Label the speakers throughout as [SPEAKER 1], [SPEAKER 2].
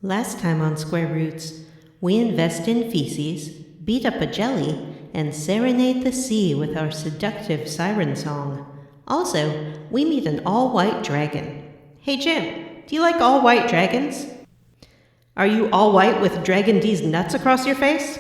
[SPEAKER 1] Last time on Square Roots, we invest in feces, beat up a jelly, and serenade the sea with our seductive siren song. Also, we meet an all-white dragon. Hey Jim, do you like all-white dragons? Are you all white with Dragon D's nuts across your face?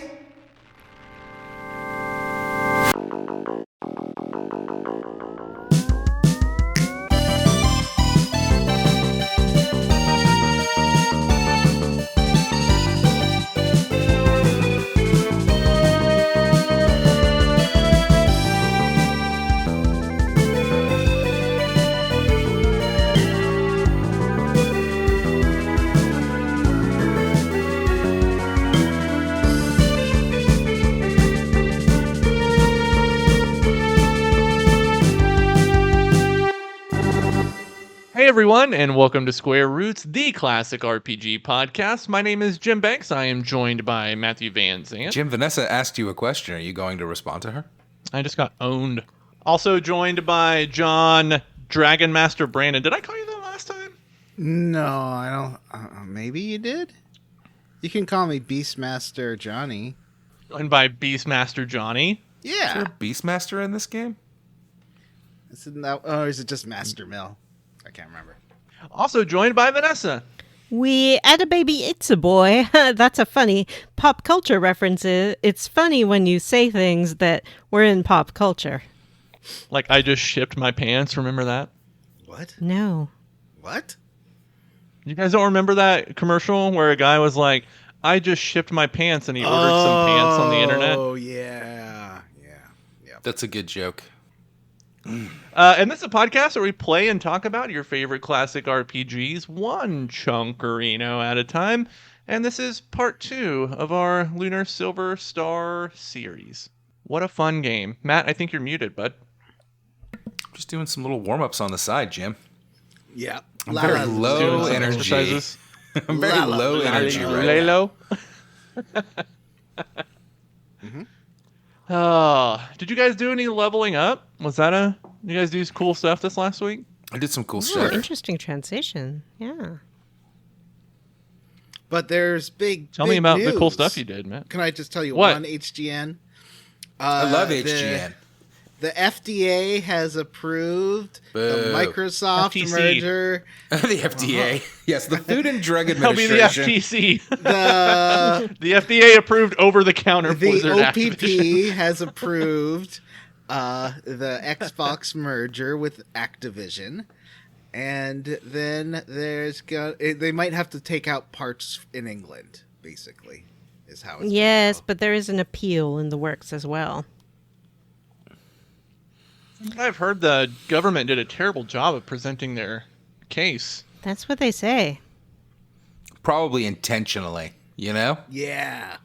[SPEAKER 2] Hey everyone, and welcome to Square Roots, the classic RPG podcast. My name is Jim Banks. I am joined by Matthew Van Zandt.
[SPEAKER 3] Jim, Vanessa asked you a question. Are you going to respond to her?
[SPEAKER 2] I just got owned. Also joined by John Dragonmaster Brandon. Did I call you that last time?
[SPEAKER 4] No, I don't. Maybe you did? You can call me Beastmaster Johnny.
[SPEAKER 2] Joined by Beastmaster Johnny.
[SPEAKER 4] Yeah.
[SPEAKER 3] Is there a Beastmaster in this game?
[SPEAKER 4] Or is it just Master Mill? I can't remember.
[SPEAKER 2] Also joined by Vanessa.
[SPEAKER 1] We had a baby, it's a boy. That's a funny pop culture reference. It's funny when you say things that were in pop culture.
[SPEAKER 2] Like, I just shipped my pants. Remember that?
[SPEAKER 4] What?
[SPEAKER 1] No.
[SPEAKER 4] What?
[SPEAKER 2] You guys don't remember that commercial where a guy was like, I just shipped my pants, and he ordered some pants on the internet?
[SPEAKER 4] Oh, yeah.
[SPEAKER 3] That's a good joke.
[SPEAKER 2] And this is a podcast where we play and talk about your favorite classic RPGs, one chunkerino at a time. And this is part 2 of our Lunar Silver Star series. What a fun game. Matt, I think you're muted, bud.
[SPEAKER 3] Just doing some little warm-ups on the side, Jim.
[SPEAKER 4] Yeah.
[SPEAKER 3] I'm very low energy. I'm very low energy right now.
[SPEAKER 2] Did you guys do any leveling up? You guys do cool stuff this last week?
[SPEAKER 3] I did some cool
[SPEAKER 1] Ooh,
[SPEAKER 3] stuff.
[SPEAKER 1] interesting transition. Yeah.
[SPEAKER 4] But there's big
[SPEAKER 2] Tell me about
[SPEAKER 4] news.
[SPEAKER 2] the cool stuff you did, Matt.
[SPEAKER 4] Can I just tell you
[SPEAKER 2] What?
[SPEAKER 4] one HGN?
[SPEAKER 3] I love HGN.
[SPEAKER 4] The FDA has approved the Microsoft
[SPEAKER 2] FTC.
[SPEAKER 4] merger.
[SPEAKER 3] The FDA. Yes, the Food and Drug
[SPEAKER 2] That'll be
[SPEAKER 3] Administration.
[SPEAKER 2] the FTC.
[SPEAKER 4] The
[SPEAKER 2] The FDA approved over-the-counter Blizzard
[SPEAKER 4] OPP
[SPEAKER 2] Activision.
[SPEAKER 4] has approved the Xbox merger with Activision, and then they might have to take out parts in England. Basically, is how it's
[SPEAKER 1] Yes,
[SPEAKER 4] gonna go.
[SPEAKER 1] but there is an appeal in the works as well.
[SPEAKER 2] I've heard the government did a terrible job of presenting their case.
[SPEAKER 1] That's what they say.
[SPEAKER 3] Probably intentionally, you know?
[SPEAKER 4] Yeah.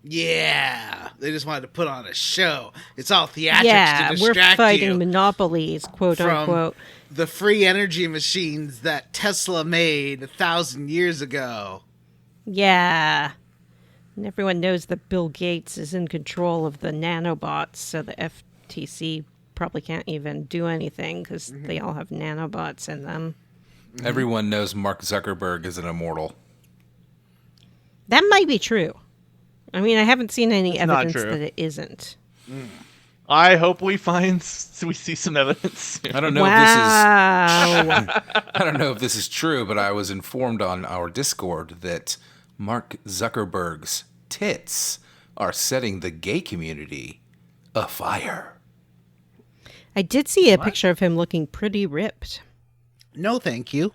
[SPEAKER 4] They just wanted to put on a show. It's all theatrics
[SPEAKER 1] Yeah,
[SPEAKER 4] to
[SPEAKER 1] we're
[SPEAKER 4] distract
[SPEAKER 1] fighting
[SPEAKER 4] you
[SPEAKER 1] monopolies, quote
[SPEAKER 4] from
[SPEAKER 1] unquote.
[SPEAKER 4] the free energy machines that Tesla made 1,000 years ago.
[SPEAKER 1] Yeah. And everyone knows that Bill Gates is in control of the nanobots, so the FTC probably can't even do anything because they all have nanobots in them.
[SPEAKER 3] Everyone knows Mark Zuckerberg is an immortal.
[SPEAKER 1] That might be true. I mean, I haven't seen any
[SPEAKER 2] That's not
[SPEAKER 1] evidence
[SPEAKER 2] true.
[SPEAKER 1] that it isn't.
[SPEAKER 2] I hope we see some evidence soon.
[SPEAKER 3] I don't know
[SPEAKER 1] Wow.
[SPEAKER 3] I don't know if this is true, but I was informed on our Discord that Mark Zuckerberg's tits are setting the gay community afire.
[SPEAKER 1] I did see a picture of him looking pretty ripped.
[SPEAKER 4] No, thank you.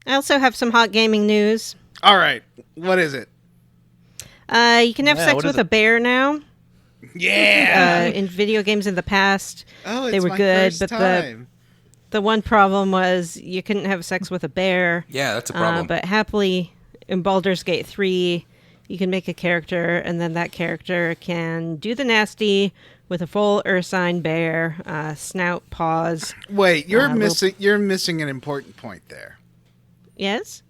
[SPEAKER 1] I also have some hot gaming news.
[SPEAKER 4] All right. What is it?
[SPEAKER 1] You can have
[SPEAKER 2] Yeah,
[SPEAKER 1] sex
[SPEAKER 2] what is
[SPEAKER 1] with a
[SPEAKER 2] it?
[SPEAKER 1] bear now.
[SPEAKER 4] Yeah.
[SPEAKER 1] In video games in the past,
[SPEAKER 4] Oh, it's
[SPEAKER 1] they were
[SPEAKER 4] my
[SPEAKER 1] good,
[SPEAKER 4] first
[SPEAKER 1] but
[SPEAKER 4] time.
[SPEAKER 1] the one problem was you couldn't have sex with a bear.
[SPEAKER 3] Yeah, that's a problem.
[SPEAKER 1] But happily, in Baldur's Gate 3, you can make a character, and then that character can do the nasty with a full ursine bear, snout, paws.
[SPEAKER 4] Wait, you're
[SPEAKER 1] little-
[SPEAKER 4] missing an important point there.
[SPEAKER 1] Yes?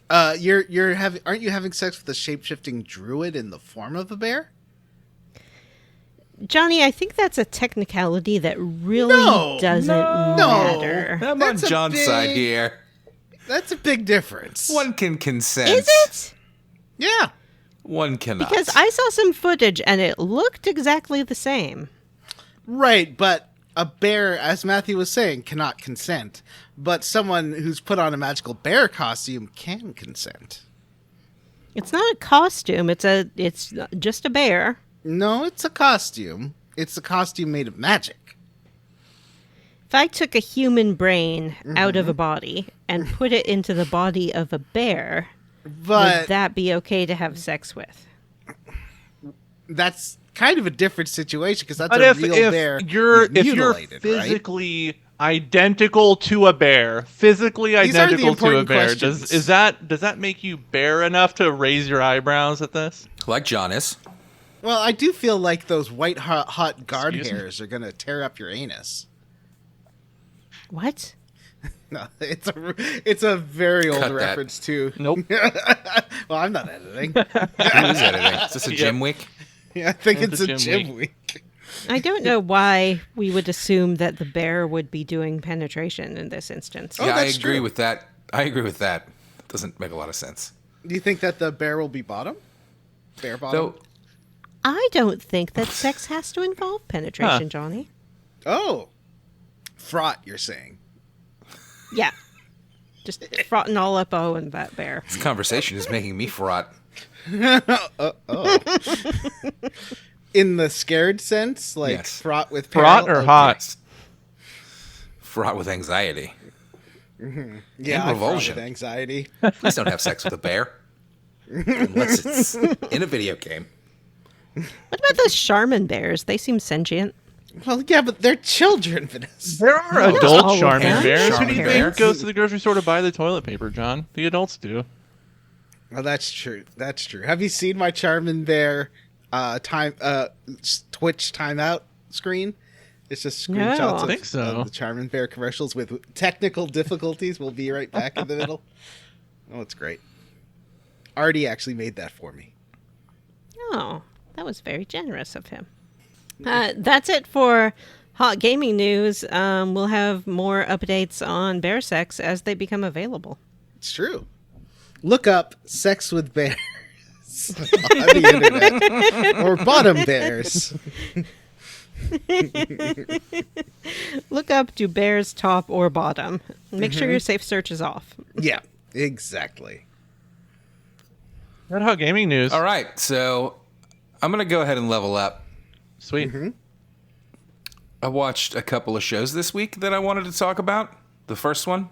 [SPEAKER 4] Aren't you having sex with a shape-shifting druid in the form of a bear?
[SPEAKER 1] Johnny, I think that's a technicality that really doesn't matter.
[SPEAKER 3] I'm
[SPEAKER 4] That's
[SPEAKER 3] on
[SPEAKER 4] a
[SPEAKER 3] John's
[SPEAKER 4] big-
[SPEAKER 3] side here.
[SPEAKER 4] That's a big difference.
[SPEAKER 3] One can consent.
[SPEAKER 1] Is it?
[SPEAKER 4] Yeah.
[SPEAKER 3] One cannot.
[SPEAKER 1] Because I saw some footage and it looked exactly the same.
[SPEAKER 4] Right, but a bear, as Matthew was saying, cannot consent. But someone who's put on a magical bear costume can consent.
[SPEAKER 1] It's not a costume. It's just a bear.
[SPEAKER 4] No, it's a costume. It's a costume made of magic.
[SPEAKER 1] If I took a human brain out of a body and put it into the body of a bear,
[SPEAKER 4] But
[SPEAKER 1] would that be okay to have sex with?
[SPEAKER 4] that's kind of a different situation because that's
[SPEAKER 2] But
[SPEAKER 4] a
[SPEAKER 2] if
[SPEAKER 4] real bear.
[SPEAKER 2] you're
[SPEAKER 4] who's mutilated, right?
[SPEAKER 2] physically identical to a bear, physically
[SPEAKER 4] These are the
[SPEAKER 2] identical to a
[SPEAKER 4] important
[SPEAKER 2] bear,
[SPEAKER 4] questions.
[SPEAKER 2] does that make you bear enough to raise your eyebrows at this?
[SPEAKER 3] like John is.
[SPEAKER 4] Well, I do feel like those white hot guard
[SPEAKER 2] Excuse me?
[SPEAKER 4] hairs are going to tear up your anus.
[SPEAKER 1] What?
[SPEAKER 4] No, it's a very old
[SPEAKER 3] Cut that.
[SPEAKER 4] reference to.
[SPEAKER 2] Nope.
[SPEAKER 4] Well, I'm not editing.
[SPEAKER 3] Who is editing? Is this a gym week?
[SPEAKER 4] Yeah, I think
[SPEAKER 2] It's
[SPEAKER 4] it's
[SPEAKER 2] a
[SPEAKER 4] a
[SPEAKER 2] gym
[SPEAKER 4] gym week.
[SPEAKER 1] I don't know why we would assume that the bear would be doing penetration in this instance.
[SPEAKER 4] Oh,
[SPEAKER 3] Yeah, I
[SPEAKER 4] that's
[SPEAKER 3] agree
[SPEAKER 4] true.
[SPEAKER 3] with that. Doesn't make a lot of sense.
[SPEAKER 4] Do you think that the bear will be bottom? Bear bottom?
[SPEAKER 3] So,
[SPEAKER 1] I don't think that sex has to involve penetration, Johnny.
[SPEAKER 4] Oh. Frot, you're saying.
[SPEAKER 1] Yeah. Just frotting all up in that bear.
[SPEAKER 3] this conversation is making me fraught.
[SPEAKER 4] In the scared sense? Like
[SPEAKER 3] Yes.
[SPEAKER 4] fraught with
[SPEAKER 2] Fraught
[SPEAKER 4] peril?
[SPEAKER 2] or hot?
[SPEAKER 3] Yes. Fraught with anxiety.
[SPEAKER 4] Yeah,
[SPEAKER 3] And
[SPEAKER 4] I fraught
[SPEAKER 3] revulsion.
[SPEAKER 4] with anxiety.
[SPEAKER 3] Please don't have sex with a bear. Unless it's in a video game.
[SPEAKER 1] What about those Charmin bears? They seem sentient.
[SPEAKER 4] Well, yeah, but they're children, Vanessa.
[SPEAKER 2] There are
[SPEAKER 1] all
[SPEAKER 2] adult
[SPEAKER 1] of
[SPEAKER 2] Charmin
[SPEAKER 1] them.
[SPEAKER 2] bears. Who do
[SPEAKER 3] Charmin
[SPEAKER 2] you
[SPEAKER 3] bear.
[SPEAKER 2] think goes to the grocery store to buy the toilet paper, John? The adults do.
[SPEAKER 4] Well, that's true. That's true. Have you seen my Charmin Bear Twitch timeout screen? It's just
[SPEAKER 1] No.
[SPEAKER 4] screenshots
[SPEAKER 1] I
[SPEAKER 2] think so.
[SPEAKER 4] of the Charmin Bear commercials with technical difficulties. We'll be right back in the middle. Oh, it's great. Artie actually made that for me.
[SPEAKER 1] Oh, that was very generous of him. That's it for hot gaming news. We'll have more updates on bear sex as they become available.
[SPEAKER 4] It's true. Look up sex with bears on the internet. Or bottom bears.
[SPEAKER 1] Look up, do bears top or bottom? Make sure your safe search is off.
[SPEAKER 4] Yeah, exactly.
[SPEAKER 2] That hot gaming news.
[SPEAKER 3] All right, so I'm going to go ahead and level up.
[SPEAKER 2] Sweet.
[SPEAKER 3] I watched a couple of shows this week that I wanted to talk about. The first one,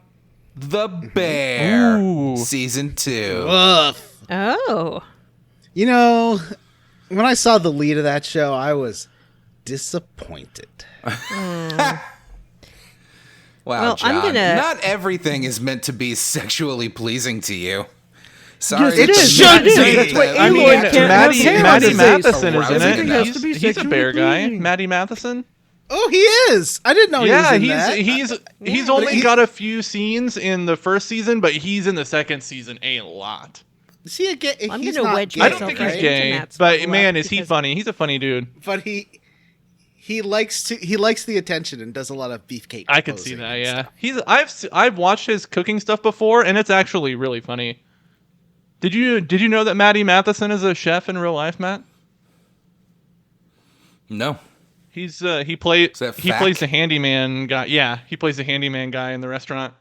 [SPEAKER 3] The Bear,
[SPEAKER 2] Ooh.
[SPEAKER 3] Season 2.
[SPEAKER 4] Woof.
[SPEAKER 1] Oh,
[SPEAKER 4] You know, when I saw the lead of that show, I was disappointed.
[SPEAKER 3] Wow,
[SPEAKER 1] Well,
[SPEAKER 3] John.
[SPEAKER 1] I'm gonna-
[SPEAKER 3] Not everything is meant to be sexually pleasing to you. Sorry.
[SPEAKER 4] It
[SPEAKER 3] it's
[SPEAKER 4] should
[SPEAKER 3] not
[SPEAKER 4] be.
[SPEAKER 3] something
[SPEAKER 4] That's
[SPEAKER 1] what
[SPEAKER 3] that-
[SPEAKER 2] I mean,
[SPEAKER 1] Iluk can't have hair on
[SPEAKER 2] Maddie
[SPEAKER 1] his face.
[SPEAKER 2] Matheson is in
[SPEAKER 3] Everything
[SPEAKER 2] it.
[SPEAKER 3] has
[SPEAKER 1] to be
[SPEAKER 2] He's a
[SPEAKER 1] sexually
[SPEAKER 2] bear guy.
[SPEAKER 1] pleasing.
[SPEAKER 2] Maddie Matheson.
[SPEAKER 4] Oh, he is. I didn't know he was
[SPEAKER 2] Yeah,
[SPEAKER 4] in
[SPEAKER 2] he's
[SPEAKER 4] that.
[SPEAKER 2] he's
[SPEAKER 4] but
[SPEAKER 2] only
[SPEAKER 4] he's-
[SPEAKER 2] got a few scenes in the first season, but he's in the second season a lot.
[SPEAKER 4] Is he a gay?
[SPEAKER 1] I'm
[SPEAKER 4] he's
[SPEAKER 1] gonna
[SPEAKER 4] not
[SPEAKER 1] wedge
[SPEAKER 4] gay,
[SPEAKER 2] I don't
[SPEAKER 1] myself
[SPEAKER 2] think
[SPEAKER 1] right
[SPEAKER 2] he's
[SPEAKER 1] into
[SPEAKER 2] gay,
[SPEAKER 1] Matt's
[SPEAKER 2] but
[SPEAKER 1] level
[SPEAKER 2] man,
[SPEAKER 1] up
[SPEAKER 2] is he
[SPEAKER 1] because-
[SPEAKER 2] funny? He's a funny dude.
[SPEAKER 4] but he likes the attention and does a lot of beefcake.
[SPEAKER 2] I could see
[SPEAKER 4] posing
[SPEAKER 2] that.
[SPEAKER 4] and
[SPEAKER 2] Yeah,
[SPEAKER 4] stuff.
[SPEAKER 2] I've watched his cooking stuff before, and it's actually really funny. Did you know that Maddie Matheson is a chef in real life, Matt?
[SPEAKER 3] No.
[SPEAKER 2] He
[SPEAKER 3] that
[SPEAKER 2] plays
[SPEAKER 3] fact?
[SPEAKER 2] the handyman guy. Yeah, he plays the handyman guy in the restaurant.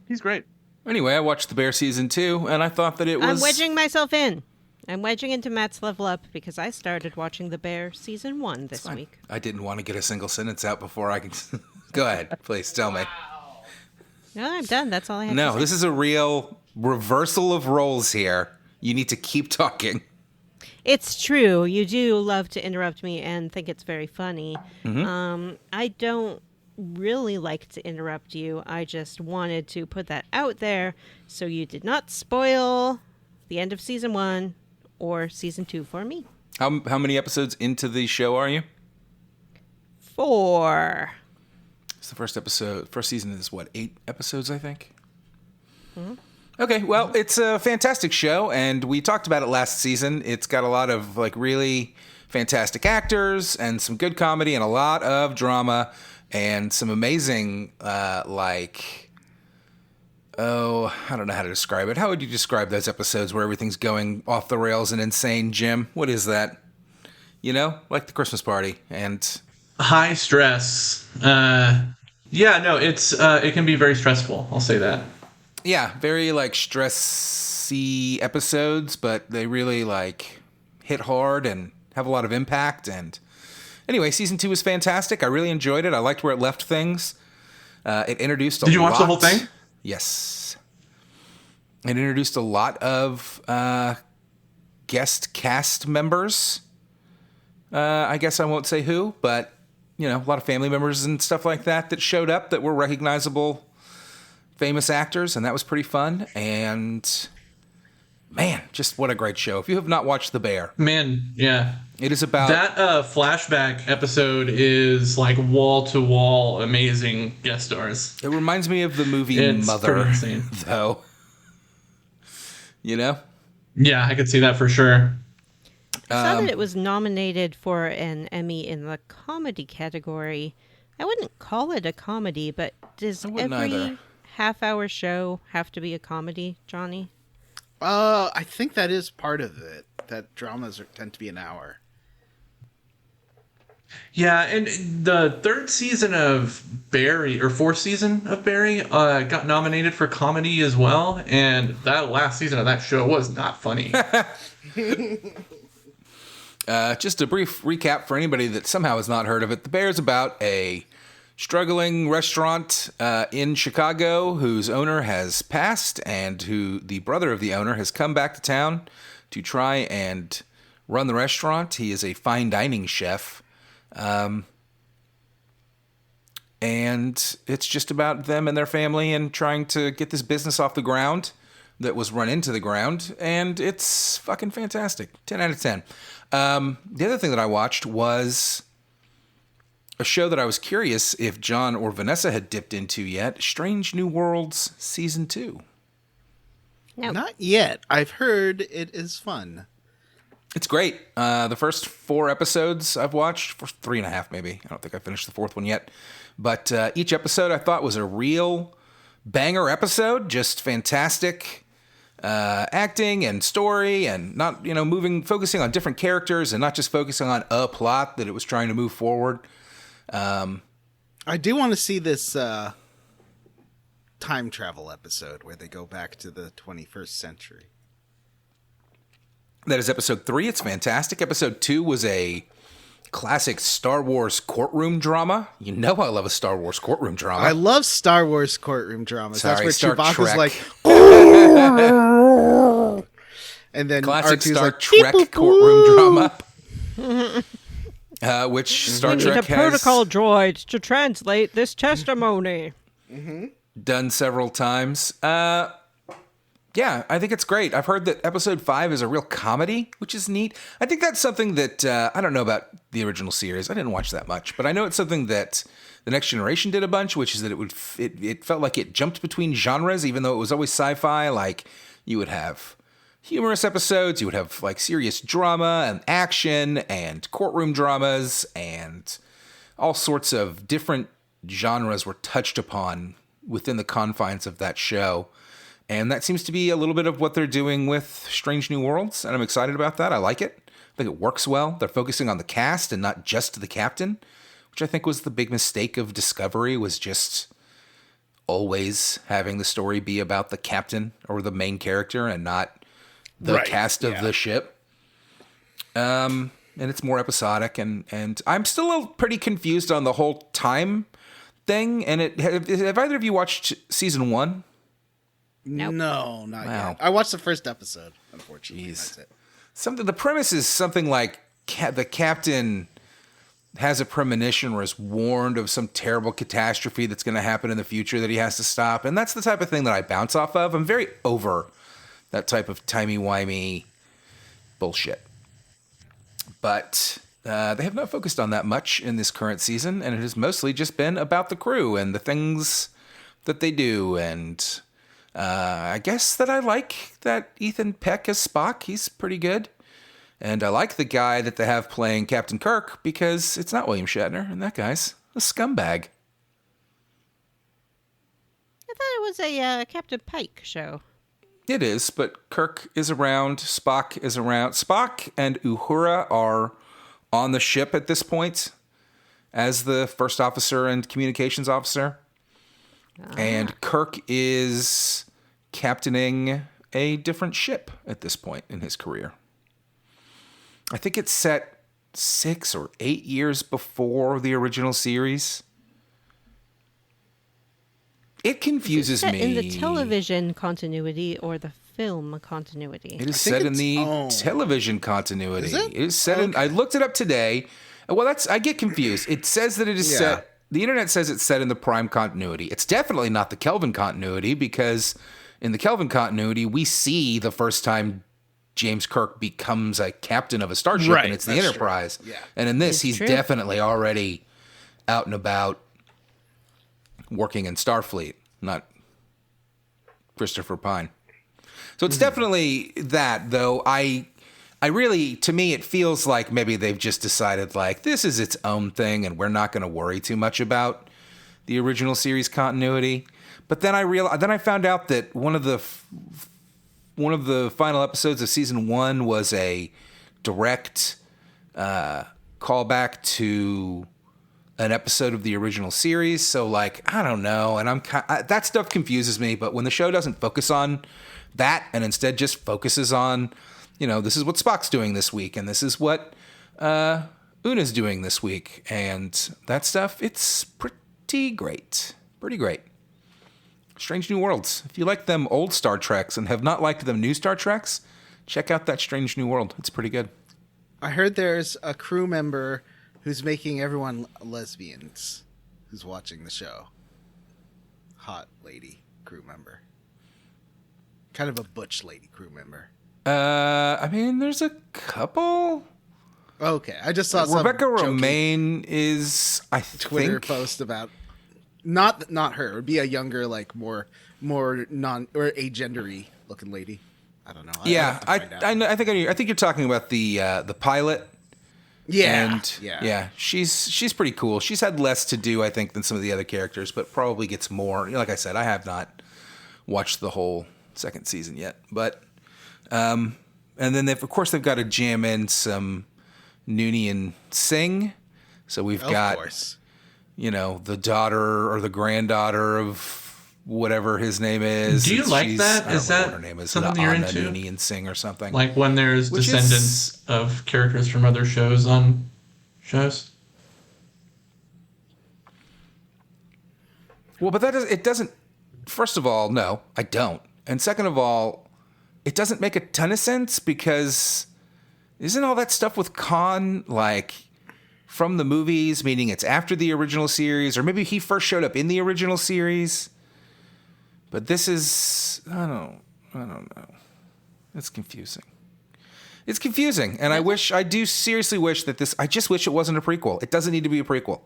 [SPEAKER 2] He's great.
[SPEAKER 3] Anyway, I watched The Bear Season 2, and I thought that it was...
[SPEAKER 1] I'm wedging myself in. I'm wedging into Matt's level up because I started watching The Bear season 1 this week.
[SPEAKER 3] I didn't want to get a single sentence out before I could... Go ahead, please, tell me.
[SPEAKER 1] No, I'm done. That's all I have to
[SPEAKER 3] No,
[SPEAKER 1] say.
[SPEAKER 3] this is a real reversal of roles here. You need to keep talking.
[SPEAKER 1] It's true. You do love to interrupt me and think it's very funny. I don't really like to interrupt you. I just wanted to put that out there so you did not spoil the end of season 1 or season 2 for me.
[SPEAKER 3] How many episodes into the show are you?
[SPEAKER 1] 4.
[SPEAKER 3] It's the first episode. First season is what, 8 episodes, I think? Okay, well, it's a fantastic show, and we talked about it last season. It's got a lot of like really fantastic actors and some good comedy and a lot of drama and some amazing Oh, I don't know how to describe it. How would you describe those episodes where everything's going off the rails and insane, Jim? What is that? You know, like the Christmas party and
[SPEAKER 2] High stress. Yeah, no, it can be very stressful. I'll say that.
[SPEAKER 3] yeah, very like stressy episodes, but they really like hit hard and have a lot of impact. And anyway, season 2 was fantastic. I really enjoyed it. I liked where it left things. It introduced a lot.
[SPEAKER 2] Did you watch the whole thing?
[SPEAKER 3] Yes. It introduced a lot of guest cast members. I guess I won't say who, but, you know, a lot of family members and stuff like that showed up that were recognizable famous actors, and that was pretty fun. And, man, just what a great show. If you have not watched The Bear.
[SPEAKER 2] Man, yeah.
[SPEAKER 3] It is about...
[SPEAKER 2] That flashback episode is like wall-to-wall amazing guest stars.
[SPEAKER 3] It reminds me of the movie
[SPEAKER 2] It's
[SPEAKER 3] Mother,
[SPEAKER 2] pretty insane.
[SPEAKER 3] though. You know?
[SPEAKER 2] Yeah, I could see that for sure.
[SPEAKER 1] I saw that it was nominated for an Emmy in the comedy category. I wouldn't call it a comedy, but does
[SPEAKER 3] wouldn't
[SPEAKER 1] every
[SPEAKER 3] either.
[SPEAKER 1] half-hour show have to be a comedy, Johnny?
[SPEAKER 4] I think that is part of it. That dramas tend to be an hour.
[SPEAKER 2] Yeah, and the third season of Barry, or fourth season of Barry, got nominated for comedy as well, and that last season of that show was not funny.
[SPEAKER 3] Just a brief recap for anybody that somehow has not heard of it. The Bear is about a struggling restaurant in Chicago whose owner has passed and who the brother of the owner has come back to town to try and run the restaurant. He is a fine dining chef. And it's just about them and their family and trying to get this business off the ground that was run into the ground. And it's fucking fantastic. 10 out of 10. The other thing that I watched was a show that I was curious if John or Vanessa had dipped into yet. Strange New Worlds Season 2.
[SPEAKER 1] No.
[SPEAKER 4] Not yet. I've heard it is fun.
[SPEAKER 3] It's great. The first 4 episodes I've watched, for 3.5 maybe. I don't think I finished the 4th one yet. But each episode I thought was a real banger episode. Just fantastic acting and story, and not, you know, focusing on different characters and not just focusing on a plot that it was trying to move forward.
[SPEAKER 4] I do want to see this time travel episode where they go back to the 21st century.
[SPEAKER 3] That is episode 3. It's fantastic. Episode 2 was a classic Star Wars courtroom drama. You know I love a Star Wars courtroom drama.
[SPEAKER 4] I love Star Wars courtroom dramas.
[SPEAKER 3] Sorry,
[SPEAKER 4] That's
[SPEAKER 3] Star
[SPEAKER 4] where Chewbacca's
[SPEAKER 3] Trek.
[SPEAKER 4] like, and then
[SPEAKER 3] Classic
[SPEAKER 4] R2's
[SPEAKER 3] Star
[SPEAKER 4] like,
[SPEAKER 3] Trek
[SPEAKER 4] "Beep, boop,
[SPEAKER 3] courtroom
[SPEAKER 4] boop."
[SPEAKER 3] drama. Which Star
[SPEAKER 1] We need
[SPEAKER 3] Trek
[SPEAKER 1] a
[SPEAKER 3] has
[SPEAKER 1] protocol droid to translate this testimony.
[SPEAKER 3] done several times. Yeah, I think it's great. I've heard that episode 5 is a real comedy, which is neat. I think that's something that, I don't know about the original series. I didn't watch that much, but I know it's something that The Next Generation did a bunch, which is that it felt like it jumped between genres, even though it was always sci-fi. Like, you would have humorous episodes, you would have like serious drama and action and courtroom dramas, and all sorts of different genres were touched upon within the confines of that show. And that seems to be a little bit of what they're doing with Strange New Worlds, and I'm excited about that. I like it. I think it works well. They're focusing on the cast and not just the captain, which I think was the big mistake of Discovery, was just always having the story be about the captain or the main character and not the
[SPEAKER 4] Right,
[SPEAKER 3] cast of the ship. And it's more episodic, and I'm still pretty confused on the whole time thing. And have either of you watched season 1?
[SPEAKER 1] Nope.
[SPEAKER 4] No, not
[SPEAKER 3] Wow.
[SPEAKER 4] yet. I watched the first episode, unfortunately.
[SPEAKER 3] Jeez.
[SPEAKER 4] That's it.
[SPEAKER 3] The premise is something like the captain has a premonition or is warned of some terrible catastrophe that's going to happen in the future that he has to stop. And that's the type of thing that I bounce off of. I'm very over that type of timey-wimey bullshit. But they have not focused on that much in this current season, and it has mostly just been about the crew and the things that they do. And I guess that I like that Ethan Peck as Spock. He's pretty good. And I like the guy that they have playing Captain Kirk because it's not William Shatner, and that guy's a scumbag.
[SPEAKER 1] I thought it was a Captain Pike show.
[SPEAKER 3] It is, but Kirk is around. Spock is around. Spock and Uhura are on the ship at this point as the first officer and communications officer. And Kirk is captaining a different ship at this point in his career. I think it's set 6 or 8 years before the original series. It confuses me.
[SPEAKER 1] In the television continuity or the film continuity?
[SPEAKER 3] It is set in the television continuity.
[SPEAKER 4] Is it?
[SPEAKER 3] It is set in. I looked it up today. Well, I get confused. It says that it is set. The internet says it's set in the Prime continuity. It's definitely not the Kelvin continuity, because in the Kelvin continuity, we see the first time James Kirk becomes a captain of a starship, and it's the Enterprise.
[SPEAKER 4] True. Yeah.
[SPEAKER 3] And in this, he's definitely already out and about working in Starfleet, not Christopher Pine. So it's definitely that, though. I really, to me, it feels like maybe they've just decided, like, this is its own thing and we're not going to worry too much about the original series continuity. But then I found out that one of the final episodes of season 1 was a direct callback to an episode of the original series. So, like, I don't know, and that stuff confuses me. But when the show doesn't focus on that and instead just focuses on, this is what Spock's doing this week, and this is what Una's doing this week, and that stuff, it's pretty great. Pretty great. Strange New Worlds. If you like them old Star Treks and have not liked them new Star Treks, check out that Strange New World. It's pretty good.
[SPEAKER 4] I heard there's a crew member who's making everyone lesbians who's watching the show. Hot lady crew member. Kind of a butch lady crew member.
[SPEAKER 3] I mean, there's a couple.
[SPEAKER 4] Okay, I just saw some
[SPEAKER 3] Rebecca Romaine is, I
[SPEAKER 4] Twitter
[SPEAKER 3] think,
[SPEAKER 4] post about not her. It would be a younger, like more non or agendery looking lady. I don't know.
[SPEAKER 3] I think you're talking about the pilot.
[SPEAKER 4] Yeah,
[SPEAKER 3] and yeah, she's pretty cool. She's had less to do, I think, than some of the other characters, but probably gets more. Like I said, I have not watched the whole second season yet, but and then they've got to jam in some Noonien Singh. So we've got, the daughter or the granddaughter of whatever his name is.
[SPEAKER 5] Do you like that? Is that
[SPEAKER 3] her name is?
[SPEAKER 5] something you're into?
[SPEAKER 3] Noonien Singh or something.
[SPEAKER 5] Like when there's descendants of characters from other shows on shows?
[SPEAKER 3] Well, but it doesn't. First of all, no, I don't. And second of all, it doesn't make a ton of sense, because isn't all that stuff with Khan like from the movies, meaning it's after the original series, or maybe he first showed up in the original series? But this is, I don't know. It's confusing. It's confusing, and I do seriously wish that I just wish it wasn't a prequel. It doesn't need to be a prequel.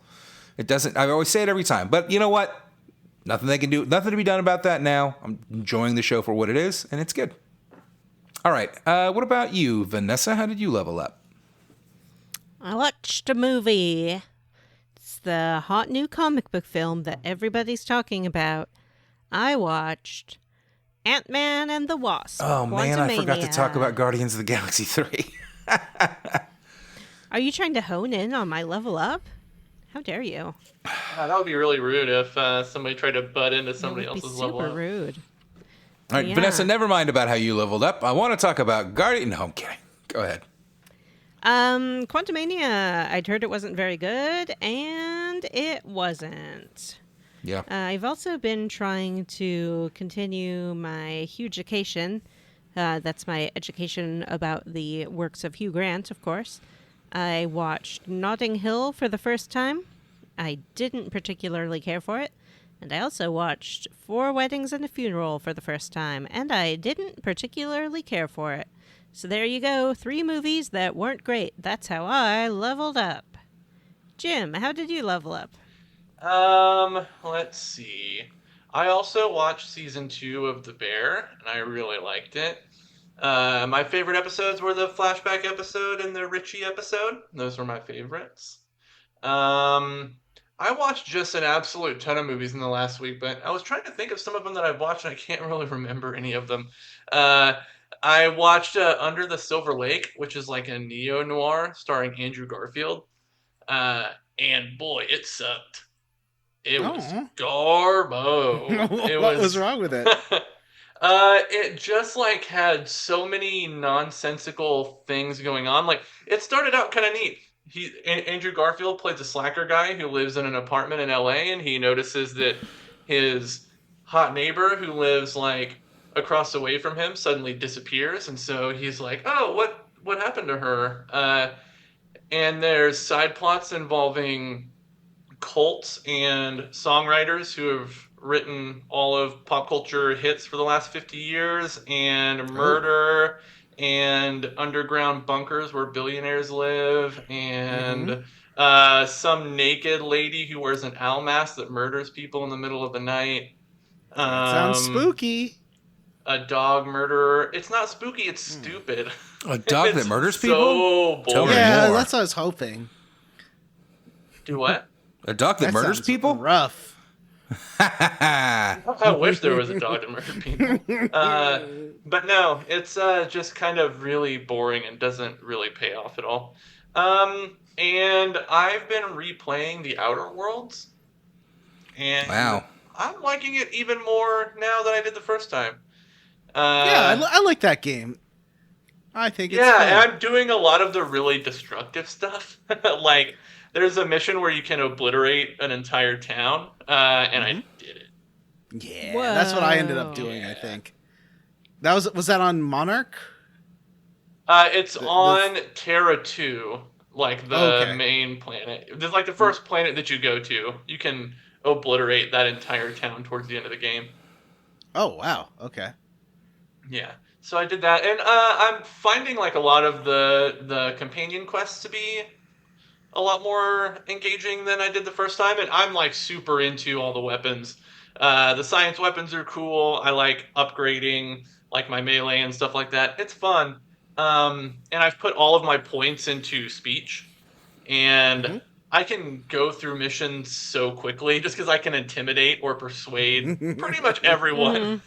[SPEAKER 3] It doesn't. I always say it every time, but you know what? Nothing they can do. Nothing to be done about that now. I'm enjoying the show for what it is, and it's good. All right. What about you, Vanessa? How did you level up?
[SPEAKER 1] I watched a movie. It's the hot new comic book film that everybody's talking about. I watched Ant-Man and the Wasp.
[SPEAKER 3] Oh, man, I forgot to talk about Guardians of the Galaxy 3.
[SPEAKER 1] Are you trying to hone in on my level up? How dare you?
[SPEAKER 2] That would be really rude if somebody tried to butt into somebody else's level up.
[SPEAKER 1] Super rude.
[SPEAKER 3] All right, Vanessa, never mind about how you leveled up. I want to talk about Guardian. No, I'm kidding. Go ahead.
[SPEAKER 1] Quantumania. I'd heard it wasn't very good, and it wasn't.
[SPEAKER 3] Yeah.
[SPEAKER 1] I've also been trying to continue my Hugecation. That's my education about the works of Hugh Grant, of course. I watched Notting Hill for the first time. I didn't particularly care for it. And I also watched 4 Weddings and a Funeral for the first time, and I didn't particularly care for it. So there you go, 3 movies that weren't great. That's how I leveled up. Jim, how did you level up?
[SPEAKER 2] Let's see. I also watched season 2 of The Bear, and I really liked it. My favorite episodes were the flashback episode and the Richie episode. Those were my favorites. I watched just an absolute ton of movies in the last week, but I was trying to think of some of them that I've watched, and I can't really remember any of them. Uh, I watched Under the Silver Lake, which is like a neo-noir starring Andrew Garfield. Uh, and boy, it sucked. It was
[SPEAKER 4] Oh.
[SPEAKER 2] garbo. It
[SPEAKER 4] What was wrong with it?
[SPEAKER 2] It just like had so many nonsensical things going on. Like it started out kind of neat. Andrew Garfield plays a slacker guy who lives in an apartment in LA, and he notices that his hot neighbor who lives like across the way from him suddenly disappears, and so he's like, "Oh, what happened to her?" And there's side plots involving cults and songwriters who have written all of pop culture hits for the last 50 years, and murder and underground bunkers where billionaires live, and some naked lady who wears an owl mask that murders people in the middle of the night.
[SPEAKER 4] That sounds spooky.
[SPEAKER 2] A dog murderer. It's not spooky, it's stupid.
[SPEAKER 3] A dog that murders people?
[SPEAKER 2] So
[SPEAKER 3] Tell me
[SPEAKER 2] boring.
[SPEAKER 4] Yeah,
[SPEAKER 3] more.
[SPEAKER 4] that's what I was hoping.
[SPEAKER 2] Do what?
[SPEAKER 3] A dog that murders
[SPEAKER 4] sounds
[SPEAKER 3] people?
[SPEAKER 4] Rough.
[SPEAKER 2] I wish there was a dog that murdered people. But no, it's just kind of really boring and doesn't really pay off at all. And I've been replaying The Outer Worlds. And
[SPEAKER 3] Wow.
[SPEAKER 2] I'm liking it even more now than I did the first time.
[SPEAKER 4] Yeah, I like that game. I think it's
[SPEAKER 2] Yeah,
[SPEAKER 4] fun.
[SPEAKER 2] and I'm doing a lot of the really destructive stuff. Like, there's a mission where you can obliterate an entire town, and I did it.
[SPEAKER 4] Yeah, that's what I ended up doing, I think. Was that on Monarch?
[SPEAKER 2] It's on Terra 2, like the
[SPEAKER 4] Okay.
[SPEAKER 2] main planet. It's like the first planet that you go to. You can obliterate that entire town towards the end of the game.
[SPEAKER 4] Oh, wow. Okay.
[SPEAKER 2] Yeah. So I did that, and I'm finding like a lot of the companion quests to be a lot more engaging than I did the first time, and I'm like super into all the weapons. The science weapons are cool. I like upgrading like my melee and stuff like that. It's fun. And I've put all of my points into speech, and I can go through missions so quickly just because I can intimidate or persuade pretty much everyone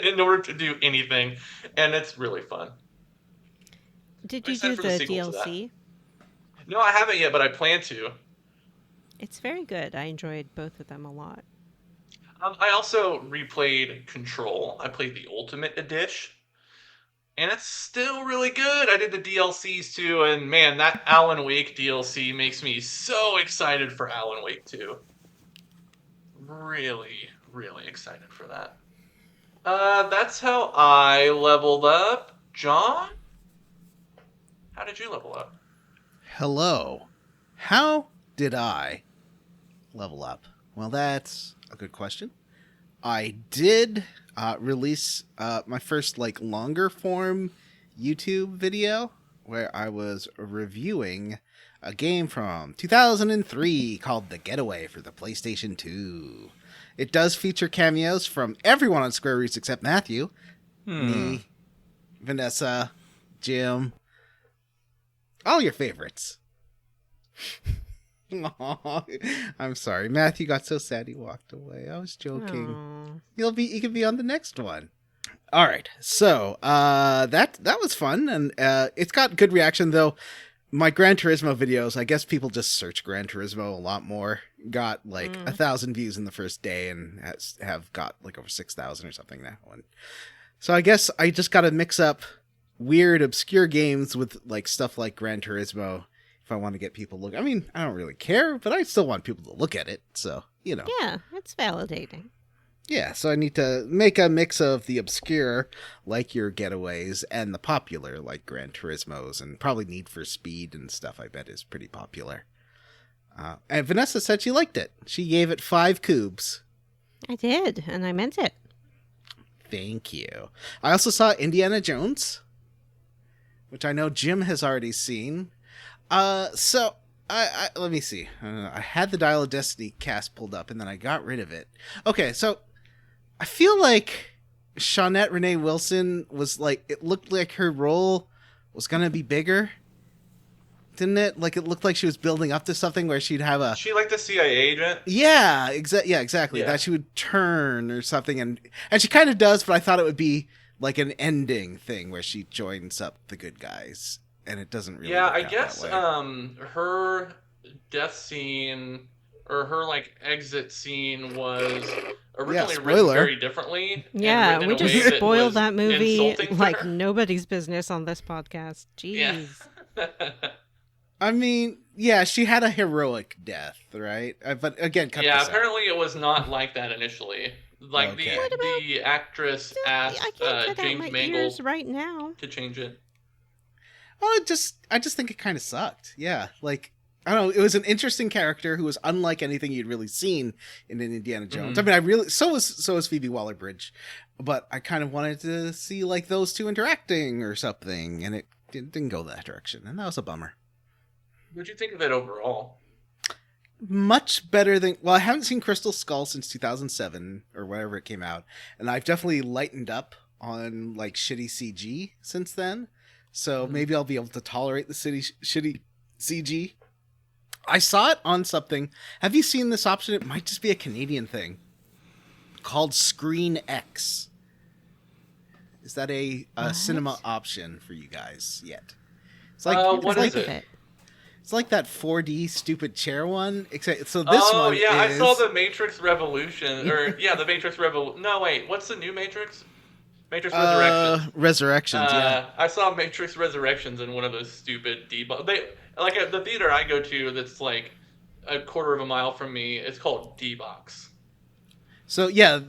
[SPEAKER 2] in order to do anything, and it's really fun.
[SPEAKER 1] Did
[SPEAKER 2] I'm
[SPEAKER 1] you do
[SPEAKER 2] excited
[SPEAKER 1] the
[SPEAKER 2] for the sequel to that.
[SPEAKER 1] DLC?
[SPEAKER 2] No, I haven't yet, but I plan to.
[SPEAKER 1] It's very good. I enjoyed both of them a lot.
[SPEAKER 2] I also replayed Control. I played the Ultimate Edition, and it's still really good. I did the DLCs too, and man, that Alan Wake DLC makes me so excited for Alan Wake 2. Really, really excited for that. That's how I leveled up. John? How did you level up?
[SPEAKER 4] Hello. How did I level up? Well, that's a good question. I did release my first like longer form YouTube video where I was reviewing a game from 2003 called The Getaway for the PlayStation 2. It does feature cameos from everyone on Square Roots except Matthew, me, Vanessa, Jim, all your favorites. Aw, I'm sorry. Matthew got so sad he walked away. I was joking.
[SPEAKER 1] Aw.
[SPEAKER 4] You can be on the next one. All right. So, that was fun, and it's got good reaction though. My Gran Turismo videos, I guess people just search Gran Turismo a lot more. Got like 1,000 views in the first day and have got like over 6,000 or something now. So I guess I just got to mix up weird, obscure games with like stuff like Gran Turismo if I want to get people look. I mean, I don't really care, but I still want people to look at it. So, you know.
[SPEAKER 1] Yeah, it's validating.
[SPEAKER 4] Yeah, so I need to make a mix of the obscure, like your Getaways, and the popular, like Gran Turismos, and probably Need for Speed and stuff I bet is pretty popular. And Vanessa said she liked it. She gave it 5 cubes.
[SPEAKER 1] I did, and I meant it.
[SPEAKER 4] Thank you. I also saw Indiana Jones, which I know Jim has already seen. So I let me see. I had the Dial of Destiny cast pulled up, and then I got rid of it. Okay, so I feel like Shawnette Renee Wilson was like, it looked like her role was gonna be bigger. didn't it? Like, it looked like she was building up to something where she'd have a...
[SPEAKER 2] She like the CIA agent?
[SPEAKER 4] Yeah, exactly.
[SPEAKER 2] Yeah.
[SPEAKER 4] That she would turn or something. And she kind of does, but I thought it would be like an ending thing where she joins up the good guys. And it doesn't really work
[SPEAKER 2] I
[SPEAKER 4] out
[SPEAKER 2] guess
[SPEAKER 4] that way.
[SPEAKER 2] her death scene or her like exit scene was originally written
[SPEAKER 4] spoiler.
[SPEAKER 2] very differently. and
[SPEAKER 1] Yeah,
[SPEAKER 2] written in
[SPEAKER 1] we
[SPEAKER 2] a
[SPEAKER 1] just
[SPEAKER 2] way that
[SPEAKER 1] spoiled
[SPEAKER 2] was
[SPEAKER 1] that movie
[SPEAKER 2] insulting to
[SPEAKER 1] like
[SPEAKER 2] her.
[SPEAKER 1] nobody's business on this podcast. Jeez.
[SPEAKER 2] Yeah.
[SPEAKER 4] I mean, yeah, she had a heroic death, right? But again, cut
[SPEAKER 2] Yeah,
[SPEAKER 4] this out.
[SPEAKER 2] apparently it was not like that initially. Like
[SPEAKER 4] Okay.
[SPEAKER 1] What about-
[SPEAKER 2] the actress asked
[SPEAKER 1] I can't cut out
[SPEAKER 2] James
[SPEAKER 1] my
[SPEAKER 2] Mangold
[SPEAKER 1] ears right now.
[SPEAKER 2] to change it.
[SPEAKER 4] Well, I just think it kind of sucked. Yeah, like, I don't know. It was an interesting character who was unlike anything you'd really seen in an Indiana Jones.
[SPEAKER 2] Mhm.
[SPEAKER 4] I mean, so was Phoebe Waller-Bridge, but I kind of wanted to see like those two interacting or something, and it didn't go that direction, and that was a bummer.
[SPEAKER 2] What'd you think of it overall?
[SPEAKER 4] Much better than... Well, I haven't seen Crystal Skull since 2007 or whenever it came out, and I've definitely lightened up on like shitty CG since then. So maybe I'll be able to tolerate the shitty CG. I saw it on something. Have you seen this option? It might just be a Canadian thing called Screen X. Is that a cinema option for you guys yet? It's like
[SPEAKER 2] What
[SPEAKER 1] Think
[SPEAKER 2] is
[SPEAKER 1] of
[SPEAKER 2] it?
[SPEAKER 4] It's like that 4D stupid chair one. Except so this one
[SPEAKER 2] yeah, I
[SPEAKER 4] is...
[SPEAKER 2] saw the Matrix Revolution, or the Matrix Revolution. No, wait, what's the new Matrix? Matrix Resurrections.
[SPEAKER 4] Resurrections, yeah.
[SPEAKER 2] I saw Matrix Resurrections in one of those stupid like at the theater I go to that's like a quarter of a mile from me. It's called D-Box.
[SPEAKER 4] So yeah,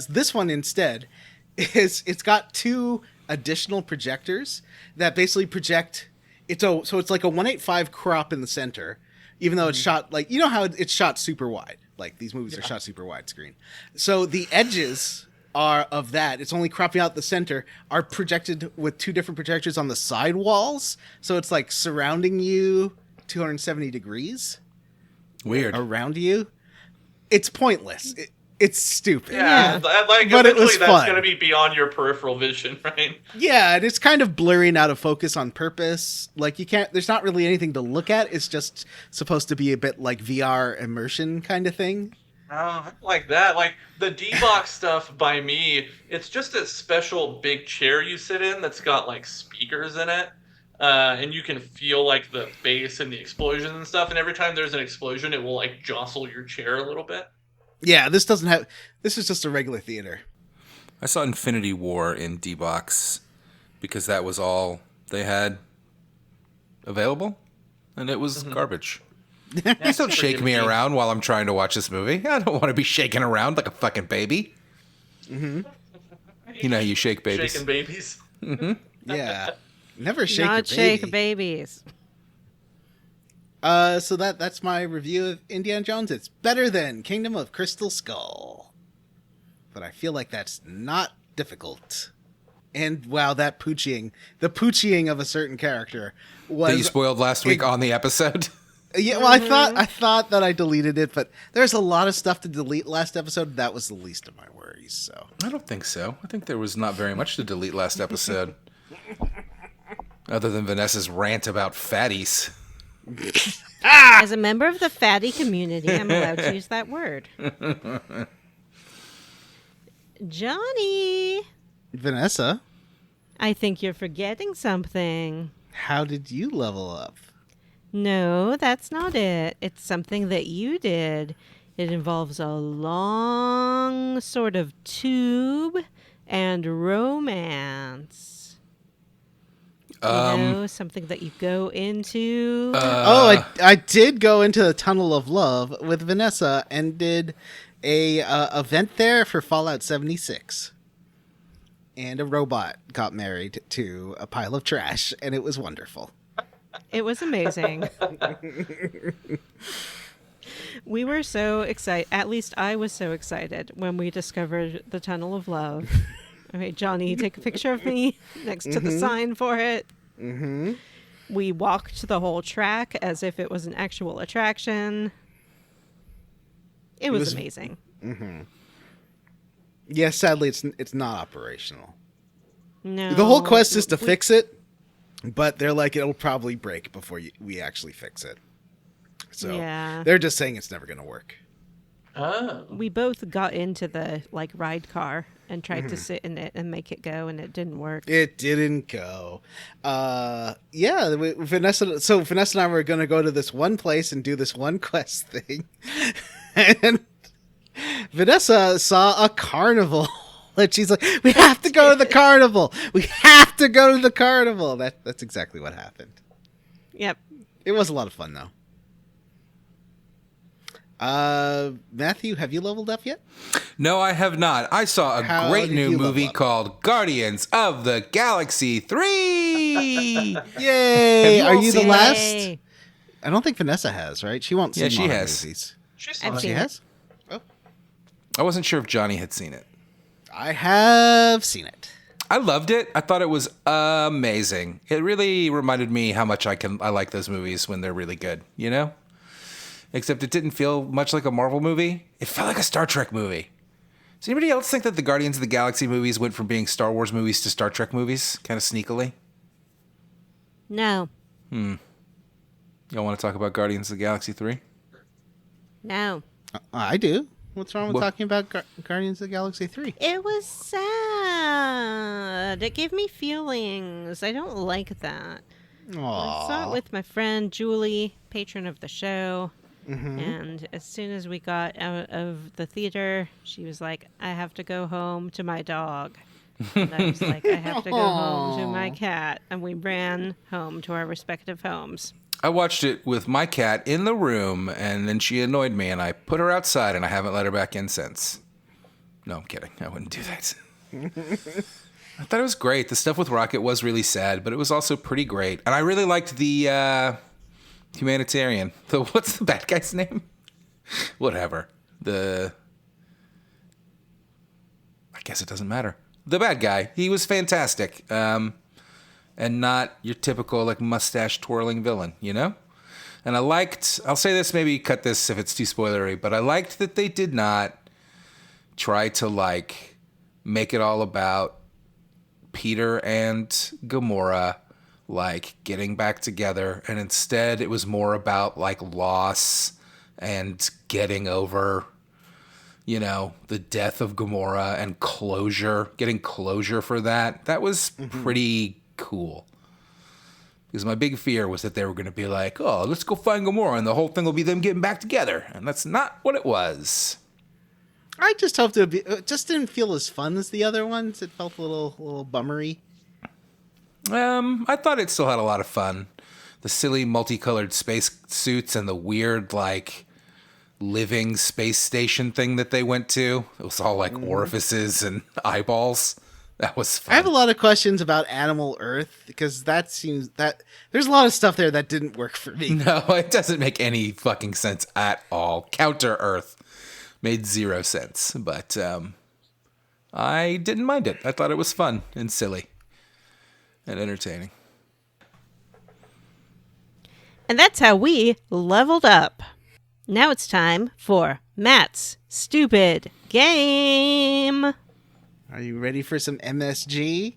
[SPEAKER 4] this one instead it's got two additional projectors that basically project. So it's like a 1:8:5 crop in the center, even though it's shot like, you know how it's shot super wide. Like these movies are shot super widescreen. So the edges are of that. It's only cropping out the center. Are projected with two different projectors on the side walls. So it's like surrounding you 270 degrees.
[SPEAKER 3] Weird.
[SPEAKER 4] Around you. It's pointless. It's stupid.
[SPEAKER 2] Yeah, like
[SPEAKER 4] But it was
[SPEAKER 2] eventually that's
[SPEAKER 4] fun.
[SPEAKER 2] going to be beyond your peripheral vision, right?
[SPEAKER 4] Yeah, and it's kind of blurring out of focus on purpose. Like there's not really anything to look at. It's just supposed to be a bit like VR immersion kind of thing.
[SPEAKER 2] Oh, like that. Like the D-Box stuff by me, it's just a special big chair you sit in that's got like speakers in it. And you can feel like the bass and the explosions and stuff. And every time there's an explosion, it will like jostle your chair a little bit.
[SPEAKER 4] Yeah, this is just a regular theater.
[SPEAKER 3] I saw Infinity War in D-Box because that was all they had available, and it was garbage. Please don't shake me around while I'm trying to watch this movie. I don't want to be shaking around like a fucking baby. Mm-hmm. You know how you shake babies.
[SPEAKER 2] Shaking babies.
[SPEAKER 4] Yeah. Never shake
[SPEAKER 1] Not
[SPEAKER 4] your baby.
[SPEAKER 1] shake babies.
[SPEAKER 4] So that's my review of Indiana Jones. It's better than Kingdom of Crystal Skull. But I feel like that's not difficult. And wow, the poochieing of a certain character was...
[SPEAKER 3] That you spoiled last week on the episode?
[SPEAKER 4] Yeah, well, I thought that I deleted it, but there's a lot of stuff to delete last episode. That was the least of my worries, so...
[SPEAKER 3] I don't think so. I think there was not very much to delete last episode. Other than Vanessa's rant about fatties.
[SPEAKER 1] As a member of the fatty community, I'm allowed to use that word. Johnny,
[SPEAKER 4] Vanessa,
[SPEAKER 1] I think you're forgetting something.
[SPEAKER 4] how did you level up?
[SPEAKER 1] No, that's not it. It's something that you did. It involves a long sort of tube and romance. Something that you go into.
[SPEAKER 4] I did go into the Tunnel of Love with Vanessa and did a event there for Fallout 76. And a robot got married to a pile of trash, and it was wonderful.
[SPEAKER 1] It was amazing. We were so excited. At least I was so excited when we discovered the Tunnel of Love. Okay, Johnny, take a picture of me next to the sign for it. Mm-hmm. We walked the whole track as if it was an actual attraction. It was amazing.
[SPEAKER 4] Mm-hmm. Yeah, sadly, it's not operational.
[SPEAKER 1] No,
[SPEAKER 4] The whole quest is to fix it, But they're like, it'll probably break before we actually fix it. So
[SPEAKER 1] Yeah.
[SPEAKER 4] they're just saying it's never going to work.
[SPEAKER 5] Oh.
[SPEAKER 1] We both got into the ride car and tried to sit in it and make it go, and it didn't work.
[SPEAKER 4] It didn't go. Vanessa. So Vanessa and I were going to go to this one place and do this one quest thing, and Vanessa saw a carnival, and she's like, "We have to go to the carnival. We have to go to the carnival." That's exactly what happened.
[SPEAKER 1] Yep.
[SPEAKER 4] It was a lot of fun, though. Matthew, have you leveled up yet?
[SPEAKER 3] No, I have not. I saw a
[SPEAKER 4] How
[SPEAKER 3] great
[SPEAKER 4] did
[SPEAKER 3] new
[SPEAKER 4] you level
[SPEAKER 3] movie
[SPEAKER 4] up?
[SPEAKER 3] called Guardians of the Galaxy 3.
[SPEAKER 4] Yay!
[SPEAKER 3] Have you
[SPEAKER 4] Are
[SPEAKER 3] all
[SPEAKER 4] you the
[SPEAKER 3] seen
[SPEAKER 4] last?
[SPEAKER 1] Yay.
[SPEAKER 4] I don't think Vanessa has, right? She won't see
[SPEAKER 3] Yeah, she
[SPEAKER 4] modern
[SPEAKER 3] has.
[SPEAKER 4] movies.
[SPEAKER 2] She's
[SPEAKER 1] I've
[SPEAKER 2] fine.
[SPEAKER 4] She
[SPEAKER 1] seen
[SPEAKER 4] has?
[SPEAKER 3] I wasn't sure if Johnny had seen it.
[SPEAKER 4] I have seen it.
[SPEAKER 3] I loved it. I thought it was amazing. It really reminded me how much I like those movies when they're really good, you know? Except it didn't feel much like a Marvel movie. It felt like a Star Trek movie. Does anybody else think that the Guardians of the Galaxy movies went from being Star Wars movies to Star Trek movies, kind of sneakily?
[SPEAKER 1] No.
[SPEAKER 3] Y'all want to talk about Guardians of the Galaxy 3?
[SPEAKER 1] No.
[SPEAKER 4] I do. What's wrong with
[SPEAKER 3] What?
[SPEAKER 4] talking about Guardians of the Galaxy 3?
[SPEAKER 1] It was sad. It gave me feelings. I don't like that. I saw it with my friend Julie, patron of the show. And as soon as we got out of the theater, she was like, I have to go home to my dog. And I was like, I have to go home to my cat. And we ran home to our respective homes.
[SPEAKER 3] I watched it with my cat in the room, and then she annoyed me, and I put her outside, and I haven't let her back in since. No, I'm kidding. I wouldn't do that. I thought it was great. The stuff with Rocket was really sad, but it was also pretty great. And I really liked the humanitarian. What's the bad guy's name? Whatever. I guess it doesn't matter. The bad guy. He was fantastic. And not your typical mustache twirling villain, you know? And I'll say this, maybe cut this if it's too spoilery, but I liked that they did not try to make it all about Peter and Gamora getting back together, and instead it was more about loss and getting over the death of Gamora and getting closure for that. That was pretty cool. Because my big fear was that they were going to be like, oh, let's go find Gamora, and the whole thing will be them getting back together. And that's not what it was.
[SPEAKER 4] I just hoped it just didn't feel as fun as the other ones. It felt a little bummery.
[SPEAKER 3] I thought it still had a lot of fun. The silly multicolored space suits and the weird, living space station thing that they went to. It was all orifices and eyeballs. That was fun.
[SPEAKER 4] I have a lot of questions about Animal Earth because that seems that there's a lot of stuff there that didn't work for me.
[SPEAKER 3] No, it doesn't make any fucking sense at all. Counter Earth made zero sense, but I didn't mind it. I thought it was fun and silly and entertaining.
[SPEAKER 1] And that's how we leveled up. Now it's time for Matt's Stupid Game.
[SPEAKER 4] Are you ready for some MSG?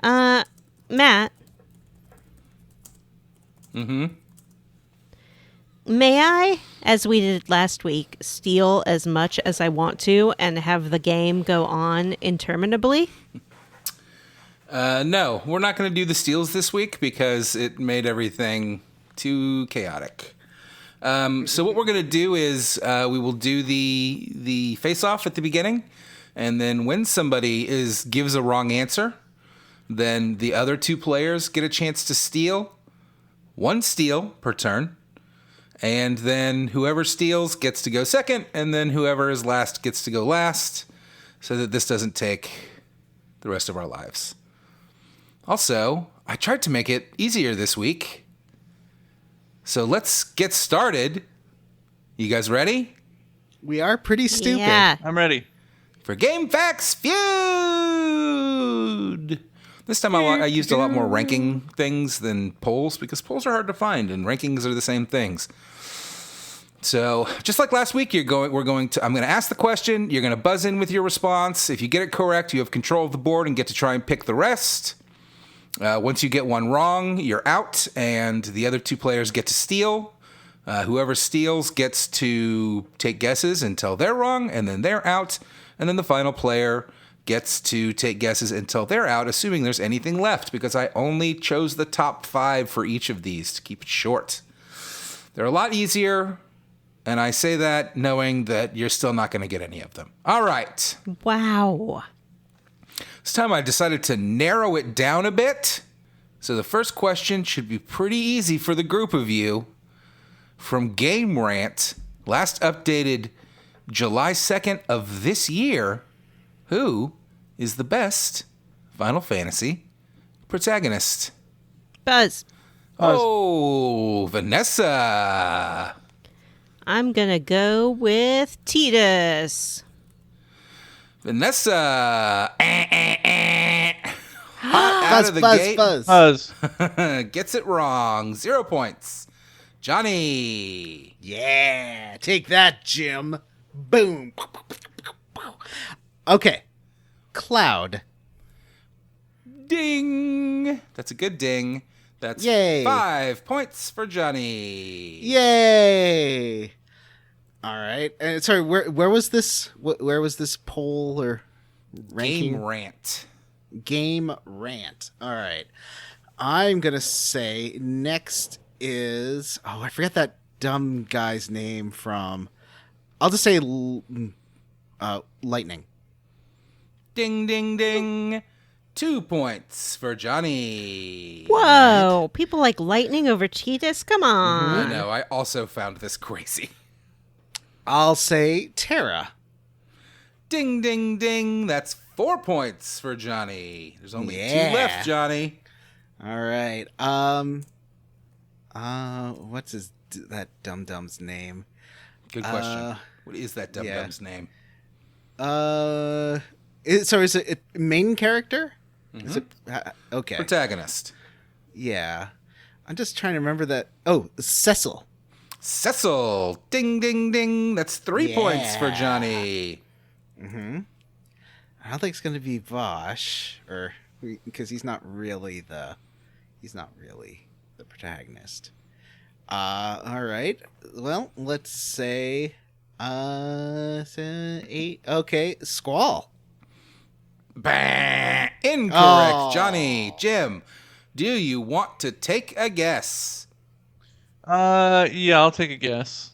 [SPEAKER 1] Matt.
[SPEAKER 3] Mm-hmm.
[SPEAKER 1] May I, as we did last week, steal as much as I want to and have the game go on interminably?
[SPEAKER 3] No, we're not going to do the steals this week because it made everything too chaotic. So what we're going to do is we will do the face-off at the beginning, and then when somebody gives a wrong answer, then the other two players get a chance to steal. One steal per turn, and then whoever steals gets to go second, and then whoever is last gets to go last, so that this doesn't take the rest of our lives. Also, I tried to make it easier this week. So let's get started. You guys ready?
[SPEAKER 4] We are pretty stupid.
[SPEAKER 1] Yeah.
[SPEAKER 2] I'm ready.
[SPEAKER 3] For Game Facts Feud! This time I used a lot more ranking things than polls, because polls are hard to find, and rankings are the same things. So, just like last week, I'm going to ask the question, you're going to buzz in with your response. If you get it correct, you have control of the board and get to try and pick the rest. Once you get one wrong, you're out, and the other two players get to steal. Whoever steals gets to take guesses until they're wrong, and then they're out. And then the final player gets to take guesses until they're out, assuming there's anything left, because I only chose the top 5 for each of these to keep it short. They're a lot easier, and I say that knowing that you're still not going to get any of them. All right.
[SPEAKER 1] Wow.
[SPEAKER 3] This time I decided to narrow it down a bit. So the first question should be pretty easy for the group of you. From Game Rant, last updated July 2nd of this year, who is the best Final Fantasy protagonist?
[SPEAKER 1] Buzz.
[SPEAKER 3] Oh, Vanessa.
[SPEAKER 1] I'm going to go with Tidus.
[SPEAKER 3] Vanessa. Hot out of the gate.
[SPEAKER 2] Buzz.
[SPEAKER 3] Gets it wrong. 0 points. Johnny.
[SPEAKER 4] Yeah, take that, Jim. Boom. Okay. Cloud.
[SPEAKER 3] Ding. That's a good ding. That's
[SPEAKER 4] Yay.
[SPEAKER 3] 5 points for Johnny.
[SPEAKER 4] Yay. All right. And sorry, where was this? Where was this poll or ranking?
[SPEAKER 3] Game Rant.
[SPEAKER 4] Game Rant. All right. I'm going to say next is... Oh, I forgot that dumb guy's name from... I'll just say Lightning.
[SPEAKER 3] Ding, ding, ding. 2 points for Johnny.
[SPEAKER 1] Whoa. People like Lightning over Tidus? Come on.
[SPEAKER 3] I know. I also found this crazy.
[SPEAKER 4] I'll say Terra.
[SPEAKER 3] Ding, ding, ding. That's 4 points for Johnny. There's only 2 left, Johnny.
[SPEAKER 4] All right. What's that dum-dum's name?
[SPEAKER 3] Good question. What is that dum-dum's name?
[SPEAKER 4] Is it a main character? Mm-hmm. Is it okay?
[SPEAKER 3] Protagonist.
[SPEAKER 4] Yeah. I'm just trying to remember that. Oh, Cecil.
[SPEAKER 3] Cecil. Ding, ding, ding. That's 3 points for Johnny.
[SPEAKER 4] Mm-hmm. I don't think it's going to be Vosh, or because he's not really the protagonist. All right. Well, let's say 8. Okay, Squall.
[SPEAKER 3] Bah! Incorrect, Johnny. Jim, do you want to take a guess?
[SPEAKER 2] Yeah, I'll take a guess.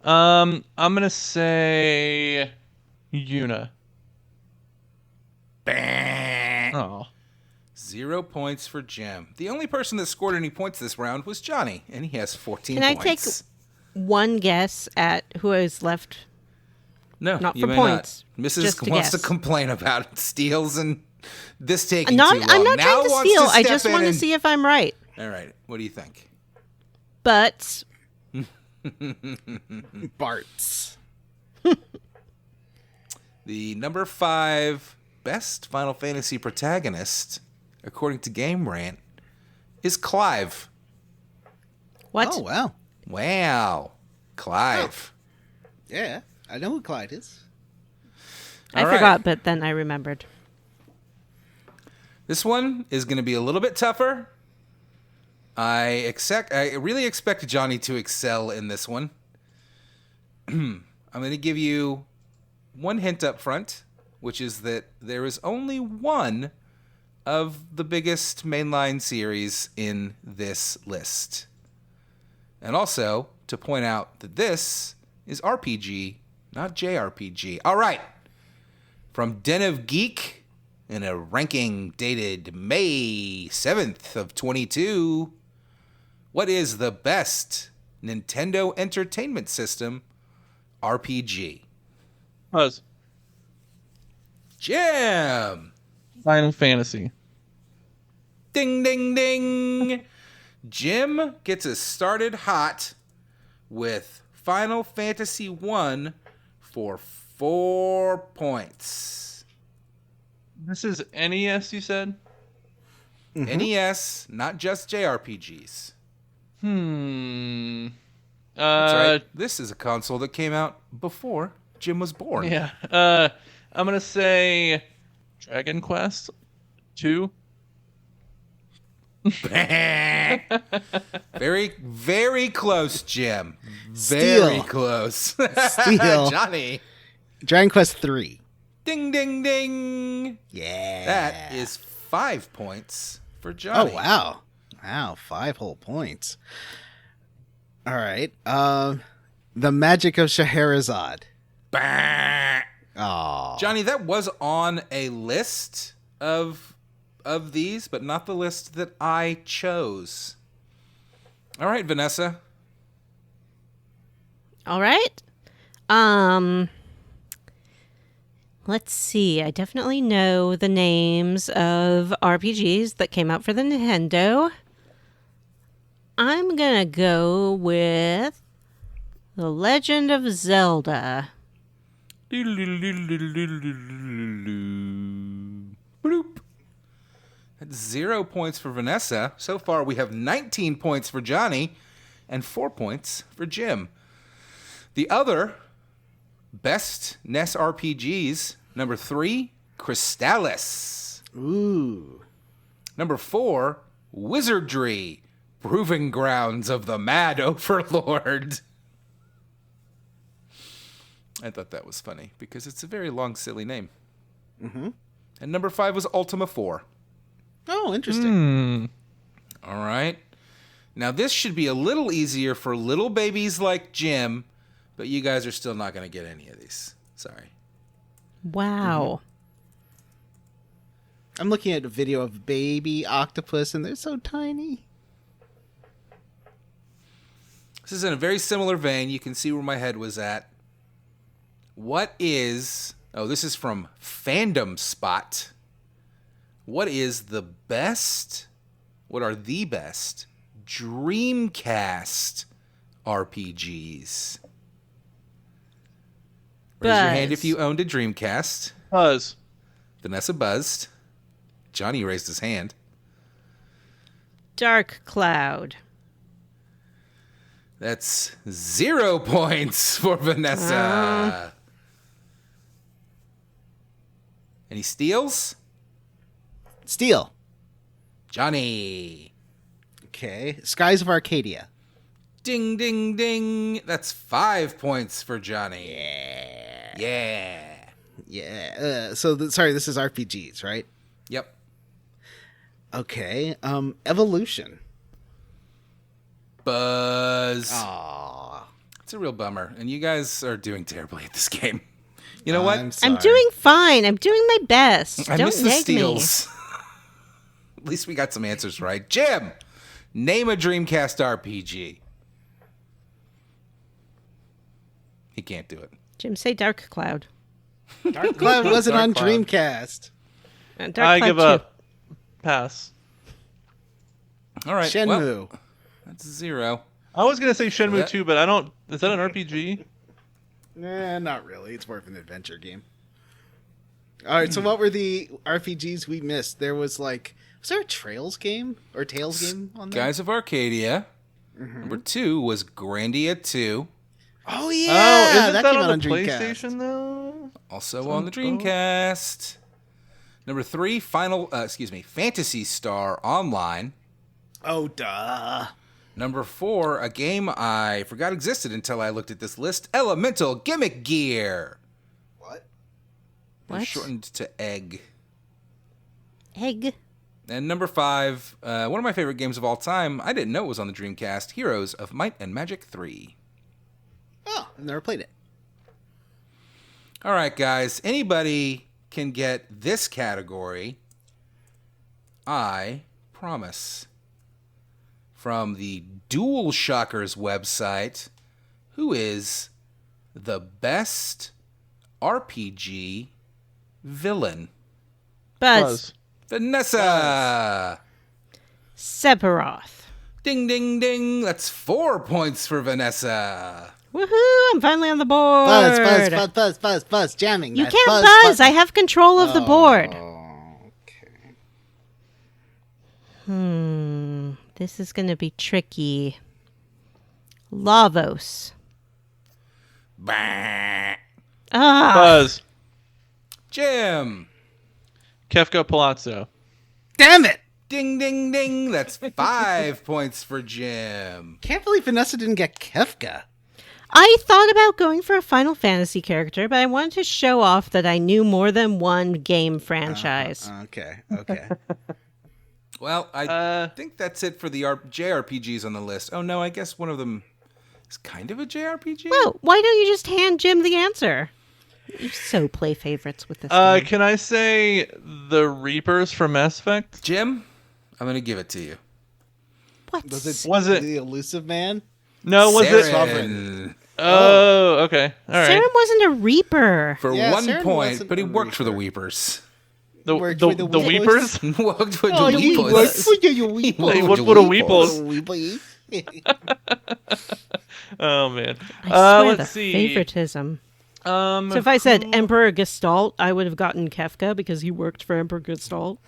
[SPEAKER 2] I'm gonna say Yuna.
[SPEAKER 3] Bah!
[SPEAKER 2] Oh.
[SPEAKER 3] 0 points for Jim. The only person that scored any points this round was Johnny, and he has 14
[SPEAKER 1] Can
[SPEAKER 3] points.
[SPEAKER 1] I take one guess at who is left?
[SPEAKER 3] No,
[SPEAKER 1] not
[SPEAKER 3] you
[SPEAKER 1] for
[SPEAKER 3] may
[SPEAKER 1] points.
[SPEAKER 3] Not. Mrs.
[SPEAKER 1] Just to
[SPEAKER 3] wants
[SPEAKER 1] guess.
[SPEAKER 3] to complain about steals and this taking
[SPEAKER 1] I'm
[SPEAKER 3] too long.
[SPEAKER 1] not
[SPEAKER 3] Now
[SPEAKER 1] trying to
[SPEAKER 3] wants
[SPEAKER 1] steal.
[SPEAKER 3] to
[SPEAKER 1] I
[SPEAKER 3] step
[SPEAKER 1] just
[SPEAKER 3] in
[SPEAKER 1] want to
[SPEAKER 3] and-
[SPEAKER 1] see if I'm right.
[SPEAKER 3] All right. What do you think?
[SPEAKER 1] But
[SPEAKER 4] Bart's.
[SPEAKER 3] The number 5 best Final Fantasy protagonist, according to Game Rant, is Clive.
[SPEAKER 1] what?
[SPEAKER 4] Oh, wow.
[SPEAKER 3] Wow. Clive.
[SPEAKER 4] Yeah, I know who Clyde is.
[SPEAKER 1] I
[SPEAKER 3] All right.
[SPEAKER 1] forgot, but then I remembered.
[SPEAKER 3] This one is going to be a little bit tougher. I really expect Johnny to excel in this one. I'm going to give you one hint up front, which is that there is only one of the biggest mainline series in this list. And also to point out that this is RPG, not JRPG. All right. From Den of Geek, in a ranking dated May 7th of 22, what is the best Nintendo Entertainment System RPG?
[SPEAKER 2] Buzz.
[SPEAKER 3] Jim!
[SPEAKER 2] Final Fantasy.
[SPEAKER 3] Ding, ding, ding! Jim gets us started hot with Final Fantasy 1 for 4 points.
[SPEAKER 2] This is NES, you said?
[SPEAKER 3] Mm-hmm. NES, not just JRPGs. That's right. This is a console that came out before Jim was born.
[SPEAKER 2] Yeah. I'm gonna say Dragon Quest 2.
[SPEAKER 3] Very, very close, Jim. Very
[SPEAKER 4] Steal.
[SPEAKER 3] close.
[SPEAKER 4] Steal.
[SPEAKER 3] Johnny.
[SPEAKER 4] Dragon Quest 3.
[SPEAKER 3] Ding, ding, ding.
[SPEAKER 4] Yeah.
[SPEAKER 3] That is 5 points for
[SPEAKER 4] Oh,
[SPEAKER 3] Johnny.
[SPEAKER 4] wow. Wow, 5 whole points. All right. The Magic of Scheherazade.
[SPEAKER 3] Bah.
[SPEAKER 4] Oh.
[SPEAKER 3] Johnny, that was on a list of these, but not the list that I chose. All right, Vanessa.
[SPEAKER 1] All right. Let's see. I definitely know the names of RPGs that came out for the Nintendo. I'm gonna go with The Legend of Zelda.
[SPEAKER 3] Bloop. That's 0 points for Vanessa. So far, we have 19 points for Johnny and 4 points for Jim. The other best NES RPGs, number 3, Crystallis.
[SPEAKER 4] Ooh.
[SPEAKER 3] Number 4, Wizardry, Proving Grounds of the Mad Overlord. I thought that was funny because it's a very long, silly name.
[SPEAKER 4] Mm-hmm.
[SPEAKER 3] And number 5 was Ultima 4.
[SPEAKER 4] Oh, interesting.
[SPEAKER 3] All right. Now, this should be a little easier for little babies like Jim, but you guys are still not going to get any of these. Sorry.
[SPEAKER 1] Wow.
[SPEAKER 4] I'm looking at a video of baby octopus, and they're so tiny.
[SPEAKER 3] This is in a very similar vein. You can see where my head was at. What is... Oh, this is from Fandom Spot. What is the best... What are the best Dreamcast RPGs? Raise your hand if you owned a Dreamcast.
[SPEAKER 2] Buzz.
[SPEAKER 3] Vanessa buzzed. Johnny raised his hand.
[SPEAKER 1] Dark Cloud.
[SPEAKER 3] That's 0 points for Vanessa. Any steals?
[SPEAKER 4] Steel.
[SPEAKER 3] Johnny.
[SPEAKER 4] Okay. Skies of Arcadia.
[SPEAKER 3] Ding, ding, ding. That's 5 points for Johnny. Yeah.
[SPEAKER 4] Yeah. Sorry, this is RPGs, right?
[SPEAKER 3] Yep.
[SPEAKER 4] Okay. Evolution.
[SPEAKER 3] Buzz.
[SPEAKER 4] Aww.
[SPEAKER 3] It's a real bummer. And you guys are doing terribly at this game. You know what?
[SPEAKER 4] I'm sorry.
[SPEAKER 1] I'm doing fine. I'm doing my best.
[SPEAKER 3] I
[SPEAKER 1] Don't
[SPEAKER 3] missed the
[SPEAKER 1] nag me.
[SPEAKER 3] steals. At least we got some answers right. Jim, name a Dreamcast RPG. He can't do it.
[SPEAKER 1] Jim, say Dark Cloud.
[SPEAKER 4] Dark Cloud wasn't
[SPEAKER 2] Dark
[SPEAKER 4] on
[SPEAKER 2] Cloud.
[SPEAKER 4] Dreamcast.
[SPEAKER 1] Dark
[SPEAKER 2] I
[SPEAKER 1] Cloud
[SPEAKER 2] give
[SPEAKER 1] 2.
[SPEAKER 2] up. Pass.
[SPEAKER 3] All right.
[SPEAKER 4] Shenmue.
[SPEAKER 3] Well, that's 0.
[SPEAKER 2] I was gonna say Shenmue
[SPEAKER 3] That-
[SPEAKER 2] 2, but I don't. Is that an RPG?
[SPEAKER 4] Nah, not really. It's more of an adventure game. All right, so what were the RPGs we missed? There was there a Trails game or Tales game on there?
[SPEAKER 3] Guys of Arcadia. Number 2 was Grandia 2.
[SPEAKER 4] Oh yeah,
[SPEAKER 2] Oh, isn't that
[SPEAKER 4] came
[SPEAKER 2] on
[SPEAKER 4] out
[SPEAKER 2] the
[SPEAKER 4] on Dreamcast.
[SPEAKER 2] PlayStation though?
[SPEAKER 3] Also on the Dreamcast. Number 3, Phantasy Star Online.
[SPEAKER 4] Oh duh.
[SPEAKER 3] Number 4, a game I forgot existed until I looked at this list, Elemental Gimmick Gear.
[SPEAKER 4] What?
[SPEAKER 1] What?
[SPEAKER 3] Shortened to Egg.
[SPEAKER 1] Egg.
[SPEAKER 3] And number 5, one of my favorite games of all time, I didn't know it was on the Dreamcast, Heroes of Might and Magic 3.
[SPEAKER 4] Oh, I've never played it.
[SPEAKER 3] All right, guys, anybody can get this category, I promise. From the Dual Shockers website, who is the best RPG villain?
[SPEAKER 1] Buzz.
[SPEAKER 3] Vanessa.
[SPEAKER 1] Sephiroth.
[SPEAKER 3] Ding, ding, ding. That's 4 points for Vanessa.
[SPEAKER 1] Woohoo! I'm finally on the board.
[SPEAKER 4] Buzz, jamming.
[SPEAKER 1] You
[SPEAKER 4] that
[SPEAKER 1] can't buzz. I have control of the board.
[SPEAKER 4] Okay.
[SPEAKER 1] This is going to be tricky. Lavos.
[SPEAKER 3] Bah.
[SPEAKER 1] Ah.
[SPEAKER 2] Buzz.
[SPEAKER 3] Jim.
[SPEAKER 2] Kefka Palazzo.
[SPEAKER 4] Damn it!
[SPEAKER 3] Ding, ding, ding. That's 5 points for Jim.
[SPEAKER 4] Can't believe Vanessa didn't get Kefka.
[SPEAKER 1] I thought about going for a Final Fantasy character, but I wanted to show off that I knew more than one game franchise.
[SPEAKER 4] Okay.
[SPEAKER 3] Well, I think that's it for the JRPGs on the list. Oh, no, I guess one of them is kind of a JRPG?
[SPEAKER 1] Well, why don't you just hand Jim the answer? You so play favorites with this game.
[SPEAKER 2] Can I say the Reapers from Mass Effect?
[SPEAKER 3] Jim, I'm going to give it to you.
[SPEAKER 1] What?
[SPEAKER 2] Was it
[SPEAKER 4] the Elusive Man?
[SPEAKER 2] No, was it?
[SPEAKER 3] Saren.
[SPEAKER 2] Oh, okay. All right.
[SPEAKER 1] Saren wasn't a Reaper.
[SPEAKER 3] For
[SPEAKER 4] Yeah,
[SPEAKER 3] 1
[SPEAKER 4] Saren
[SPEAKER 3] point,
[SPEAKER 4] wasn't
[SPEAKER 3] but he
[SPEAKER 4] a
[SPEAKER 3] worked for the
[SPEAKER 4] Reaper.
[SPEAKER 3] Weepers.
[SPEAKER 2] The
[SPEAKER 4] Worked with the
[SPEAKER 2] Weepers?
[SPEAKER 3] He worked with
[SPEAKER 4] Oh,
[SPEAKER 3] the
[SPEAKER 4] you
[SPEAKER 3] Weepers.
[SPEAKER 4] worked for your Weepers.
[SPEAKER 2] Hey, what
[SPEAKER 3] the
[SPEAKER 2] for the
[SPEAKER 3] Weepers.
[SPEAKER 2] Weepers? Oh man.
[SPEAKER 1] I swear
[SPEAKER 2] Let's
[SPEAKER 1] the
[SPEAKER 2] see.
[SPEAKER 1] favoritism. So if I said Emperor Gestalt, I would have gotten Kefka because he worked for Emperor Gestalt.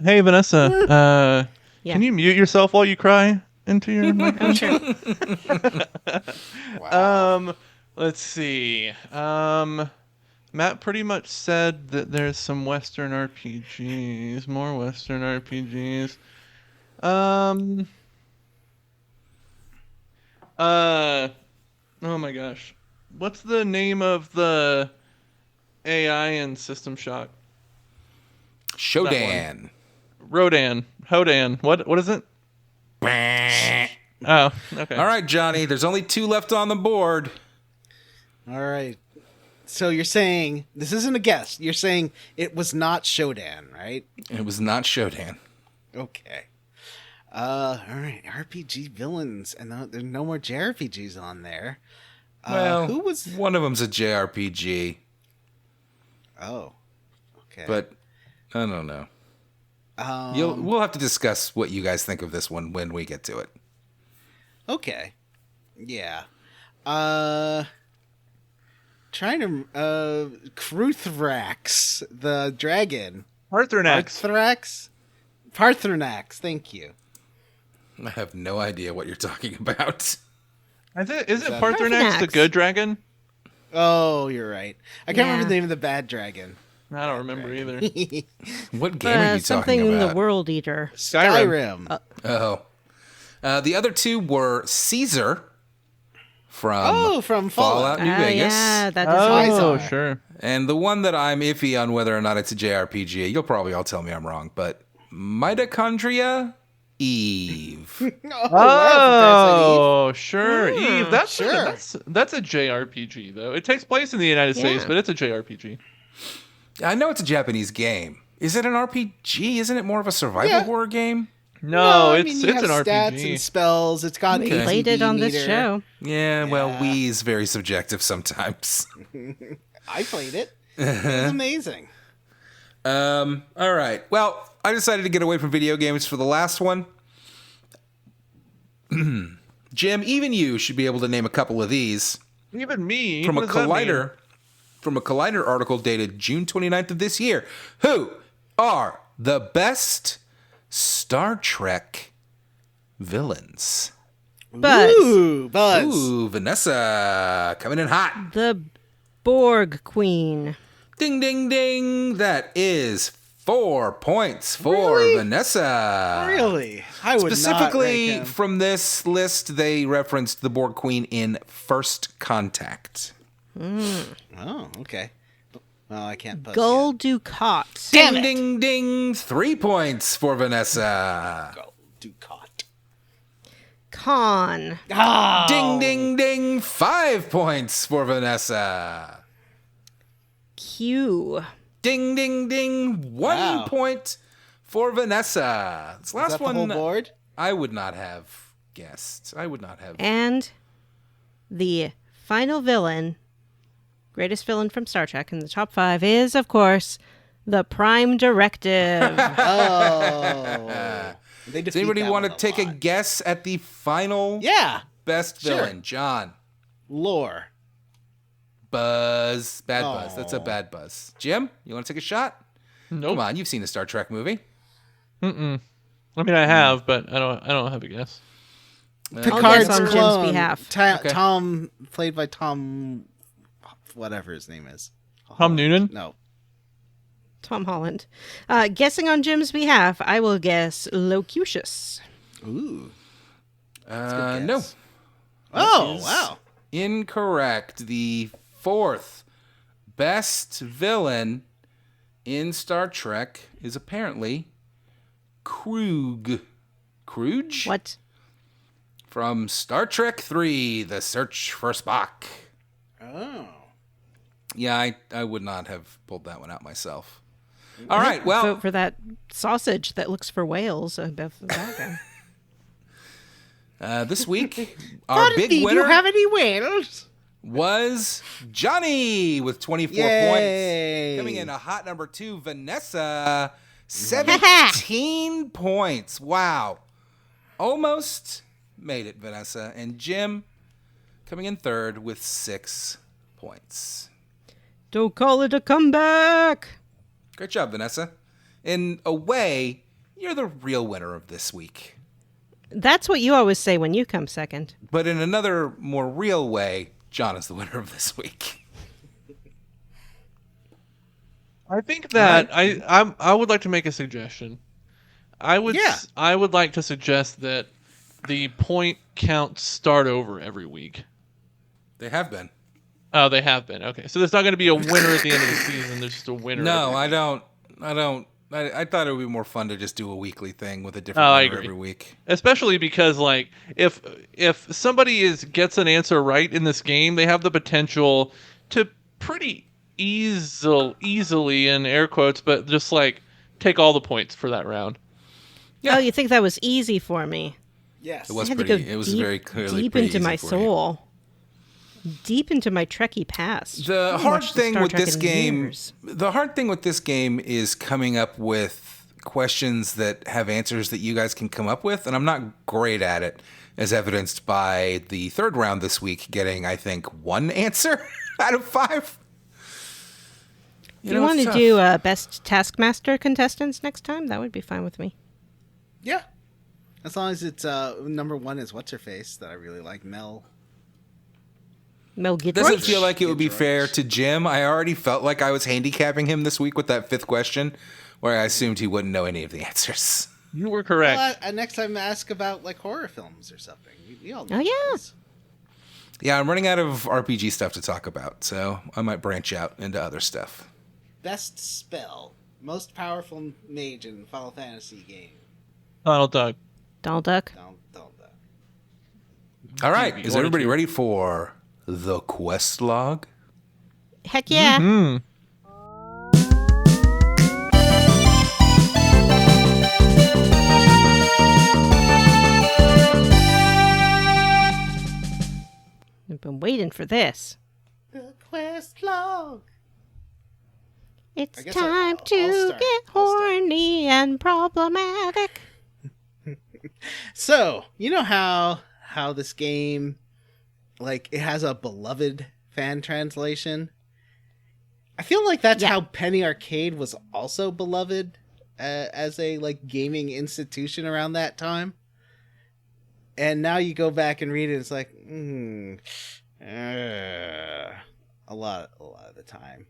[SPEAKER 2] Hey Vanessa,
[SPEAKER 1] Yeah.
[SPEAKER 2] can you mute yourself while you cry into your microphone?
[SPEAKER 1] Sure.
[SPEAKER 2] Let's see. Matt pretty much said that there's some Western RPGs, more Western RPGs. Oh my gosh. What's the name of the AI in System Shock?
[SPEAKER 3] Shodan.
[SPEAKER 2] Hodan. What is it? Oh, okay.
[SPEAKER 3] All right, Johnny, there's only 2 left on the board.
[SPEAKER 4] All right. So you're saying, this isn't a guess, you're saying it was not Shodan, right?
[SPEAKER 3] It was not Shodan.
[SPEAKER 4] Okay. All right. RPG villains, and there's no more JRPGs on there.
[SPEAKER 3] Well,
[SPEAKER 4] who was?
[SPEAKER 3] one of them's a JRPG,
[SPEAKER 4] Oh. Okay.
[SPEAKER 3] but I don't know.
[SPEAKER 4] Um,
[SPEAKER 3] We'll have to discuss what you guys think of this one when we get to it.
[SPEAKER 4] Okay. Yeah. Trying to Kruthrax, the dragon.
[SPEAKER 2] Arthurnax.
[SPEAKER 4] Parthurnax, thank you.
[SPEAKER 3] I have no idea what you're talking about.
[SPEAKER 2] Isn't Parthurnax the good dragon?
[SPEAKER 4] Oh, you're right. I can't remember
[SPEAKER 1] Yeah.
[SPEAKER 4] the name of the bad dragon.
[SPEAKER 2] I don't remember either.
[SPEAKER 3] What game are you
[SPEAKER 1] Something
[SPEAKER 3] talking
[SPEAKER 1] in
[SPEAKER 3] about?
[SPEAKER 1] the World Eater.
[SPEAKER 4] Skyrim.
[SPEAKER 3] Oh. The other 2 were Caesar from
[SPEAKER 4] From Fallout.
[SPEAKER 3] New Vegas.
[SPEAKER 1] Yeah, that is
[SPEAKER 2] Oh,
[SPEAKER 4] Izar.
[SPEAKER 2] sure.
[SPEAKER 3] And the one that I'm iffy on whether or not it's a JRPG, you'll probably all tell me I'm wrong, but Mitochondria Eve.
[SPEAKER 2] Oh, sure. Eve. That's
[SPEAKER 4] sure.
[SPEAKER 2] that's a JRPG though. It takes place in the United States,
[SPEAKER 1] Yeah.
[SPEAKER 2] but it's a JRPG.
[SPEAKER 3] I know it's a Japanese game. Is it an RPG? Isn't it more of a survival horror game?
[SPEAKER 2] No,
[SPEAKER 4] I
[SPEAKER 2] it's
[SPEAKER 4] mean, you
[SPEAKER 2] it's
[SPEAKER 4] have
[SPEAKER 2] an
[SPEAKER 4] stats
[SPEAKER 2] RPG.
[SPEAKER 4] and spells. It's got
[SPEAKER 1] We
[SPEAKER 4] ATB
[SPEAKER 1] played it on this
[SPEAKER 4] meter.
[SPEAKER 1] show.
[SPEAKER 3] Yeah, well,
[SPEAKER 4] Yeah.
[SPEAKER 3] Wii is very subjective sometimes.
[SPEAKER 4] I played it. It was amazing.
[SPEAKER 3] All right. Well, I decided to get away from video games for the last one. Jim, even you should be able to name a couple of these.
[SPEAKER 2] Even me.
[SPEAKER 3] From a
[SPEAKER 2] what does that mean?
[SPEAKER 3] Collider article dated June 29th of this year. Who are the best Star Trek villains?
[SPEAKER 1] Buzz,
[SPEAKER 4] Ooh, Buzz.
[SPEAKER 3] Ooh, Vanessa, coming in hot.
[SPEAKER 1] the Borg Queen.
[SPEAKER 3] Ding, ding, ding. That is 4 points for
[SPEAKER 4] Really?
[SPEAKER 3] Vanessa.
[SPEAKER 4] Really? I would
[SPEAKER 3] Specifically
[SPEAKER 4] not rank him.
[SPEAKER 3] from this list, they referenced the Borg Queen in First Contact.
[SPEAKER 4] Oh, okay. Well, I can't buzz
[SPEAKER 1] Gul Dukat.
[SPEAKER 4] Damn
[SPEAKER 3] Ding,
[SPEAKER 4] it.
[SPEAKER 3] ding, ding. 3 points for Vanessa.
[SPEAKER 4] yet. Ducat.
[SPEAKER 1] Khan.
[SPEAKER 4] Ah.
[SPEAKER 3] Ding, ding, ding. 5 points for Vanessa.
[SPEAKER 1] Q.
[SPEAKER 3] Ding, ding, ding. 1
[SPEAKER 4] Wow.
[SPEAKER 3] point for Vanessa. This
[SPEAKER 4] Is
[SPEAKER 3] last
[SPEAKER 4] that the
[SPEAKER 3] one,
[SPEAKER 4] whole board?
[SPEAKER 3] I would not have guessed. I would not have.
[SPEAKER 1] And the final villain, greatest villain from Star Trek in the top 5 is, of course, the Prime Directive.
[SPEAKER 4] Oh.
[SPEAKER 3] Does anybody want to take a guess at the final
[SPEAKER 4] Yeah.
[SPEAKER 3] best
[SPEAKER 4] Sure.
[SPEAKER 3] villain? John.
[SPEAKER 4] Lore.
[SPEAKER 3] Buzz. Bad Buzz.
[SPEAKER 4] Oh.
[SPEAKER 3] That's a bad Buzz. Jim, you want to take a shot?
[SPEAKER 2] Nope.
[SPEAKER 3] Come on, you've seen a Star Trek movie.
[SPEAKER 2] I mean, I have, but I don't have a guess.
[SPEAKER 4] Picard's
[SPEAKER 1] guess on Jim's
[SPEAKER 4] clone.
[SPEAKER 1] behalf.
[SPEAKER 3] Okay.
[SPEAKER 4] Tom, played by Tom, whatever his name is.
[SPEAKER 2] Tom Noonan?
[SPEAKER 4] No.
[SPEAKER 6] Tom Holland. Guessing on Jim's behalf, I will guess Locutus.
[SPEAKER 4] Ooh.
[SPEAKER 3] No.
[SPEAKER 4] Oh, wow.
[SPEAKER 3] Incorrect. The fourth best villain in Star Trek is apparently Krug. Kruge?
[SPEAKER 6] What?
[SPEAKER 3] From Star Trek III, The Search for Spock.
[SPEAKER 4] Oh.
[SPEAKER 3] Yeah, I would not have pulled that one out myself. All right, well.
[SPEAKER 6] Vote for that sausage that looks for whales above the background.
[SPEAKER 3] This week, our big winner
[SPEAKER 4] any whales?
[SPEAKER 3] was Johnny with 24
[SPEAKER 4] Yay.
[SPEAKER 3] points. Coming in a hot number 2, Vanessa, 17 points. Wow. Almost made it, Vanessa. And Jim coming in third with 6 points.
[SPEAKER 6] Don't call it a comeback.
[SPEAKER 3] Great job, Vanessa. In a way, you're the real winner of this week.
[SPEAKER 6] That's what you always say when you come second.
[SPEAKER 3] But in another, more real way, John is the winner of this week.
[SPEAKER 2] I think that I would like to make a suggestion. I would like to suggest that the point counts start over every week.
[SPEAKER 3] They have been.
[SPEAKER 2] Oh, they have been. Okay, so there's not going to be a winner at the end of the season. There's just a winner.
[SPEAKER 3] No, I don't. I thought it would be more fun to just do a weekly thing with a different winner every week.
[SPEAKER 2] Especially because, like, if somebody gets an answer right in this game, they have the potential to pretty easily, in air quotes, but just like take all the points for that round.
[SPEAKER 3] Yeah.
[SPEAKER 6] Oh, you think that was easy for me?
[SPEAKER 4] Yes.
[SPEAKER 3] It was
[SPEAKER 6] I had
[SPEAKER 3] pretty.
[SPEAKER 6] to go
[SPEAKER 3] It was very clearly
[SPEAKER 6] deep
[SPEAKER 3] pretty
[SPEAKER 6] into
[SPEAKER 3] easy
[SPEAKER 6] my
[SPEAKER 3] for you.
[SPEAKER 6] soul. Deep into my Trekkie past.
[SPEAKER 3] The hard thing with this game,
[SPEAKER 6] years.
[SPEAKER 3] the hard thing with this game is coming up with questions that have answers that you guys can come up with, and I'm not great at it, as evidenced by the third round this week getting, I think, 1 answer out of 5.
[SPEAKER 6] If you want to do best Taskmaster contestants next time, that would be fine with me.
[SPEAKER 4] Yeah. As long as it's number 1 is what's her face that I really like, Mel.
[SPEAKER 6] Mel Gibson.
[SPEAKER 3] Doesn't feel like it would be fair to Jim. I already felt like I was handicapping him this week with that 5th question, where I assumed he wouldn't know any of the answers.
[SPEAKER 2] You were correct.
[SPEAKER 4] Well, next time ask about like horror films or something. We all know
[SPEAKER 6] Oh, yeah.
[SPEAKER 4] those.
[SPEAKER 3] Yeah, I'm running out of RPG stuff to talk about, so I might branch out into other stuff.
[SPEAKER 4] Best spell. Most powerful mage in Final Fantasy game.
[SPEAKER 2] Donald Duck.
[SPEAKER 6] Donald Duck.
[SPEAKER 4] Don't.
[SPEAKER 3] All right, is everybody ready for the quest log?
[SPEAKER 6] Heck yeah.
[SPEAKER 2] Hmm.
[SPEAKER 6] I've been waiting for this.
[SPEAKER 4] The quest log.
[SPEAKER 6] It's
[SPEAKER 4] I guess
[SPEAKER 6] time
[SPEAKER 4] I'll
[SPEAKER 6] to
[SPEAKER 4] start.
[SPEAKER 6] get horny and problematic.
[SPEAKER 4] So, you know how this game, like, it has a beloved fan translation? I feel like that's how Penny Arcade was also beloved as a, like, gaming institution around that time. And now you go back and read it, it's like, a lot of the time.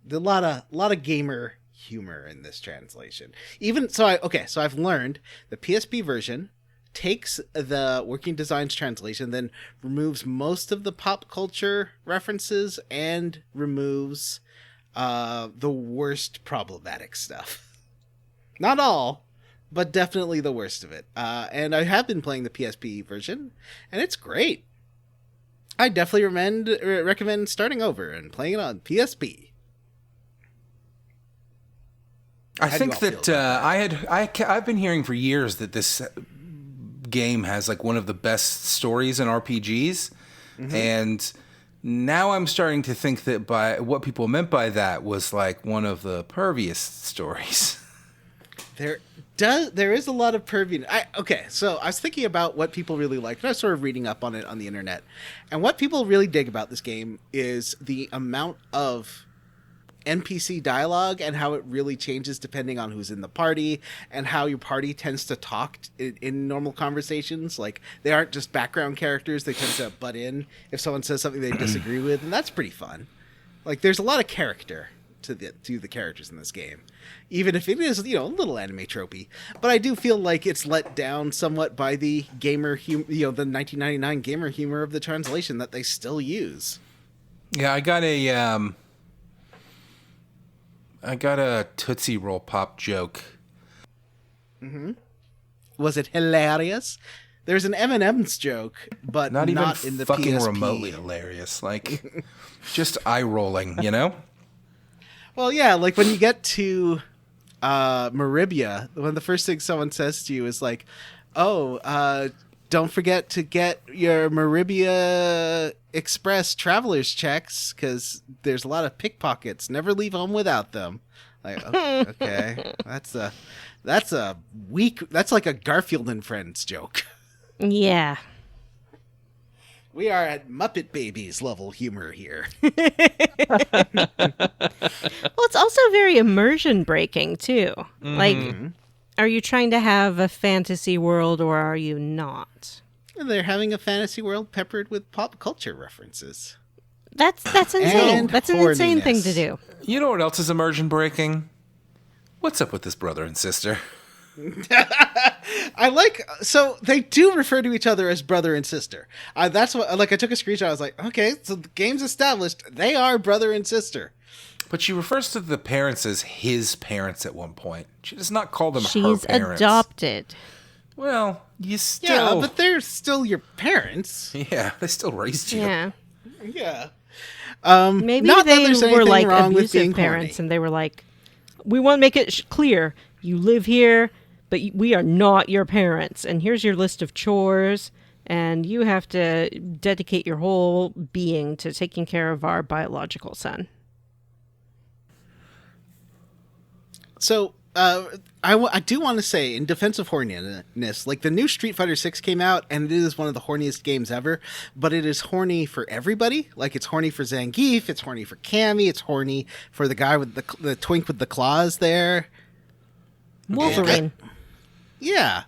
[SPEAKER 4] A lot of gamer humor in this translation. Even so, I've learned the PSP version takes the Working Designs translation, then removes most of the pop culture references and removes the worst problematic stuff. Not all, but definitely the worst of it. And I have been playing the PSP version, and it's great. I definitely recommend starting over and playing it on PSP.
[SPEAKER 3] I think that I've been hearing for years that this game has like one of the best stories in RPGs, and now I'm starting to think that by what people meant by that was like one of the perviest stories.
[SPEAKER 4] There is a lot of pervy. So I was thinking about what people really like, and I was sort of reading up on it on the internet. And what people really dig about this game is the amount of NPC dialogue and how it really changes depending on who's in the party and how your party tends to talk in normal conversations. Like, they aren't just background characters. They tend to butt in if someone says something they disagree with, and that's pretty fun. Like, there's a lot of character to the characters in this game, even if it is, a little anime tropey. But I do feel like it's let down somewhat by the gamer the 1999 gamer humor of the translation that they still use.
[SPEAKER 3] Yeah, I got a Tootsie Roll Pop joke.
[SPEAKER 4] Mm-hmm. Was it hilarious? There's an M&M's joke, but not in the
[SPEAKER 3] fucking
[SPEAKER 4] PSP.
[SPEAKER 3] remotely hilarious. Like, just eye rolling,
[SPEAKER 4] Well, yeah, like when you get to Maribia, one of the first things someone says to you is like, "Oh, don't forget to get your Maribia Express traveler's checks because there's a lot of pickpockets. Never leave home without them." Like, oh, okay, that's like a Garfield and Friends joke.
[SPEAKER 6] Yeah.
[SPEAKER 4] We are at Muppet Babies level humor here.
[SPEAKER 6] Well, it's also very immersion breaking, too.
[SPEAKER 2] Mm-hmm.
[SPEAKER 6] Like, are you trying to have a fantasy world or are you not?
[SPEAKER 4] And they're having a fantasy world peppered with pop culture references.
[SPEAKER 6] That's insane.
[SPEAKER 4] And
[SPEAKER 6] That's an insane thing
[SPEAKER 4] horniness.
[SPEAKER 6] to do.
[SPEAKER 3] You know what else is immersion breaking? What's up with this brother and sister?
[SPEAKER 4] So they do refer to each other as brother and sister. That's what, I took a screenshot. I was like, okay, so the game's established. They are brother and sister.
[SPEAKER 3] But she refers to the parents as his parents at one point. She does not call them her
[SPEAKER 6] She's
[SPEAKER 3] parents.
[SPEAKER 6] adopted.
[SPEAKER 3] Well, you still...
[SPEAKER 4] Yeah, but they're still your parents.
[SPEAKER 3] Yeah, they still raised you.
[SPEAKER 6] Yeah.
[SPEAKER 4] Yeah.
[SPEAKER 6] Maybe
[SPEAKER 4] not that
[SPEAKER 6] they
[SPEAKER 4] there's
[SPEAKER 6] were
[SPEAKER 4] anything
[SPEAKER 6] like
[SPEAKER 4] wrong with
[SPEAKER 6] abusive
[SPEAKER 4] being
[SPEAKER 6] parents
[SPEAKER 4] horny.
[SPEAKER 6] and they were like, we want to make it clear. You live here, but we are not your parents. And here's your list of chores. And you have to dedicate your whole being to taking care of our biological son.
[SPEAKER 4] So, I do want to say, in defense of horniness, like the new Street Fighter 6 came out, and it is one of the horniest games ever, but it is horny for everybody. Like, it's horny for Zangief, it's horny for Cammy, it's horny for the guy with the twink with the claws there.
[SPEAKER 6] Wolverine.
[SPEAKER 4] Yeah.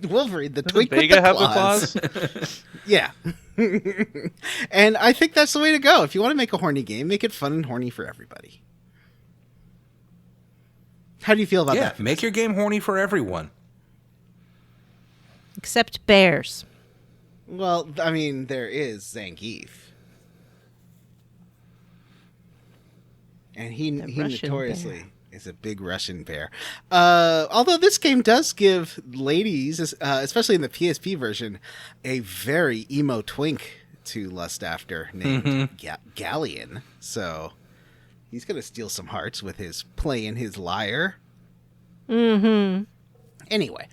[SPEAKER 4] Wolverine, the
[SPEAKER 2] Does
[SPEAKER 4] twink with
[SPEAKER 2] Vega
[SPEAKER 4] the
[SPEAKER 2] have
[SPEAKER 4] claws.
[SPEAKER 2] the claws?
[SPEAKER 4] Yeah. And I think that's the way to go. If you want to make a horny game, make it fun and horny for everybody. How do you feel about
[SPEAKER 3] Yeah,
[SPEAKER 4] that?
[SPEAKER 3] make your game horny for everyone.
[SPEAKER 6] Except bears.
[SPEAKER 4] Well, I mean, there is Zangief. And he
[SPEAKER 6] Russian
[SPEAKER 4] notoriously
[SPEAKER 6] bear.
[SPEAKER 4] is a big Russian bear. Although this game does give ladies, especially in the PSP version, a very emo twink to lust after named Galleon. So he's going to steal some hearts with his playing his lyre.
[SPEAKER 6] Mm-hmm.
[SPEAKER 4] Anyway,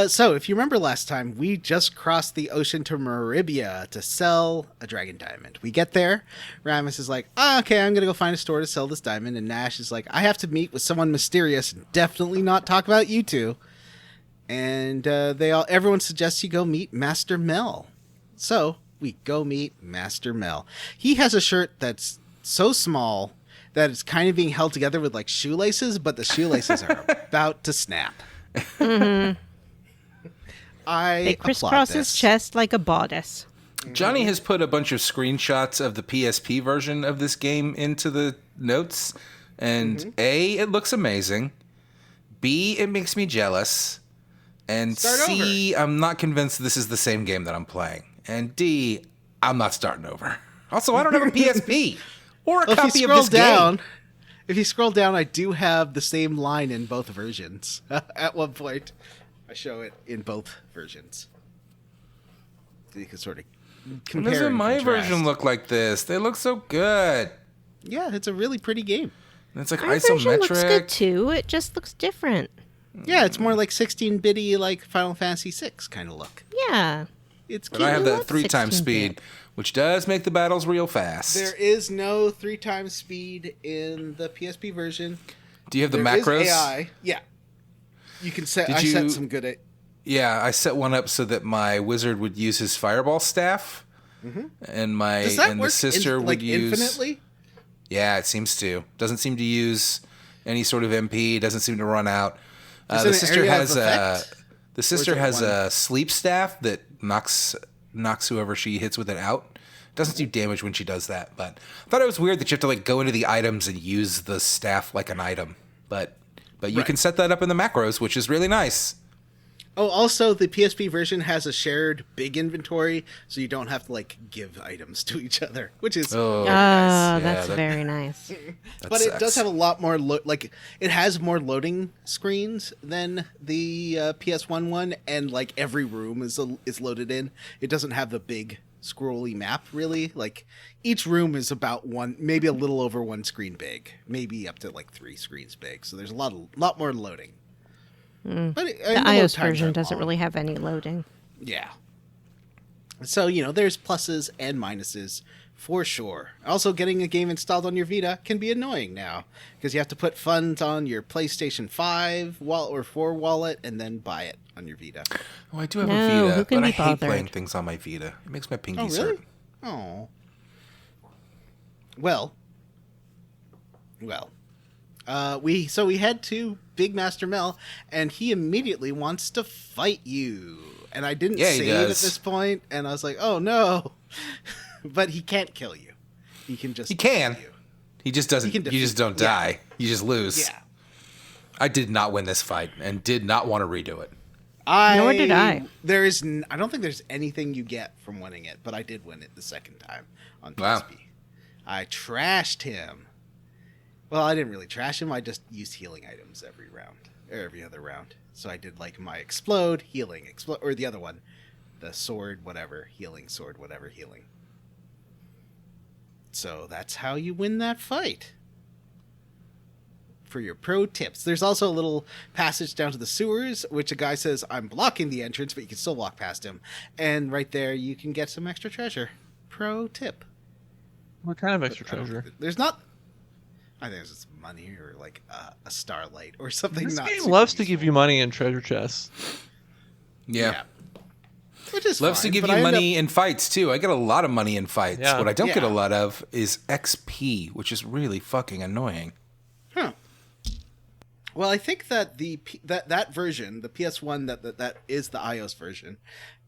[SPEAKER 4] so if you remember last time, we just crossed the ocean to Maribia to sell a dragon diamond. We get there, Ramus is like, okay, I'm going to go find a store to sell this diamond. And Nash is like, I have to meet with someone mysterious and definitely not talk about you two. And everyone suggests you go meet Master Mel. So we go meet Master Mel. He has a shirt that's so small that it's kind of being held together with like shoelaces, but the shoelaces are about to snap.
[SPEAKER 6] Mm-hmm. They
[SPEAKER 4] applaud
[SPEAKER 6] crisscross his
[SPEAKER 4] this.
[SPEAKER 6] chest like a bodice.
[SPEAKER 3] Johnny has put a bunch of screenshots of the PSP version of this game into the notes. And A, it looks amazing. B, it makes me jealous. And
[SPEAKER 4] Start
[SPEAKER 3] C, I'm not convinced this is the same game that I'm playing. And D, I'm not starting over. Also, I don't have a PSP or a
[SPEAKER 4] Well,
[SPEAKER 3] copy
[SPEAKER 4] if you
[SPEAKER 3] of
[SPEAKER 4] scroll
[SPEAKER 3] this
[SPEAKER 4] down,
[SPEAKER 3] game.
[SPEAKER 4] if you scroll down, I do have the same line in both versions. At one point, I show it in both versions. So you can sort of compare.
[SPEAKER 3] Doesn't
[SPEAKER 4] and
[SPEAKER 3] my
[SPEAKER 4] contrast.
[SPEAKER 3] version look like this? They look so good.
[SPEAKER 4] Yeah, it's a really pretty game.
[SPEAKER 3] And it's like
[SPEAKER 6] Our version looks good
[SPEAKER 3] isometric.
[SPEAKER 6] too. It just looks different.
[SPEAKER 4] Yeah, it's more like 16-bitty, like Final Fantasy VI kind of look.
[SPEAKER 6] Yeah.
[SPEAKER 4] It's
[SPEAKER 3] But
[SPEAKER 4] cute.
[SPEAKER 3] I have that
[SPEAKER 6] love
[SPEAKER 3] 3x
[SPEAKER 6] 16-bit.
[SPEAKER 3] speed, which does make the battles real fast.
[SPEAKER 4] There is no 3x speed in the PSP version.
[SPEAKER 3] Do you have the
[SPEAKER 4] There is
[SPEAKER 3] macros?
[SPEAKER 4] AI. Yeah. You can set.
[SPEAKER 3] Did
[SPEAKER 4] I set
[SPEAKER 3] you-
[SPEAKER 4] some good.
[SPEAKER 3] Yeah, I set one up so that my wizard would use his fireball staff, and my
[SPEAKER 4] Does that
[SPEAKER 3] and
[SPEAKER 4] work
[SPEAKER 3] the sister would use.
[SPEAKER 4] infinitely?
[SPEAKER 3] Yeah, it seems to. Doesn't seem to use any sort of MP. Doesn't seem to run out.
[SPEAKER 4] Is
[SPEAKER 3] The
[SPEAKER 4] it an
[SPEAKER 3] sister
[SPEAKER 4] area of
[SPEAKER 3] has
[SPEAKER 4] effect?
[SPEAKER 3] the sister
[SPEAKER 4] it
[SPEAKER 3] has
[SPEAKER 4] one?
[SPEAKER 3] a sleep staff that knocks whoever she hits with it out. Doesn't do damage when she does that, but I thought it was weird that you have to like go into the items and use the staff like an item. But you can set that up in the macros, which is really nice.
[SPEAKER 4] Oh, also, the PSP version has a shared big inventory, so you don't have to, like, give items to each other, which is
[SPEAKER 6] Oh,
[SPEAKER 4] nice.
[SPEAKER 6] that's very nice.
[SPEAKER 4] But it does have a lot more, it has more loading screens than the PS1 one, and, like, every room is loaded in. It doesn't have the big scrolly map, really. Like, each room is about maybe a little over one screen big, maybe up to, like, 3 screens big, so there's a lot more loading. But
[SPEAKER 6] The iOS version doesn't really have any loading.
[SPEAKER 4] Yeah. So, there's pluses and minuses for sure. Also, getting a game installed on your Vita can be annoying now because you have to put funds on your PlayStation 5 wallet or 4 wallet and then buy it on your Vita.
[SPEAKER 3] Oh, I do have
[SPEAKER 6] No,
[SPEAKER 3] a
[SPEAKER 6] who
[SPEAKER 3] Vita,
[SPEAKER 6] can
[SPEAKER 3] but I
[SPEAKER 6] be
[SPEAKER 3] hate
[SPEAKER 6] bothered?
[SPEAKER 3] playing things on my Vita. It makes my pinkies
[SPEAKER 4] Oh, really?
[SPEAKER 3] hurt.
[SPEAKER 4] Oh. Well. We head to Big Master Mel, and he immediately wants to fight you. And I didn't
[SPEAKER 3] Yeah, he
[SPEAKER 4] save at
[SPEAKER 3] does.
[SPEAKER 4] this point, and I was like, oh no. But he can't kill you. He can just
[SPEAKER 3] He can.
[SPEAKER 4] kill you.
[SPEAKER 3] He just doesn't.
[SPEAKER 4] He can
[SPEAKER 3] You just don't
[SPEAKER 4] yeah.
[SPEAKER 3] die. You just lose.
[SPEAKER 4] Yeah.
[SPEAKER 3] I did not win this fight and did not want to redo it.
[SPEAKER 6] Nor did I.
[SPEAKER 4] I don't think there's anything you get from winning it, but I did win it the second time on PSP.
[SPEAKER 3] Wow.
[SPEAKER 4] I trashed him. Well, I didn't really trash him. I just used healing items every round, or every other round. So I did like my explode, healing, explode, or the other one, the sword, whatever, healing, sword, whatever, healing. So that's how you win that fight. For your pro tips, there's also a little passage down to the sewers, which a guy says, I'm blocking the entrance, but you can still walk past him. And right there, you can get some extra treasure. Pro tip.
[SPEAKER 2] What kind of extra treasure?
[SPEAKER 4] There's not... I think it's just money or like a starlight or something.
[SPEAKER 2] This
[SPEAKER 4] not
[SPEAKER 2] game
[SPEAKER 4] super
[SPEAKER 2] loves to
[SPEAKER 4] useful.
[SPEAKER 2] give you money in treasure chests.
[SPEAKER 3] Yeah.
[SPEAKER 4] Which is
[SPEAKER 3] Loves
[SPEAKER 4] fine,
[SPEAKER 3] to give
[SPEAKER 4] but
[SPEAKER 3] you
[SPEAKER 4] I end
[SPEAKER 3] money in fights, too. I get a lot of money in fights.
[SPEAKER 2] Yeah.
[SPEAKER 3] What I don't get a
[SPEAKER 4] Yeah.
[SPEAKER 3] lot of is XP, which is really fucking annoying.
[SPEAKER 4] Huh. Well, I think that that version, the PS1 that is the iOS version,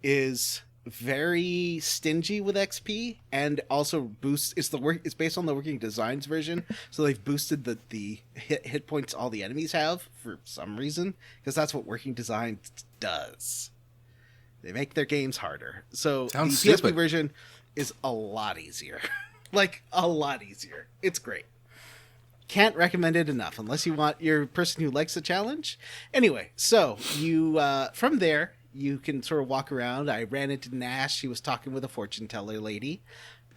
[SPEAKER 4] is very stingy with XP and also boosts. It's based on the Working Designs version, so they've boosted the hit points all the enemies have for some reason, because that's what Working Designs does. They make their games harder. So
[SPEAKER 3] Sounds
[SPEAKER 4] the PSP
[SPEAKER 3] stupid.
[SPEAKER 4] version is a lot easier. Like a lot easier. It's great. Can't recommend it enough unless you're a person who likes a challenge. Anyway, so you from there you can sort of walk around. I ran into Nash. She was talking with a fortune teller lady.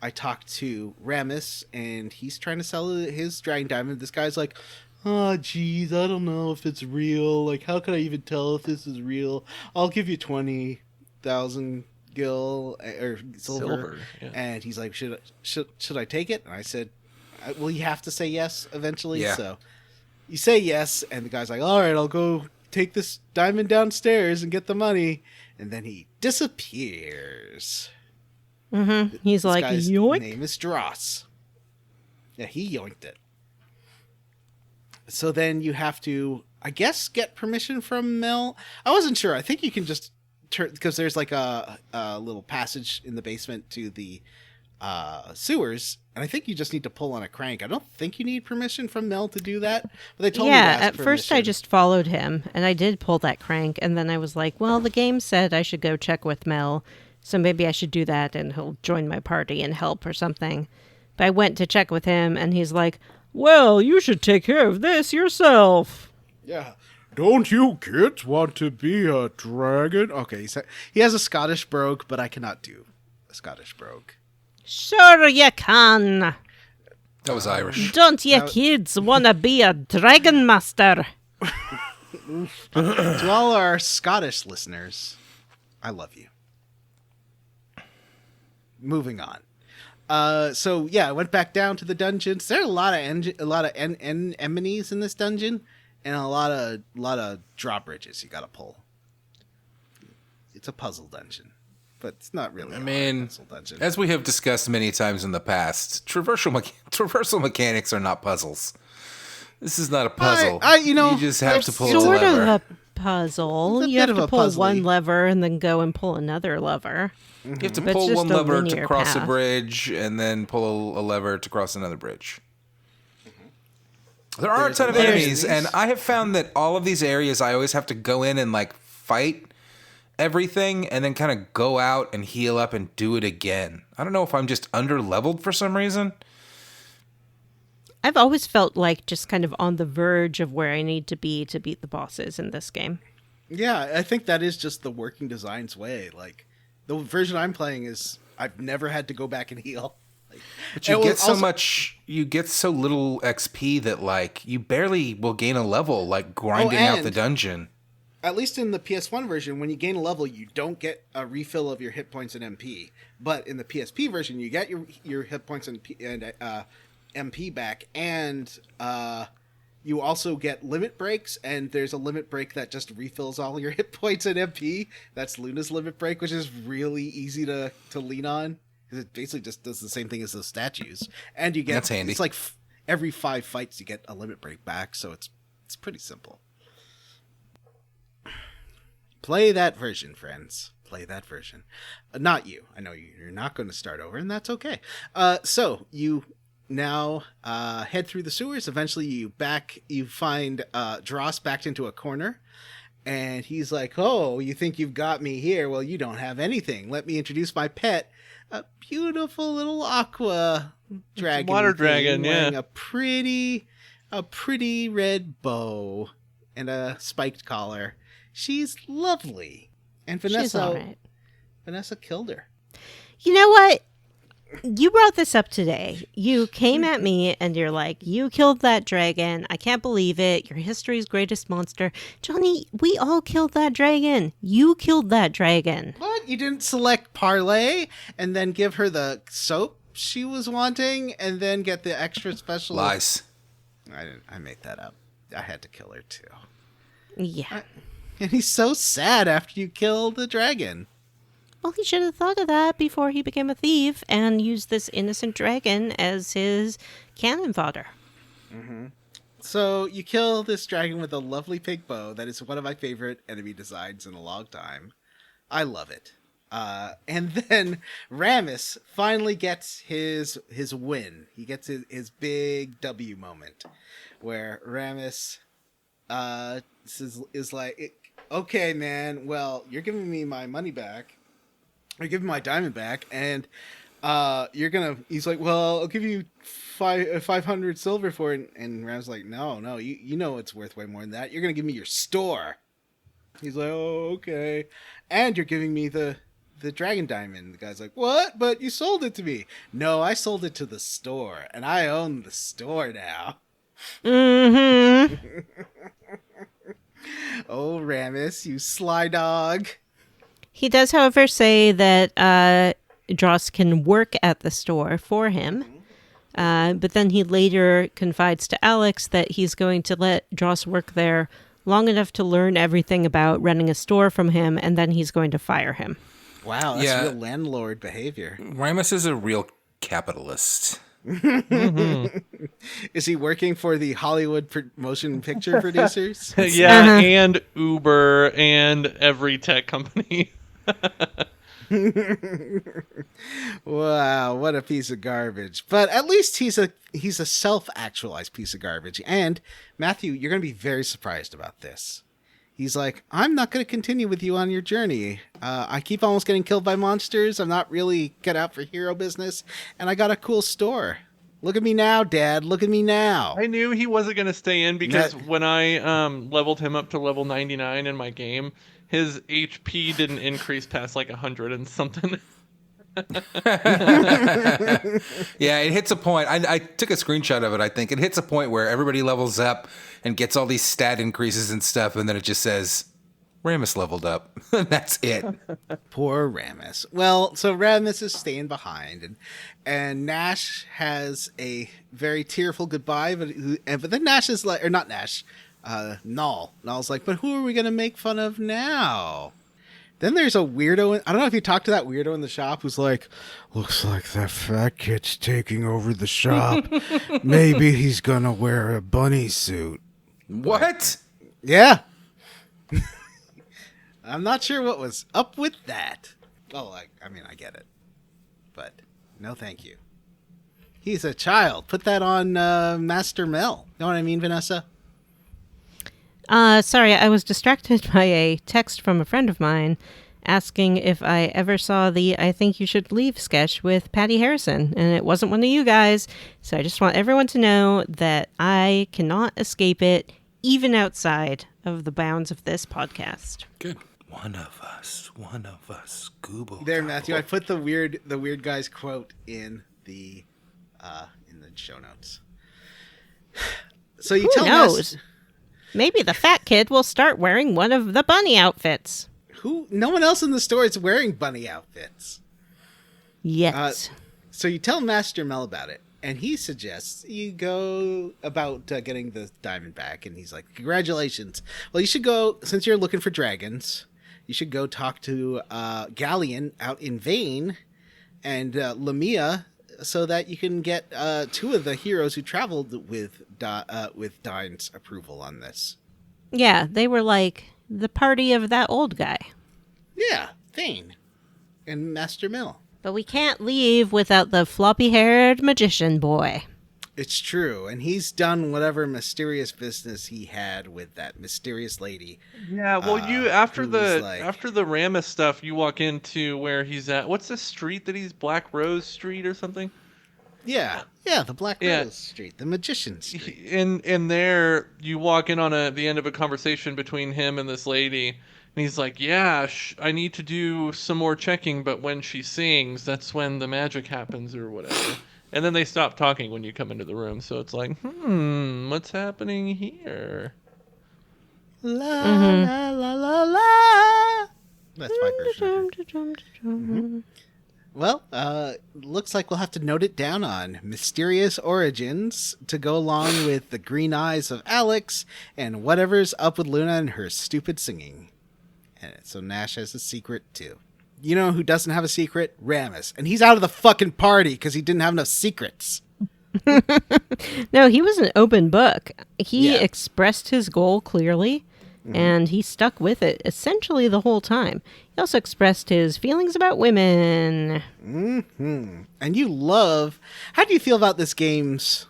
[SPEAKER 4] I talked to Ramus, and he's trying to sell his dragon diamond. This guy's like, oh, geez, I don't know if it's real. Like, how can I even tell if this is real? I'll give you 20,000 gil or silver.
[SPEAKER 2] Yeah.
[SPEAKER 4] And he's like, should I take it? And I said, well, you have to say yes eventually.
[SPEAKER 3] Yeah.
[SPEAKER 4] So you say yes, and the guy's like, all right, I'll go take this diamond downstairs and get the money. And then he disappears.
[SPEAKER 6] Mm-hmm. He's
[SPEAKER 4] This
[SPEAKER 6] like,
[SPEAKER 4] guy's
[SPEAKER 6] yoink.
[SPEAKER 4] name is Dross. Yeah, he yoinked it. So then you have to, I guess, get permission from Mel. I wasn't sure. I think you can just turn, because there's like a little passage in the basement to the sewers, and I think you just need to pull on a crank. I don't think you need permission from Mel to do that, but they told me to ask
[SPEAKER 6] at first I
[SPEAKER 4] permission.
[SPEAKER 6] just followed him, and I did pull that crank, and then I was like, well, the game said I should go check with Mel, so maybe I should do that, and he'll join my party and help or something. But I went to check with him, and he's like, well, you should take care of this yourself.
[SPEAKER 4] Yeah. Don't you kids want to be a dragon? Okay, he has a Scottish brogue, but I cannot do a Scottish brogue.
[SPEAKER 6] Sure you can.
[SPEAKER 3] That was Irish.
[SPEAKER 6] Don't you kids want to be a dragon master?
[SPEAKER 4] To all our Scottish listeners, I love you. Moving on. So yeah, I went back down to the dungeons. There are a lot of enemies in this dungeon, and a lot of drawbridges you got to pull. It's a puzzle dungeon, but it's not really. A puzzle dungeon.
[SPEAKER 3] As we have discussed many times in the past, traversal mechanics are not puzzles. This is not a puzzle.
[SPEAKER 4] You
[SPEAKER 3] just have to pull a
[SPEAKER 6] Sort
[SPEAKER 3] lever.
[SPEAKER 6] of a puzzle.
[SPEAKER 4] It's a
[SPEAKER 6] You
[SPEAKER 4] bit
[SPEAKER 6] have
[SPEAKER 4] of
[SPEAKER 6] to
[SPEAKER 4] a
[SPEAKER 6] pull
[SPEAKER 4] puzzle-y.
[SPEAKER 6] one lever and then go and pull another lever.
[SPEAKER 3] You have to
[SPEAKER 6] But it's
[SPEAKER 3] pull
[SPEAKER 6] just
[SPEAKER 3] one
[SPEAKER 6] a
[SPEAKER 3] lever to
[SPEAKER 6] linear
[SPEAKER 3] cross a
[SPEAKER 6] path.
[SPEAKER 3] bridge, and then pull a lever to cross another bridge. There are
[SPEAKER 4] There's
[SPEAKER 3] a ton of
[SPEAKER 4] a lot of
[SPEAKER 3] enemies,
[SPEAKER 4] enemies.
[SPEAKER 3] and I have found that all of these areas, I always have to go in and like fight everything, and then kind of go out and heal up and do it again. I don't know if I'm just under leveled for some reason.
[SPEAKER 6] I've always felt like just kind of on the verge of where I need to be to beat the bosses in this game.
[SPEAKER 4] Yeah, I think that is just the working design's way. Like, the version I'm playing is I've never had to go back and heal. Like,
[SPEAKER 3] But you
[SPEAKER 4] and
[SPEAKER 3] get so
[SPEAKER 4] also-
[SPEAKER 3] much, you get so little XP that like you barely will gain a level, like grinding out the
[SPEAKER 4] and-
[SPEAKER 3] dungeon.
[SPEAKER 4] At least in the PS1 version, when you gain a level, you don't get a refill of your hit points and MP. But in the PSP version, you get your hit points and MP back, and you also get limit breaks, and there's a limit break that just refills all your hit points and MP. That's Luna's limit break, which is really easy to lean on, because it basically just does the same thing as those statues. And you get,
[SPEAKER 3] That's handy.
[SPEAKER 4] it's like every 5 fights you get a limit break back, so it's pretty simple. Play that version, friends. Play that version. Not you. I know you're not going to start over, and that's okay. So you now head through the sewers. Eventually, you find Dross backed into a corner, and he's like, "Oh, you think you've got me here? Well, you don't have anything. Let me introduce my pet, a beautiful little aqua dragon,
[SPEAKER 2] water
[SPEAKER 4] thing
[SPEAKER 2] dragon, yeah.
[SPEAKER 4] wearing a pretty red bow and a spiked collar. She's lovely." And
[SPEAKER 6] She's all right.
[SPEAKER 4] Vanessa killed her.
[SPEAKER 6] You know what? You brought this up today. You came at me and you're like, you killed that dragon. I can't believe it. You're history's greatest monster. Johnny, we all killed that dragon. You killed that dragon.
[SPEAKER 4] What? You didn't select Parlay and then give her the soap she was wanting and then get the extra special?
[SPEAKER 3] Lies.
[SPEAKER 4] I made that up. I had to kill her too.
[SPEAKER 6] Yeah.
[SPEAKER 4] And he's so sad after you kill the dragon.
[SPEAKER 6] Well, he should have thought of that before he became a thief and used this innocent dragon as his cannon fodder.
[SPEAKER 4] So you kill this dragon with a lovely pink bow. That is one of my favorite enemy designs in a long time. I love it. And then Ramus finally gets his win. He gets his big W moment, where Ramus is like, "Okay, man. Well, you're giving me my money back. You're giving my diamond back, and you're gonna." He's like, "Well, I'll give you 500 silver for it." And Ram's like, "No, you know it's worth way more than that. You're gonna give me your store." He's like, "Oh, okay." "And you're giving me the dragon diamond." The guy's like, "What? But you sold it to me." "No, I sold it to the store, and I own the store now."
[SPEAKER 6] Mm-hmm.
[SPEAKER 4] Oh, Ramus, you sly dog.
[SPEAKER 6] He does, however, say that Dross can work at the store for him. But then he later confides to Alex that he's going to let Dross work there long enough to learn everything about running a store from him, and then he's going to fire him.
[SPEAKER 4] Wow, that's
[SPEAKER 3] Yeah.
[SPEAKER 4] real landlord behavior.
[SPEAKER 3] Ramus is a real capitalist.
[SPEAKER 4] Is he working for the Hollywood motion picture producers?
[SPEAKER 2] Yeah,
[SPEAKER 6] Uh-huh.
[SPEAKER 2] and Uber and every tech company.
[SPEAKER 4] Wow, what a piece of garbage. But at least he's a self-actualized piece of garbage. And Matthew, you're going to be very surprised about this. He's like, "I'm not going to continue with you on your journey. I keep almost getting killed by monsters. I'm not really cut out for hero business. And I got a cool store. Look at me now, Dad. Look at me now."
[SPEAKER 2] I knew he wasn't going to stay in because
[SPEAKER 4] That-
[SPEAKER 2] when I leveled him up to level 99 in my game, his HP didn't increase past like 100 and something.
[SPEAKER 3] Yeah, it hits a point. I took a screenshot of it, I think. It hits a point where everybody levels up and gets all these stat increases and stuff, and then it just says, Ramus leveled up. That's it.
[SPEAKER 4] Poor Ramus. Well, so Ramus is staying behind, and Nash has a very tearful goodbye. But then Nash is like, or not Nash, Null. Null's like, "But who are we gonna make fun of now?" Then there's a weirdo. I don't know if you talked to that weirdo in the shop who's like, "Looks like that fat kid's taking over the shop. Maybe he's gonna wear a bunny suit."
[SPEAKER 3] What?
[SPEAKER 4] Yeah. I'm not sure what was up with that. Oh, I mean, I get it. But no thank you. He's a child. Put that on Master Mel. Know what I mean, Vanessa?
[SPEAKER 6] Sorry, I was distracted by a text from a friend of mine asking if I ever saw the I Think You Should Leave sketch with Patty Harrison, and it wasn't one of you guys, so I just want everyone to know that I cannot escape it, even outside of the bounds of this podcast.
[SPEAKER 3] Good. One of us, Google.
[SPEAKER 4] There, Matthew. I put the weird guy's quote in the show notes. So you
[SPEAKER 6] Who
[SPEAKER 4] tell
[SPEAKER 6] knows? Maybe the fat kid will start wearing one of the bunny outfits.
[SPEAKER 4] No one else in the store is wearing bunny outfits.
[SPEAKER 6] Yes.
[SPEAKER 4] So you tell Master Mel about it, and he suggests you go about getting the diamond back, and he's like, congratulations. Well, you should go, since you're looking for dragons, you should go talk to Galleon out in Vane and Lamia, so that you can get two of the heroes who traveled with Dine's approval on this.
[SPEAKER 6] Yeah, they were like the party of that old guy.
[SPEAKER 4] Yeah, Vane and Master Mel.
[SPEAKER 6] But we can't leave without the floppy-haired magician boy.
[SPEAKER 4] It's true, and he's done whatever mysterious business he had with that mysterious lady.
[SPEAKER 2] Yeah, well, after the
[SPEAKER 4] like,
[SPEAKER 2] Ramus stuff, you walk into where he's at. What's the street that he's Black Rose Street or something?
[SPEAKER 4] Yeah, the Black Rose Street, the Magician Street.
[SPEAKER 2] In there, you walk in on the end of a conversation between him and this lady, and he's like, "Yeah, I need to do some more checking, but when she sings, that's when the magic happens or whatever." And then they stop talking when you come into the room, so it's like, what's happening here?
[SPEAKER 4] La la la la la. That's my version. Mm-hmm. Well, looks like we'll have to note it down on Mysterious Origins to go along with the green eyes of Alex and whatever's up with Luna and her stupid singing. And so Nash has a secret too. You know who doesn't have a secret? Ramus. And he's out of the fucking party because he didn't have enough secrets.
[SPEAKER 6] No, he was an open book. He expressed his goal clearly, and he stuck with it essentially the whole time. He also expressed his feelings about women.
[SPEAKER 4] Mm-hmm. And you love... How do you feel about this game's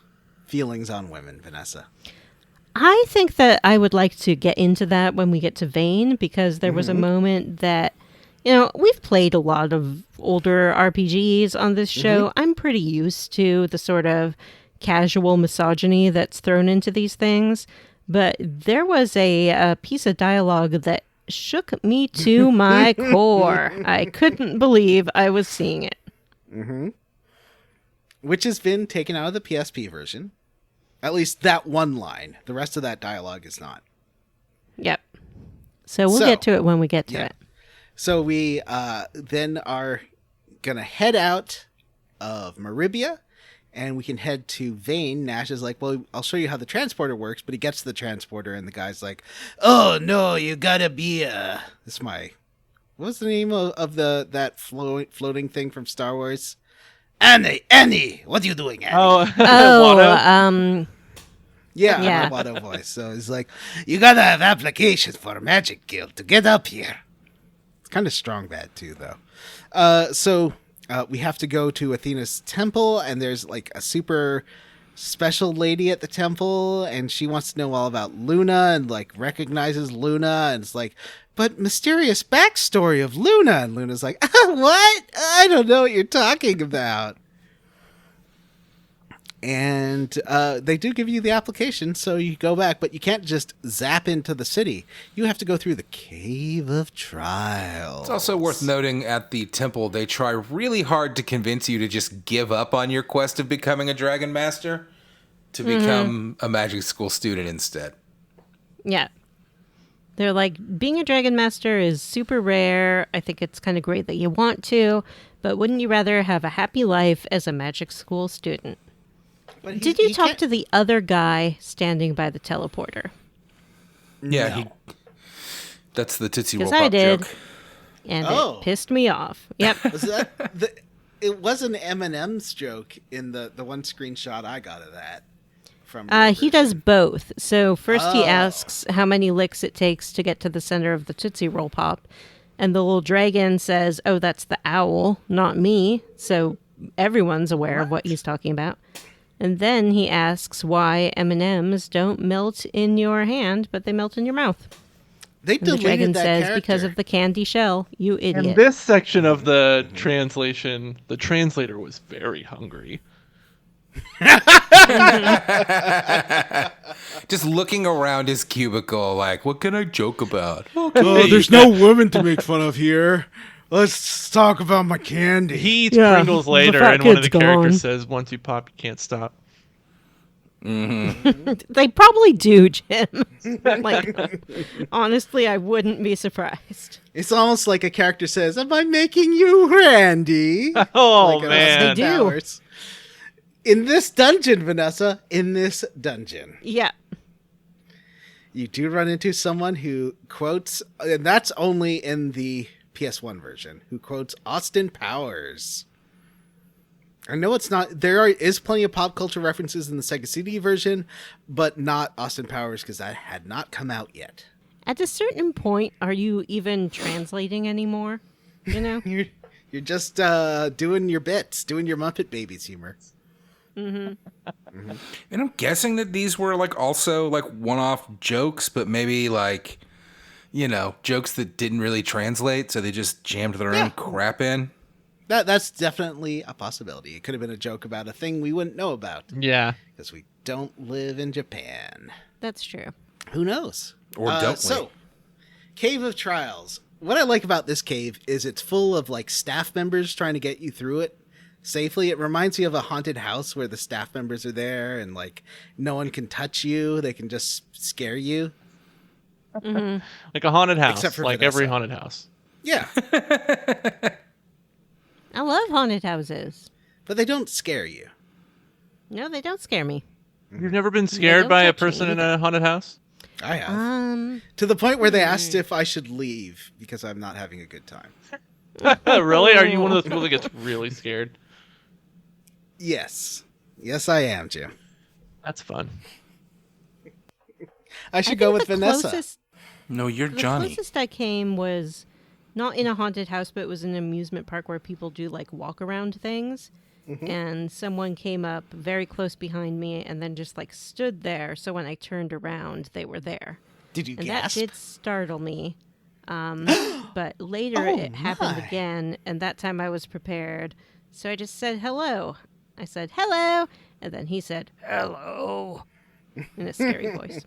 [SPEAKER 4] feelings on women, Vanessa?
[SPEAKER 6] I think that I would like to get into that when we get to Vane, because there was a moment that... You know, we've played a lot of older RPGs on this show. I'm pretty used to the sort of casual misogyny that's thrown into these things. But there was a piece of dialogue that shook me to my core. I couldn't believe I was seeing it.
[SPEAKER 4] Mm-hmm. Which has been taken out of the PSP version. At least that one line. The rest of that dialogue is not.
[SPEAKER 6] Yep. So we'll get to it when we get to it.
[SPEAKER 4] So we then are going to head out of Maribia, and we can head to Vane. Nash is like, well, I'll show you how the transporter works, but he gets to the transporter, and the guy's like, oh, no, you gotta be what's the name of that floating thing from Star Wars? Annie! What are you doing, Annie?
[SPEAKER 2] Watto?
[SPEAKER 4] Yeah. Watto voice. So he's like, you gotta have applications for a magic guild to get up here. Kind of strong bad too, though. So we have to go to Athena's temple, and there's like a super special lady at the temple, and she wants to know all about Luna and like recognizes Luna, and it's like, but mysterious backstory of Luna, and Luna's like, what? I don't know what you're talking about. And they do give you the application, so you go back, but you can't just zap into the city. You have to go through the Cave of Trials.
[SPEAKER 3] It's also worth noting at the temple, they try really hard to convince you to just give up on your quest of becoming a Dragon Master to become a magic school student instead.
[SPEAKER 6] Yeah. They're like, being a Dragon Master is super rare. I think it's kind of great that you want to, but wouldn't you rather have a happy life as a magic school student? Did you talk to the other guy standing by the teleporter?
[SPEAKER 3] Yeah,
[SPEAKER 4] No.
[SPEAKER 3] That's the Tootsie Roll
[SPEAKER 6] Because I
[SPEAKER 3] Pop
[SPEAKER 6] did,
[SPEAKER 3] joke.
[SPEAKER 6] and it pissed me off. Yep.
[SPEAKER 4] Was that it was an M&M's joke in the one screenshot I got of that from your
[SPEAKER 6] He
[SPEAKER 4] version?
[SPEAKER 6] does both. So first he
[SPEAKER 4] Oh.
[SPEAKER 6] asks how many licks it takes to get to the center of the Tootsie Roll Pop. And the little dragon says, oh, that's the owl, not me. So everyone's aware of what he's talking about. And then he asks why M&Ms don't melt in your hand, but they melt in your mouth.
[SPEAKER 4] They
[SPEAKER 6] And the
[SPEAKER 4] deleted
[SPEAKER 6] dragon
[SPEAKER 4] that
[SPEAKER 6] says,
[SPEAKER 4] character.
[SPEAKER 6] because of the candy shell, you
[SPEAKER 2] In
[SPEAKER 6] idiot.
[SPEAKER 2] this section of the translation, the translator was very hungry.
[SPEAKER 3] Just looking around his cubicle, like, what can I joke about?
[SPEAKER 4] Oh, there's no woman to make fun of here. Let's talk about my candy.
[SPEAKER 2] He eats
[SPEAKER 6] Yeah,
[SPEAKER 2] Pringles
[SPEAKER 6] the
[SPEAKER 2] later,
[SPEAKER 6] fat
[SPEAKER 2] and one of the
[SPEAKER 6] kid's
[SPEAKER 2] characters
[SPEAKER 6] gone.
[SPEAKER 2] says, once you pop, you can't stop.
[SPEAKER 6] They probably do, Jim. Like, honestly, I wouldn't be surprised.
[SPEAKER 4] It's almost like a character says, "Am I making you Randy?"
[SPEAKER 2] Oh,
[SPEAKER 4] Like,
[SPEAKER 2] man.
[SPEAKER 6] They do.
[SPEAKER 4] Powers. In this dungeon, Vanessa, in this dungeon,
[SPEAKER 6] Yeah.
[SPEAKER 4] you do run into someone who quotes, and that's only in the PS1 version, who quotes Austin Powers. I know it's not, is plenty of pop culture references in the Sega CD version, but not Austin Powers because that had not come out yet.
[SPEAKER 6] At a certain point, are you even translating anymore? You know?
[SPEAKER 4] You're just doing your bits, doing your Muppet Babies humor.
[SPEAKER 3] And I'm guessing that these were like also like one-off jokes, but maybe like, you know, jokes that didn't really translate, so they just jammed their own crap in.
[SPEAKER 4] That's definitely a possibility. It could have been a joke about a thing we wouldn't know about
[SPEAKER 2] Yeah.
[SPEAKER 4] because we don't live in Japan.
[SPEAKER 6] That's true.
[SPEAKER 4] Who knows?
[SPEAKER 3] Or don't we?
[SPEAKER 4] So, Cave of Trials. What I like about this cave is it's full of like staff members trying to get you through it safely. It reminds me of a haunted house where the staff members are there and like no one can touch you. They can just scare you.
[SPEAKER 2] Like a haunted house.
[SPEAKER 4] Except for
[SPEAKER 2] like
[SPEAKER 4] Vanessa.
[SPEAKER 2] every haunted house.
[SPEAKER 4] Yeah,
[SPEAKER 6] I love haunted houses.
[SPEAKER 4] but they don't scare you.
[SPEAKER 6] No, they don't scare me.
[SPEAKER 2] You've never been scared
[SPEAKER 6] don't
[SPEAKER 2] by a
[SPEAKER 6] touch me
[SPEAKER 2] person in a haunted house?
[SPEAKER 4] I have. To the point where they asked if I should leave because I'm not having a good time.
[SPEAKER 2] Really? Are you one of those people that gets really scared?
[SPEAKER 4] Yes. Yes, I am, Jim.
[SPEAKER 2] That's fun.
[SPEAKER 4] I should go with
[SPEAKER 6] the
[SPEAKER 4] Vanessa.
[SPEAKER 3] No, you're
[SPEAKER 6] The
[SPEAKER 3] Johnny.
[SPEAKER 6] closest I came was not in a haunted house, but it was an amusement park where people do like walk around things. And someone came up very close behind me and then just like stood there. So when I turned around, they were there.
[SPEAKER 4] Did you
[SPEAKER 6] And
[SPEAKER 4] gasp?
[SPEAKER 6] that did startle me. But later
[SPEAKER 4] Oh,
[SPEAKER 6] it happened
[SPEAKER 4] my.
[SPEAKER 6] again, and that time I was prepared. So I just said hello. I said hello, and then he said hello in a scary voice.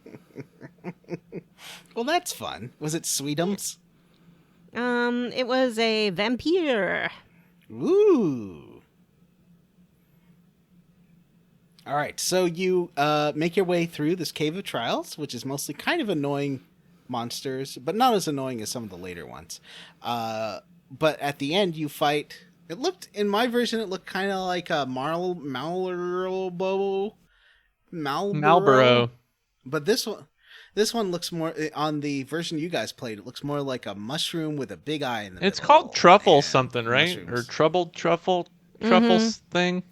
[SPEAKER 4] Well, that's fun. Was it Sweetums?
[SPEAKER 6] It was a vampire.
[SPEAKER 4] Ooh. All right, so you make your way through this Cave of Trials, which is mostly kind of annoying monsters, but not as annoying as some of the later ones. But at the end, you fight. It looked, in my version, it looked kind of like a Marlboro.
[SPEAKER 2] Marlboro.
[SPEAKER 4] But this one looks more, on the version you guys played, it looks more like a mushroom with a big eye in the
[SPEAKER 2] It's
[SPEAKER 4] middle
[SPEAKER 2] called truffle
[SPEAKER 4] and
[SPEAKER 2] something, right?
[SPEAKER 4] mushrooms.
[SPEAKER 2] Or troubled truffle thing.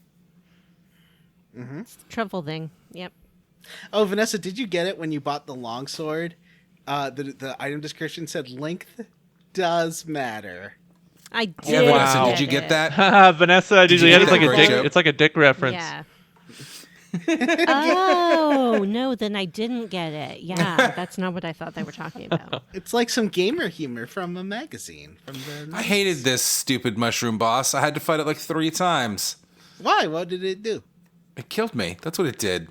[SPEAKER 6] It's the truffle thing. Yep.
[SPEAKER 4] Oh, Vanessa, did you get it when you bought the longsword? The item description said length does matter.
[SPEAKER 6] I did.
[SPEAKER 3] Yeah, Vanessa,
[SPEAKER 2] Wow.
[SPEAKER 3] did you get that?
[SPEAKER 2] Vanessa, did
[SPEAKER 3] you
[SPEAKER 2] you get
[SPEAKER 3] get
[SPEAKER 2] it's like
[SPEAKER 3] that
[SPEAKER 2] a
[SPEAKER 3] great
[SPEAKER 2] dick?
[SPEAKER 3] joke?
[SPEAKER 2] It's like a dick reference.
[SPEAKER 6] Yeah. Oh, no, then I didn't get it. Yeah, that's not what I thought they were talking about.
[SPEAKER 4] It's like some gamer humor from a magazine. From the
[SPEAKER 3] I hated this stupid mushroom boss. I had to fight it like 3 times.
[SPEAKER 4] Why? What did it do?
[SPEAKER 3] It killed me. That's what it did.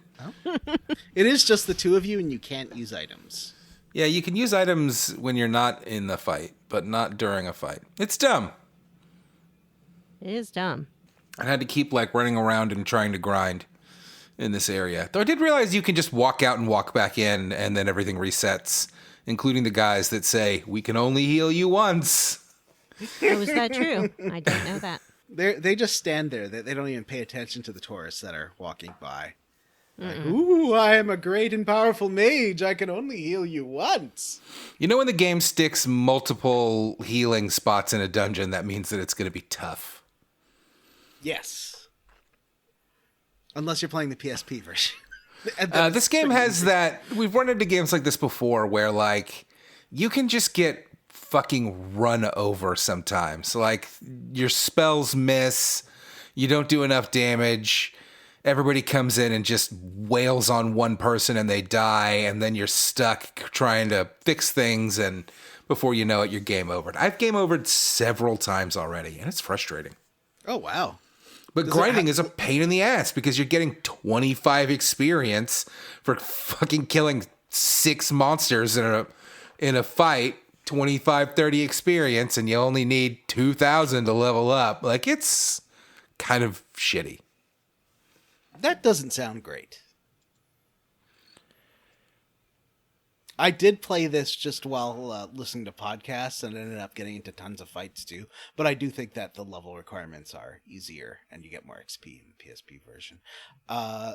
[SPEAKER 4] It is just the two of you, and you can't use items.
[SPEAKER 3] Yeah, you can use items when you're not in the fight, but not during a fight. It's dumb.
[SPEAKER 6] It is dumb.
[SPEAKER 3] I had to keep like running around and trying to grind in this area. Though I did realize you can just walk out and walk back in, and then everything resets, including the guys that say, "We can only heal you once."
[SPEAKER 6] Oh, is that true? I didn't know that.
[SPEAKER 4] They just stand there. They don't even pay attention to the tourists that are walking by. Like, ooh, I am a great and powerful mage. I can only heal you once.
[SPEAKER 3] You know when the game sticks multiple healing spots in a dungeon, that means that it's going to be tough.
[SPEAKER 4] Yes. Unless you're playing the PSP version.
[SPEAKER 3] This game has that. We've run into games like this before where, like, you can just get fucking run over sometimes. Like, your spells miss, you don't do enough damage, everybody comes in and just wails on one person and they die, and then you're stuck trying to fix things, and before you know it, you're game over. I've game overed several times already, and it's frustrating.
[SPEAKER 4] Oh, wow.
[SPEAKER 3] But grinding is a pain in the ass because you're getting 25 experience for fucking killing 6 monsters in a fight, 25, 30 experience, and you only need 2,000 to level up. Like, it's kind of shitty.
[SPEAKER 4] That doesn't sound great. I did play this just while listening to podcasts and ended up getting into tons of fights too. But I do think that the level requirements are easier and you get more XP in the PSP version.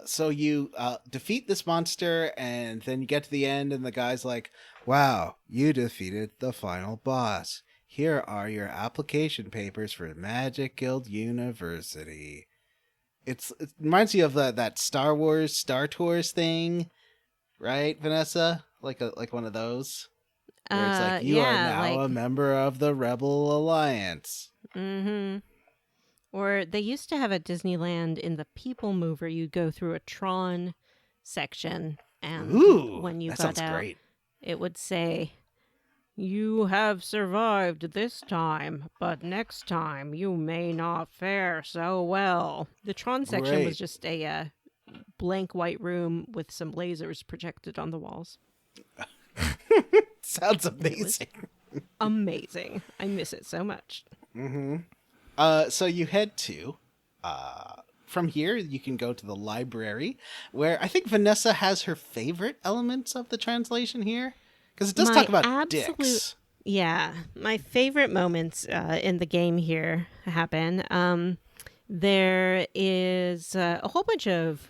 [SPEAKER 4] So you defeat this monster and then you get to the end and the guy's like, wow, you defeated the final boss. Here are your application papers for Magic Guild University. It reminds you of that Star Wars Star Tours thing, right, Vanessa? Like one of those, where it's like you are now a member of the Rebel Alliance.
[SPEAKER 6] Mm-hmm. Or they used to have at Disneyland in the People Mover, you'd go through a Tron section, and when you got out, great. It would say, "You have survived this time, but next time you may not fare so well." The Tron section was just a blank white room with some lasers projected on the walls.
[SPEAKER 4] Sounds amazing.
[SPEAKER 6] Amazing. I miss it so much.
[SPEAKER 4] Mm-hmm. So you head to, from here, you can go to the library, where I think Vanessa has her favorite elements of the translation here. Because it does talk about dicks.
[SPEAKER 6] Yeah. My favorite moments in the game here happen. There is a whole bunch of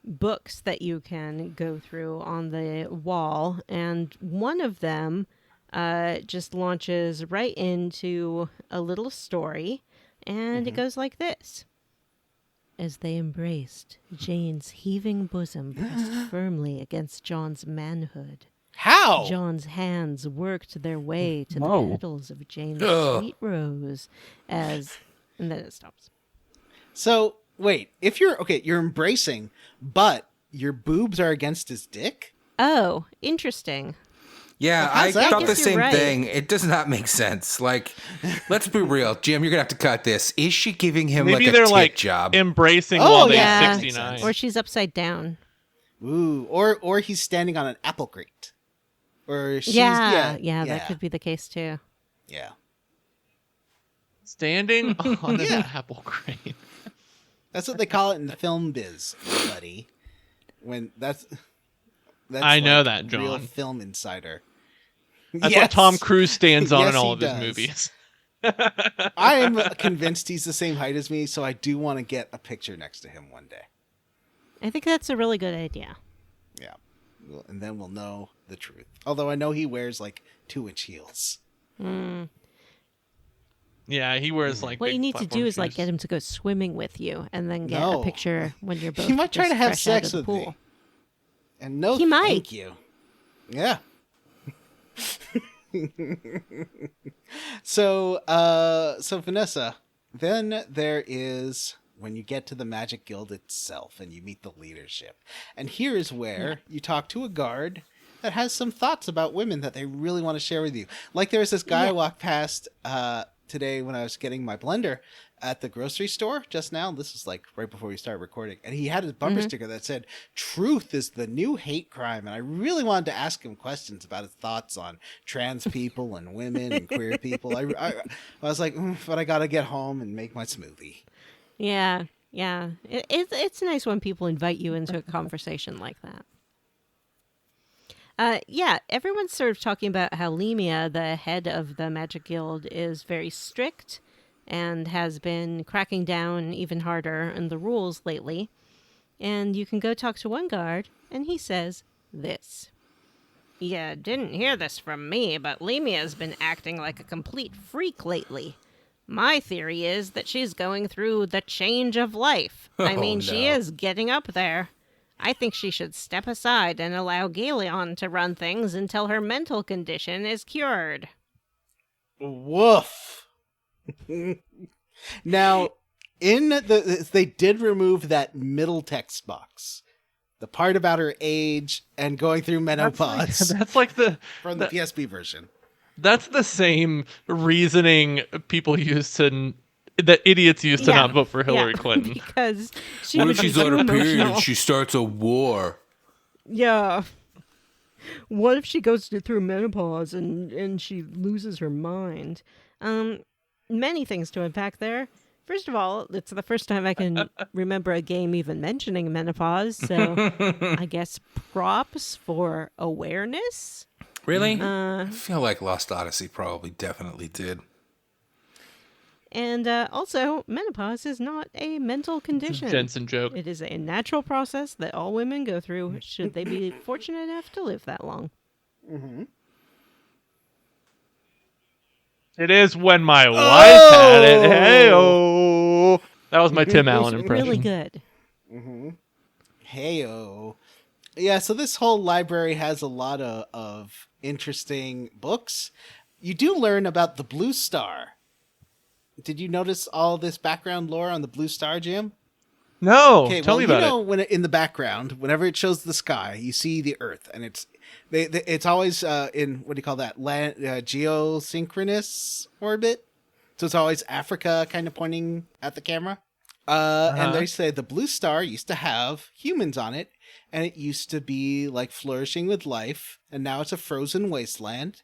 [SPEAKER 6] books that you can go through on the wall, and one of them just launches right into a little story, and it goes like this. As they embraced, Jane's heaving bosom pressed firmly against John's manhood.
[SPEAKER 4] How?
[SPEAKER 6] John's hands worked their way to the petals of Jane's sweet rose and then it stops.
[SPEAKER 4] So wait, if you're embracing, but your boobs are against his dick?
[SPEAKER 6] Oh, interesting.
[SPEAKER 3] Yeah, I thought the same thing. It does not make sense. Like, let's be real. Jim, you're going to have to cut this. Is she giving him
[SPEAKER 2] Maybe
[SPEAKER 3] like a
[SPEAKER 2] they're
[SPEAKER 3] tit
[SPEAKER 2] like
[SPEAKER 3] job?
[SPEAKER 2] Embracing while they're 69.
[SPEAKER 6] Or she's upside down.
[SPEAKER 4] Ooh, or he's standing on an apple crate. Or she's,
[SPEAKER 6] yeah, that could be the case too.
[SPEAKER 4] Yeah.
[SPEAKER 2] Standing on an apple crate.
[SPEAKER 4] That's what they call it in the film biz, buddy. When that's
[SPEAKER 2] I know that, John.
[SPEAKER 4] Real film insider.
[SPEAKER 2] That's what Tom Cruise stands on in all of his movies.
[SPEAKER 4] I am convinced he's the same height as me, so I do want to get a picture next to him one day.
[SPEAKER 6] I think that's a really good idea.
[SPEAKER 4] Yeah. And then we'll know the truth. Although I know he wears like 2-inch heels.
[SPEAKER 6] Mm.
[SPEAKER 2] Yeah, he wears like.
[SPEAKER 6] What you need to do is like get him to go swimming with you, and then get a picture when you're both.
[SPEAKER 4] He might try to have
[SPEAKER 6] fresh
[SPEAKER 4] sex
[SPEAKER 6] out of the
[SPEAKER 4] with
[SPEAKER 6] pool.
[SPEAKER 4] me. And no,
[SPEAKER 6] he might.
[SPEAKER 4] Thank you. Yeah. So Vanessa, then there is when you get to the Magic Guild itself and you meet the leadership, and here is where you talk to a guard that has some thoughts about women that they really want to share with you. Like there was this guy I walked past today when I was getting my blender at the grocery store just now. This was like right before we started recording, and he had his bumper sticker that said "Truth is the new hate crime," and I really wanted to ask him questions about his thoughts on trans people and women and queer people. I was like, but I gotta get home and make my smoothie.
[SPEAKER 6] Yeah. It's nice when people invite you into a conversation like that. Everyone's sort of talking about how Lemia, the head of the Magic Guild, is very strict and has been cracking down even harder on the rules lately. And you can go talk to one guard, and he says this. "You didn't hear this from me, but Lemia's been acting like a complete freak lately. My theory is that she's going through the change of life. She is getting up there. I think she should step aside and allow Galeon to run things until her mental condition is cured.
[SPEAKER 4] Woof. Now, they did remove that middle text box. The part about her age and going through menopause.
[SPEAKER 2] That's like
[SPEAKER 4] from the PSP version.
[SPEAKER 2] That's the same reasoning people use that idiots used to not vote for Hillary Clinton.
[SPEAKER 6] Because she
[SPEAKER 3] What
[SPEAKER 6] would
[SPEAKER 3] if
[SPEAKER 6] be
[SPEAKER 3] she's
[SPEAKER 6] too
[SPEAKER 3] on her period
[SPEAKER 6] emotional.
[SPEAKER 3] and she starts a war?
[SPEAKER 6] Yeah. What if she goes through menopause and she loses her mind? Many things to unpack there. First of all, it's the first time I can remember a game even mentioning menopause, so I guess props for awareness.
[SPEAKER 3] Really? I feel like Lost Odyssey probably definitely did.
[SPEAKER 6] And also, menopause is not a mental condition.
[SPEAKER 2] Jensen joke.
[SPEAKER 6] It is a natural process that all women go through should they be fortunate enough to live that long.
[SPEAKER 4] Mm-hmm.
[SPEAKER 2] It is when my wife had it. Hey-oh. That was my Tim Allen impression.
[SPEAKER 6] Really good.
[SPEAKER 4] Mm-hmm. Hey-oh. Yeah, so this whole library has a lot of interesting books. You do learn about the Blue Star. Did you notice all this background lore on the Blue Star, Jim?
[SPEAKER 2] No,
[SPEAKER 4] Okay,
[SPEAKER 2] tell me about it.
[SPEAKER 4] When in the background, whenever it shows the sky, you see the Earth, and it's always in, what do you call that, geosynchronous orbit. So it's always Africa kind of pointing at the camera. And they say the Blue Star used to have humans on it, and it used to be like flourishing with life, and now it's a frozen wasteland.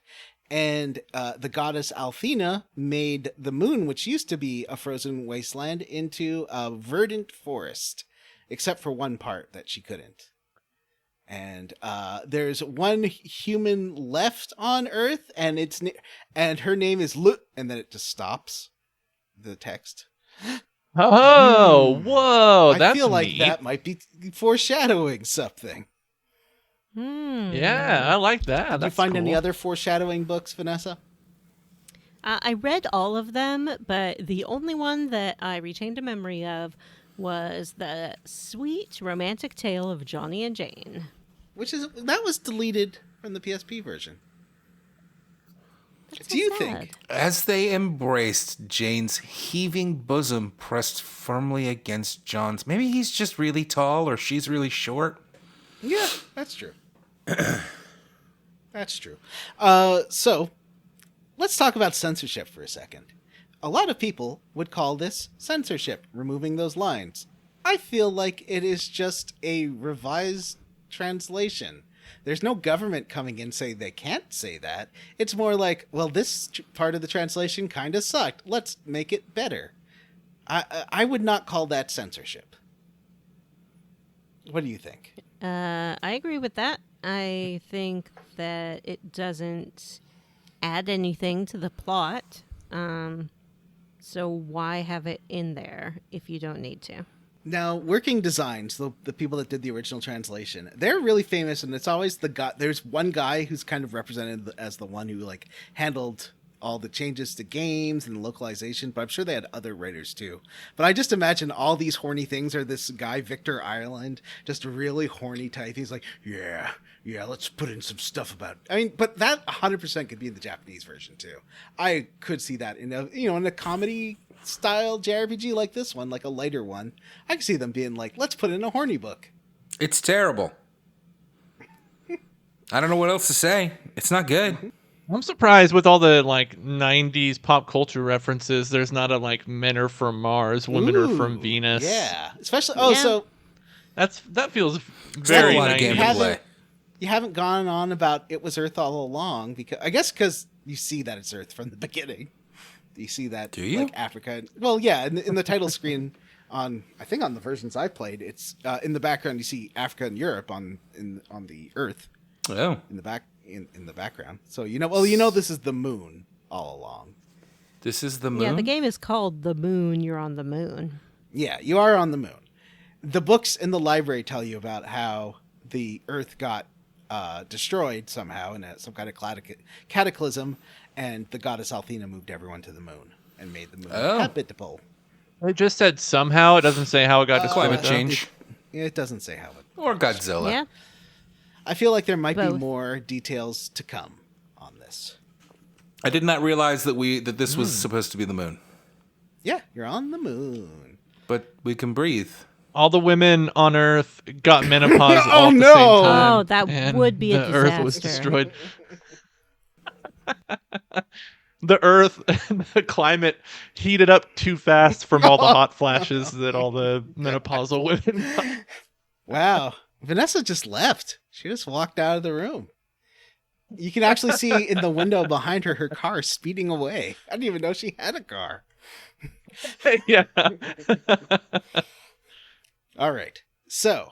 [SPEAKER 4] And the goddess Althena made the moon, which used to be a frozen wasteland, into a verdant forest, except for one part that she couldn't. And there's one human left on Earth, and and her name is Iluk, and then it just stops the text.
[SPEAKER 2] Oh, whoa,
[SPEAKER 4] I
[SPEAKER 2] that's
[SPEAKER 4] feel like
[SPEAKER 2] neat.
[SPEAKER 4] that might be foreshadowing something.
[SPEAKER 2] Yeah, I like that.
[SPEAKER 4] Did you find any other foreshadowing books, Vanessa?
[SPEAKER 6] I read all of them, but the only one that I retained a memory of was the sweet romantic tale of Johnny and Jane.
[SPEAKER 4] That was deleted from the PSP version.
[SPEAKER 6] That's
[SPEAKER 4] Do you
[SPEAKER 6] sad.
[SPEAKER 4] think?
[SPEAKER 3] As they embraced, Jane's heaving bosom pressed firmly against John's. Maybe he's just really tall or she's really short.
[SPEAKER 4] Yeah, that's true. That's true. So, let's talk about censorship for a second. A lot of people would call this censorship, removing those lines. I feel like it is just a revised translation. There's no government coming in saying they can't say that. It's more like, well, this part of the translation kind of sucked. Let's make it better. I would not call that censorship. What do you think?
[SPEAKER 6] I agree with that. I think that it doesn't add anything to the plot. So why have it in there if you don't need to?
[SPEAKER 4] Now, Working Designs, the people that did the original translation, they're really famous, and it's always the guy. There's one guy who's kind of represented as the one who like handled all the changes to games and localization, but I'm sure they had other writers too. But I just imagine all these horny things are this guy, Victor Ireland, just a really horny type. He's like, yeah, let's put in some stuff about it. I mean, but that 100% could be in the Japanese version too. I could see that in a comedy style JRPG like this one, like a lighter one. I could see them being like, let's put in a horny book.
[SPEAKER 3] It's terrible. I don't know what else to say. It's not good.
[SPEAKER 2] I'm surprised with all the like 90s pop culture references. There's not a like men are from Mars, women are from Venus.
[SPEAKER 4] Yeah, especially
[SPEAKER 6] Yeah.
[SPEAKER 2] That feels
[SPEAKER 3] Not
[SPEAKER 2] very
[SPEAKER 3] a lot of
[SPEAKER 2] 90s.
[SPEAKER 3] game to play.
[SPEAKER 4] You haven't gone on about it was Earth all along because you see that it's Earth from the beginning. You see that.
[SPEAKER 3] Do you?
[SPEAKER 4] Like Africa? Well, yeah. In the title screen on the versions I played, it's in the background. You see Africa and Europe on the Earth
[SPEAKER 3] Oh.
[SPEAKER 4] in the background. So this is the moon all along.
[SPEAKER 3] This is the moon?
[SPEAKER 6] Yeah, the game is called The Moon, You're on the Moon.
[SPEAKER 4] Yeah, you are on the moon. The books in the library tell you about how the Earth got destroyed somehow in some kind of cataclysm, and the goddess Althena moved everyone to the moon and made the moon habitable.
[SPEAKER 2] It just said somehow. It doesn't say how it got destroyed.
[SPEAKER 3] Climate change.
[SPEAKER 4] It doesn't say how
[SPEAKER 3] Or Godzilla.
[SPEAKER 6] Yeah.
[SPEAKER 4] I feel like there might be
[SPEAKER 6] Both.
[SPEAKER 4] more details to come on this.
[SPEAKER 3] I did not realize that this was supposed to be the moon.
[SPEAKER 4] Yeah, you're on the moon.
[SPEAKER 3] But we can breathe.
[SPEAKER 2] All the women on Earth got menopause
[SPEAKER 4] Oh,
[SPEAKER 2] all at the
[SPEAKER 4] no!
[SPEAKER 2] same time.
[SPEAKER 6] Oh, that
[SPEAKER 2] and
[SPEAKER 6] would be a
[SPEAKER 2] the Earth was
[SPEAKER 6] disaster.
[SPEAKER 2] destroyed. The Earth, the climate heated up too fast from all the hot flashes that all the menopausal women got.
[SPEAKER 4] Wow. Vanessa just left. She just walked out of the room. You can actually see in the window behind her car speeding away. I didn't even know she had a car.
[SPEAKER 2] Yeah.
[SPEAKER 4] All right. So,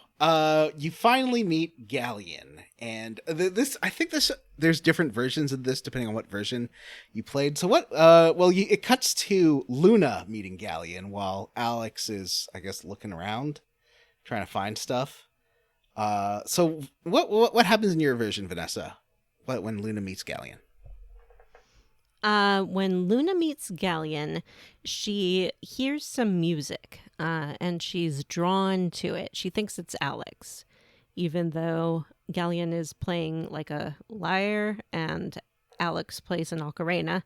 [SPEAKER 4] you finally meet Galleon, and there's different versions of this depending on what version you played. So it cuts to Luna meeting Galleon while Alex is, I guess, looking around, trying to find stuff. So what happens in your version, Vanessa? When Luna meets Galleon?
[SPEAKER 6] When Luna meets Galleon, she hears some music, and she's drawn to it. She thinks it's Alex, even though Galleon is playing like a lyre and Alex plays an ocarina.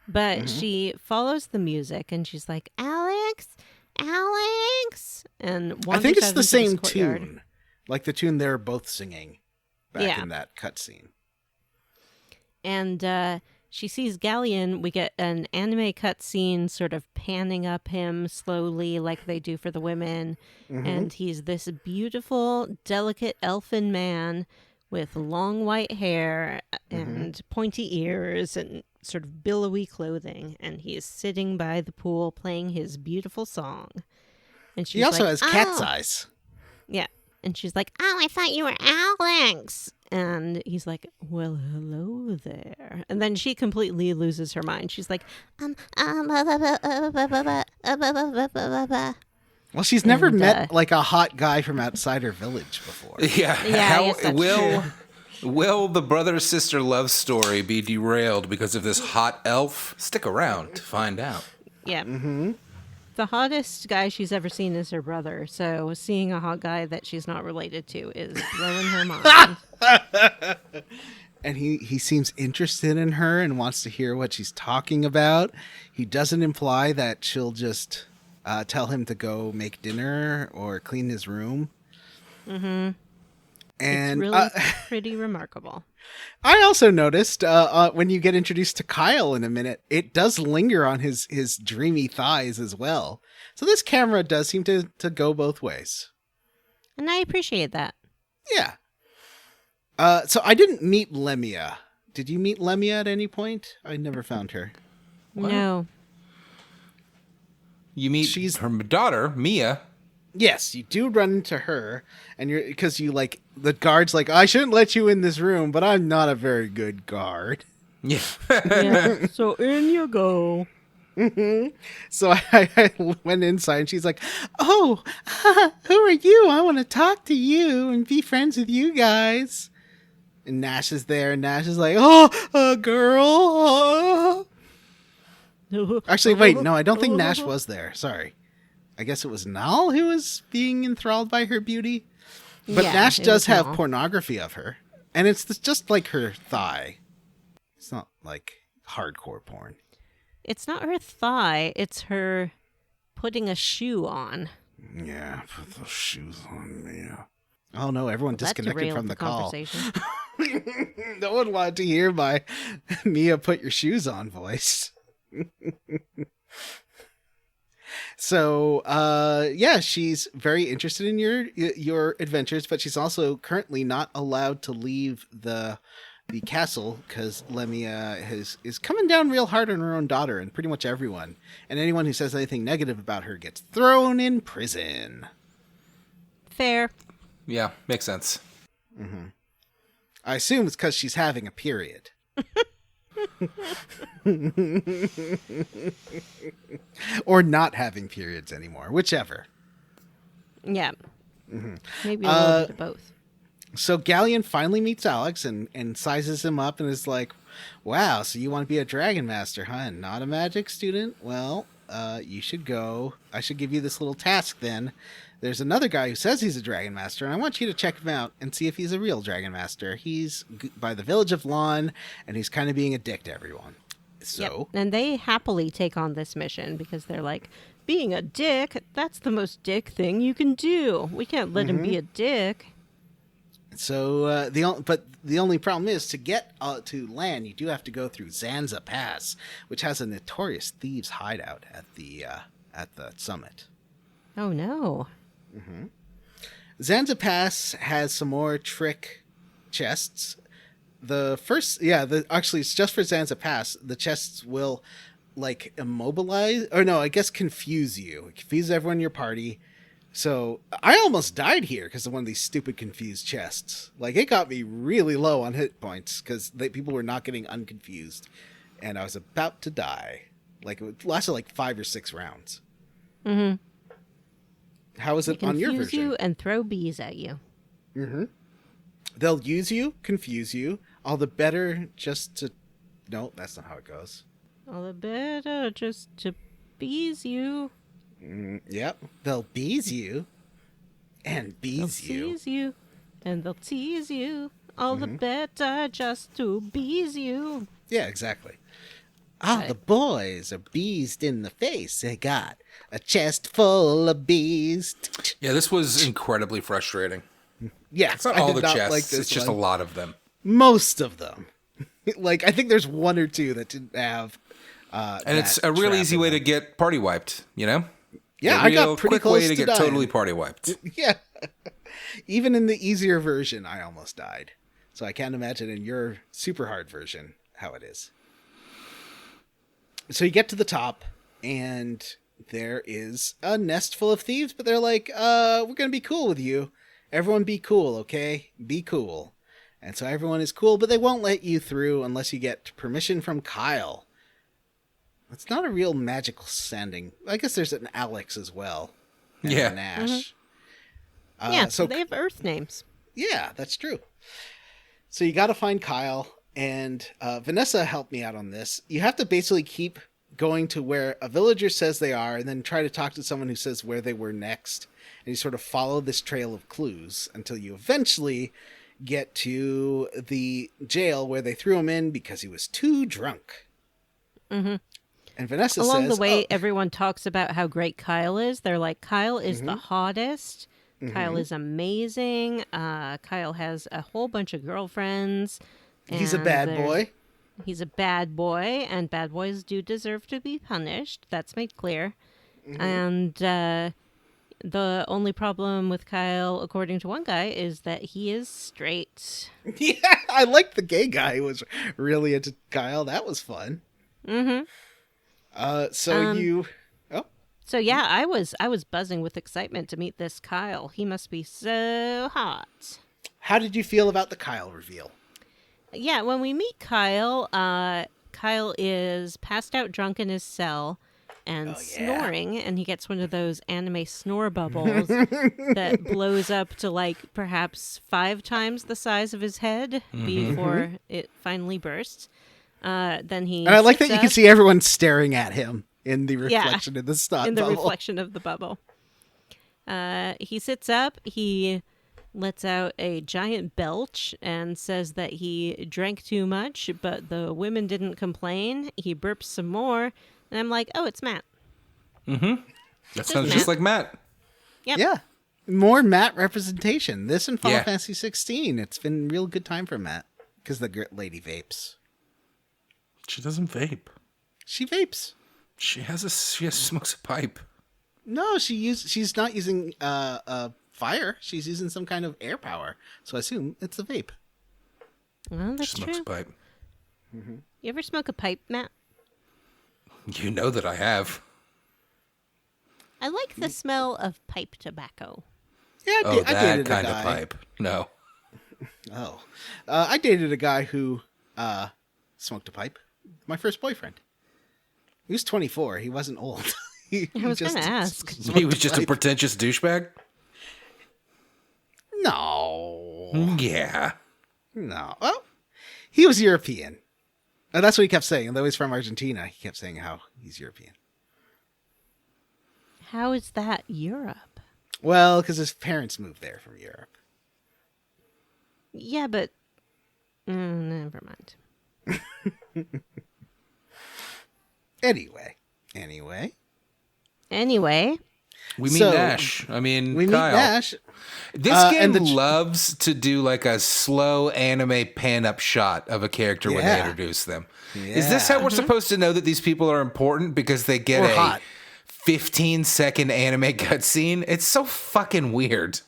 [SPEAKER 6] But she follows the music, and she's like, Alex, Alex, and
[SPEAKER 4] I think
[SPEAKER 6] wanders
[SPEAKER 4] it's
[SPEAKER 6] out
[SPEAKER 4] the
[SPEAKER 6] into this
[SPEAKER 4] same
[SPEAKER 6] courtyard.
[SPEAKER 4] tune, like the tune they're both singing back in that cutscene.
[SPEAKER 6] And she sees Galleon. We get an anime cutscene sort of panning up him slowly like they do for the women. And he's this beautiful, delicate elfin man with long white hair and pointy ears and sort of billowy clothing. And he is sitting by the pool playing his beautiful song. And she's
[SPEAKER 4] He also
[SPEAKER 6] like,
[SPEAKER 4] has cat's
[SPEAKER 6] "Oh."
[SPEAKER 4] eyes.
[SPEAKER 6] Yeah. And she's like, oh, I thought you were Alex. And he's like, well, hello there. And then she completely loses her mind. She's like,
[SPEAKER 4] Well, she's never
[SPEAKER 6] And,
[SPEAKER 4] met like a hot guy from outside her village before.
[SPEAKER 6] Yeah, I guess that's
[SPEAKER 3] Will the brother-sister love story be derailed because of this hot elf? Stick around to find out.
[SPEAKER 6] yeah. The hottest guy she's ever seen is her brother. So seeing a hot guy that she's not related to is blowing her mind.
[SPEAKER 4] And he seems interested in her and wants to hear what she's talking about. He doesn't imply that she'll just tell him to go make dinner or clean his room. And
[SPEAKER 6] It's really pretty remarkable.
[SPEAKER 4] I also noticed when you get introduced to Kyle in a minute, it does linger on his dreamy thighs as well. So this camera does seem to go both ways.
[SPEAKER 6] And I appreciate that.
[SPEAKER 4] Yeah. So I didn't meet Lemia. Did you meet Lemia at any point? I never found her.
[SPEAKER 6] No.
[SPEAKER 3] You meet her daughter, Mia.
[SPEAKER 4] Yes, you do run into her, and because you like the guard's like, I shouldn't let you in this room, but I'm not a very good guard.
[SPEAKER 3] Yeah.
[SPEAKER 6] Yeah. So in you go.
[SPEAKER 4] So I went inside, and she's like, "Oh, who are you? I want to talk to you and be friends with you guys." And Nash is there, and Nash is like, "Oh, a girl." Actually, wait, no, I don't think Nash was there. Sorry. I guess it was Nal who was being enthralled by her beauty. But
[SPEAKER 6] Yeah,
[SPEAKER 4] Nash
[SPEAKER 6] it
[SPEAKER 4] does
[SPEAKER 6] was
[SPEAKER 4] have
[SPEAKER 6] Nal.
[SPEAKER 4] pornography of her. And it's just like her thigh. It's not like hardcore porn.
[SPEAKER 6] It's not her thigh, it's her putting a shoe on.
[SPEAKER 4] Yeah, put those shoes on me. Oh no, everyone
[SPEAKER 6] That
[SPEAKER 4] disconnected
[SPEAKER 6] derailed
[SPEAKER 4] from the call.
[SPEAKER 6] conversation.
[SPEAKER 4] No one wanted to hear my Mia put your shoes on voice. So, yeah, she's very interested in your adventures, but she's also currently not allowed to leave the castle because Lemia is coming down real hard on her own daughter and pretty much everyone. And anyone who says anything negative about her gets thrown in prison.
[SPEAKER 6] Fair.
[SPEAKER 3] Yeah, makes sense.
[SPEAKER 4] I assume it's because she's having a period. Or not having periods anymore, whichever.
[SPEAKER 6] Yeah. Maybe a little bit of both.
[SPEAKER 4] So Galleon finally meets Alex and sizes him up and is like, wow, so you want to be a Dragon Master, huh? And not a magic student? Well, you should go. I should give you this little task then. There's another guy who says he's a Dragon Master, and I want you to check him out and see if he's a real Dragon Master. He's by the village of Lann, and he's kind of being a dick to everyone. So,
[SPEAKER 6] Yep. And they happily take on this mission because they're like, being a dick, that's the most dick thing you can do. We can't let him be a dick.
[SPEAKER 4] So the only problem is to get to Lann, you do have to go through Zanza Pass, which has a notorious thieves' hideout at the summit.
[SPEAKER 6] Oh, no.
[SPEAKER 4] Zanza Pass has some more trick chests. Actually, it's just for Zanza Pass. The chests will like immobilize, or no, I guess confuse you. It confuses everyone in your party. So I almost died here because of one of these stupid confused chests. Like, it got me really low on hit points because people were not getting unconfused, and I was about to die. Like, it lasted like 5 or 6 rounds.
[SPEAKER 6] Mm-hmm.
[SPEAKER 4] How is it on your
[SPEAKER 6] Confuse
[SPEAKER 4] version?
[SPEAKER 6] you and throw bees at you.
[SPEAKER 4] Mm-hmm. They'll use you, confuse you. All the better just to... No, that's not how it goes.
[SPEAKER 6] All the better just to bees you.
[SPEAKER 4] Yep. They'll bees you and bees
[SPEAKER 6] They'll
[SPEAKER 4] you.
[SPEAKER 6] tease you and they'll tease you. All the better just to bees you.
[SPEAKER 4] Yeah, exactly. All the boys are beesed in the face. They got a chest full of bees.
[SPEAKER 3] Yeah, this was incredibly frustrating.
[SPEAKER 4] Yeah,
[SPEAKER 3] It's not
[SPEAKER 4] I
[SPEAKER 3] all
[SPEAKER 4] did
[SPEAKER 3] the
[SPEAKER 4] not
[SPEAKER 3] chests.
[SPEAKER 4] like this
[SPEAKER 3] It's just
[SPEAKER 4] one.
[SPEAKER 3] a lot of them.
[SPEAKER 4] Most of them. Like, I think there's 1 or 2 that didn't have.
[SPEAKER 3] And it's a real easy way to get party wiped, you know?
[SPEAKER 4] Yeah,
[SPEAKER 3] A
[SPEAKER 4] I got
[SPEAKER 3] real
[SPEAKER 4] pretty
[SPEAKER 3] quick
[SPEAKER 4] close
[SPEAKER 3] way to
[SPEAKER 4] to
[SPEAKER 3] get
[SPEAKER 4] dying.
[SPEAKER 3] totally party wiped.
[SPEAKER 4] Yeah. Even in the easier version, I almost died. So I can't imagine in your super hard version how it is. So you get to the top, and there is a nest full of thieves, but they're like, we're going to be cool with you. Everyone be cool, okay? Be cool. And so everyone is cool, but they won't let you through unless you get permission from Kyle. It's not a real magical sounding. I guess there's an Alex as well. And
[SPEAKER 3] Yeah.
[SPEAKER 4] a Nash.
[SPEAKER 6] Yeah,
[SPEAKER 4] so
[SPEAKER 6] they have Earth names.
[SPEAKER 4] yeah, that's true. So you got to find Kyle, and Vanessa helped me out on this. You have to basically keep going to where a villager says they are, and then try to talk to someone who says where they were next. And you sort of follow this trail of clues until you eventually get to the jail where they threw him in because he was too drunk.
[SPEAKER 6] Mm-hmm.
[SPEAKER 4] And Vanessa
[SPEAKER 6] Along
[SPEAKER 4] says,
[SPEAKER 6] the way,
[SPEAKER 4] "Oh,
[SPEAKER 6] everyone talks about how great Kyle is. They're like, Kyle is the hottest. Kyle is amazing. Kyle has a whole bunch of girlfriends.
[SPEAKER 4] he's a
[SPEAKER 6] and
[SPEAKER 4] bad
[SPEAKER 6] there's-
[SPEAKER 4] boy."
[SPEAKER 6] He's a bad boy, and bad boys do deserve to be punished. That's made clear. And the only problem with Kyle, according to one guy, is that he is straight.
[SPEAKER 4] Yeah, I like the gay guy who was really into Kyle. That was fun.
[SPEAKER 6] Mm-hmm. So yeah, I was buzzing with excitement to meet this Kyle. He must be so hot.
[SPEAKER 4] How did you feel about the Kyle reveal?
[SPEAKER 6] Yeah, when we meet Kyle, Kyle is passed out drunk in his cell and snoring, and he gets one of those anime snore bubbles that blows up to like perhaps 5 times the size of his head before it finally bursts. Then he
[SPEAKER 4] And I like that
[SPEAKER 6] sits
[SPEAKER 4] you can
[SPEAKER 6] up
[SPEAKER 4] see everyone staring at him in the reflection in the snot
[SPEAKER 6] in the
[SPEAKER 4] bubble.
[SPEAKER 6] reflection of the bubble. He sits up. He lets out a giant belch and says that he drank too much, but the women didn't complain. He burps some more, and I'm like, oh, it's Matt.
[SPEAKER 3] That sounds
[SPEAKER 6] Matt.
[SPEAKER 3] just like Matt.
[SPEAKER 6] Yep.
[SPEAKER 4] Yeah. More Matt representation. This and Final
[SPEAKER 3] Yeah.
[SPEAKER 4] Fantasy 16. It's been a real good time for Matt because the lady vapes.
[SPEAKER 3] She doesn't vape.
[SPEAKER 4] She vapes.
[SPEAKER 3] She smokes a pipe.
[SPEAKER 4] No, she's not using fire. She's using some kind of air power. So I assume it's a vape.
[SPEAKER 6] Well,
[SPEAKER 3] She
[SPEAKER 6] that's
[SPEAKER 3] smokes
[SPEAKER 6] true.
[SPEAKER 3] a pipe.
[SPEAKER 6] You ever smoke a pipe, Matt?
[SPEAKER 3] You know that I have.
[SPEAKER 6] I like the smell of pipe tobacco.
[SPEAKER 4] Yeah, I
[SPEAKER 3] Oh,
[SPEAKER 4] I
[SPEAKER 3] that
[SPEAKER 4] dated a
[SPEAKER 3] kind
[SPEAKER 4] guy.
[SPEAKER 3] of pipe. No.
[SPEAKER 4] Oh, I dated a guy who smoked a pipe. My first boyfriend. He was 24. He wasn't old. he
[SPEAKER 6] I was
[SPEAKER 4] just
[SPEAKER 6] going to ask.
[SPEAKER 3] He was just a
[SPEAKER 4] pipe.
[SPEAKER 3] pretentious douchebag?
[SPEAKER 4] No.
[SPEAKER 3] Yeah.
[SPEAKER 4] No. Well, he was European. And that's what he kept saying. Though he's from Argentina, he kept saying how he's European.
[SPEAKER 6] How is that Europe?
[SPEAKER 4] Well, because his parents moved there from Europe.
[SPEAKER 6] Yeah, but never mind.
[SPEAKER 4] Anyway.
[SPEAKER 3] We meet
[SPEAKER 4] So,
[SPEAKER 3] Nash. I mean,
[SPEAKER 4] We
[SPEAKER 3] Kyle.
[SPEAKER 4] meet Nash.
[SPEAKER 3] This
[SPEAKER 4] and
[SPEAKER 3] game
[SPEAKER 4] the
[SPEAKER 3] loves to do like a slow anime pan-up shot of a character when they
[SPEAKER 4] Yeah.
[SPEAKER 3] introduce them. Is this how we're supposed to know that these people are important? Because they get
[SPEAKER 4] Or
[SPEAKER 3] a
[SPEAKER 4] hot.
[SPEAKER 3] 15-second anime cutscene? It's so fucking weird.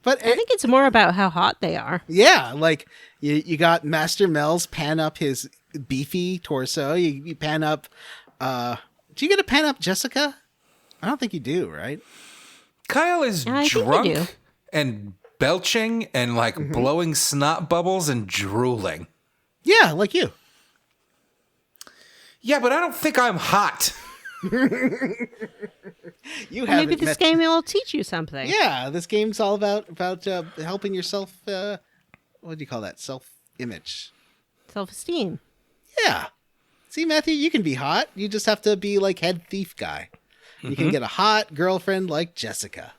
[SPEAKER 4] But
[SPEAKER 6] I think it's more about how hot they are.
[SPEAKER 4] yeah, like you got Master Mel's pan up his beefy torso. You pan up. Do you get to pan up Jessica? I don't think you do, right?
[SPEAKER 3] Kyle is
[SPEAKER 6] I think you do.
[SPEAKER 3] drunk and belching and like blowing snot bubbles and drooling.
[SPEAKER 4] Yeah, like you.
[SPEAKER 3] Yeah, but I don't think I'm hot.
[SPEAKER 4] You
[SPEAKER 6] Well,
[SPEAKER 4] haven't
[SPEAKER 6] maybe this
[SPEAKER 4] met-
[SPEAKER 6] game will teach you something.
[SPEAKER 4] Yeah, this game's all about helping yourself. What do you call that? Self-image.
[SPEAKER 6] Self-esteem.
[SPEAKER 4] Yeah. See, Matthew, you can be hot. You just have to be like head thief guy. You can get a hot girlfriend like Jessica.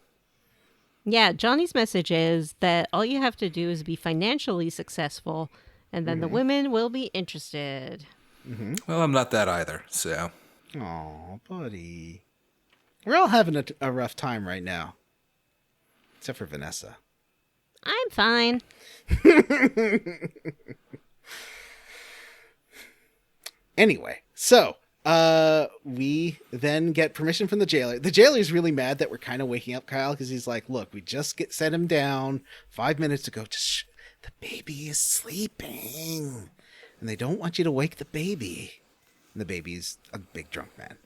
[SPEAKER 6] Yeah, Johnny's message is that all you have to do is be financially successful, and then the women will be interested.
[SPEAKER 3] Well, I'm not that either, so.
[SPEAKER 4] Oh, buddy. We're all having a rough time right now. Except for Vanessa.
[SPEAKER 6] I'm fine.
[SPEAKER 4] Anyway, so we then get permission from the jailer. The jailer's really mad that we're kind of waking up Kyle because he's like, look, we just set him down 5 minutes ago. The baby is sleeping. And they don't want you to wake the baby. And the baby's a big drunk man.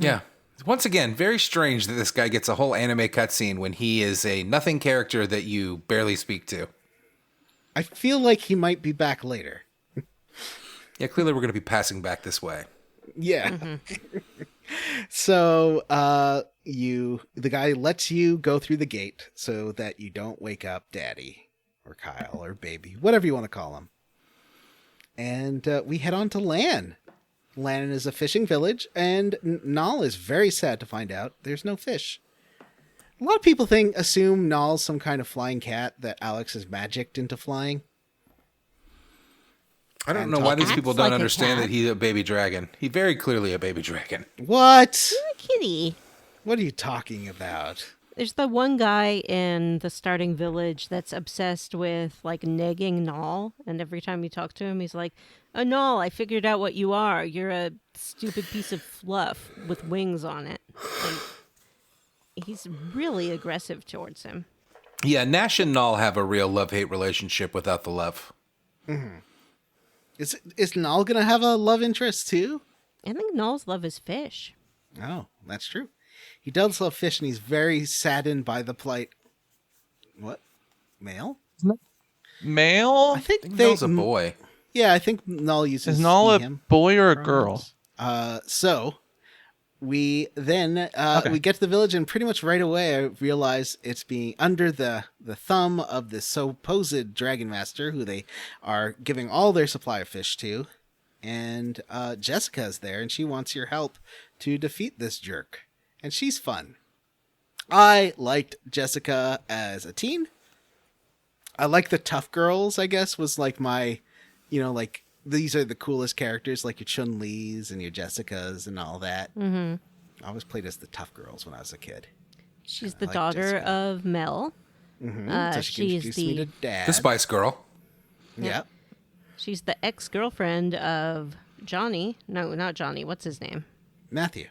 [SPEAKER 3] Yeah. Once again, very strange that this guy gets a whole anime cutscene when he is a nothing character that you barely speak to.
[SPEAKER 4] I feel like he might be back later.
[SPEAKER 3] Yeah, clearly we're going to be passing back this way.
[SPEAKER 4] Yeah. So the guy lets you go through the gate so that you don't wake up Daddy or Kyle or Baby, whatever you want to call him. And we head on to Lann. Lann is a fishing village, and Nal is very sad to find out there's no fish. A lot of people assume Nal's some kind of flying cat that Alex has magicked into flying.
[SPEAKER 3] I don't
[SPEAKER 4] And
[SPEAKER 3] know why these
[SPEAKER 6] Acts
[SPEAKER 3] people
[SPEAKER 6] like
[SPEAKER 3] don't
[SPEAKER 6] a
[SPEAKER 3] understand
[SPEAKER 6] cat.
[SPEAKER 3] that he's a baby dragon. He's very clearly a baby dragon.
[SPEAKER 4] What?
[SPEAKER 6] You're a kitty.
[SPEAKER 4] What are you talking about?
[SPEAKER 6] There's the one guy in the starting village that's obsessed with like negging Null, and every time you talk to him, he's like, "Oh, Null, I figured out what you are. You're a stupid piece of fluff with wings on it." Like, he's really aggressive towards him.
[SPEAKER 3] Yeah, Nash and Null have a real love-hate relationship without the love.
[SPEAKER 4] Is Nal gonna have a love interest too?
[SPEAKER 6] I think Null's love is fish.
[SPEAKER 4] Oh, that's true. He does love fish, and he's very saddened by the plight. What? Male?
[SPEAKER 2] Male?
[SPEAKER 4] I think
[SPEAKER 3] Null's a boy.
[SPEAKER 4] Yeah, I think Null uses
[SPEAKER 2] Is Null a
[SPEAKER 4] him.
[SPEAKER 2] boy or a girl?
[SPEAKER 4] So we then we get to the village, and pretty much right away I realize it's being under the thumb of the supposed Dragon Master, who they are giving all their supply of fish to. And Jessica's there, and she wants your help to defeat this jerk. And she's fun. I liked Jessica as a teen. I like the tough girls, I guess, was like my, like, these are the coolest characters, like your Chun-Li's and your Jessicas and all that. Mm-hmm. I always played as the tough girls when I was a kid.
[SPEAKER 6] She's the
[SPEAKER 4] like
[SPEAKER 6] daughter
[SPEAKER 4] Jessica.
[SPEAKER 6] of Mel.
[SPEAKER 4] So she
[SPEAKER 6] she's
[SPEAKER 4] introduced me to Dad.
[SPEAKER 3] The Spice Girl.
[SPEAKER 4] Yeah.
[SPEAKER 6] She's the ex-girlfriend of Johnny. No, not Johnny. What's his name?
[SPEAKER 4] Matthew.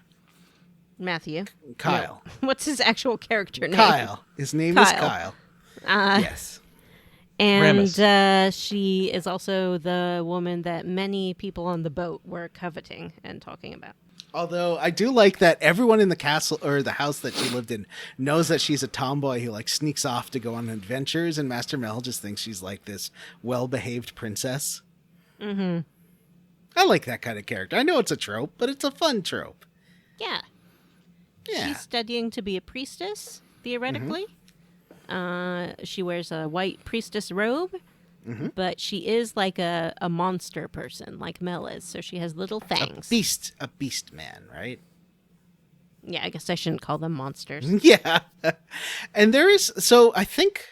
[SPEAKER 6] Matthew.
[SPEAKER 4] Kyle.
[SPEAKER 6] No. What's his actual character name?
[SPEAKER 4] Kyle. His name is
[SPEAKER 6] Kyle.
[SPEAKER 4] Kyle. Yes.
[SPEAKER 6] And she is also the woman that many people on the boat were coveting and talking about.
[SPEAKER 4] Although I do like that everyone in the castle or the house that she lived in knows that she's a tomboy who like sneaks off to go on adventures, and Master Mel just thinks she's like this well-behaved princess. Mm-hmm. I like that kind of character. I know it's a trope, but it's a fun trope.
[SPEAKER 6] Yeah.
[SPEAKER 4] Yeah.
[SPEAKER 6] She's studying to be a priestess, theoretically. She wears a white priestess robe, but she is like a monster person, like Mel is. So she has little fangs.
[SPEAKER 4] A beast man, right?
[SPEAKER 6] Yeah, I guess I shouldn't call them monsters.
[SPEAKER 4] Yeah. And there is, so I think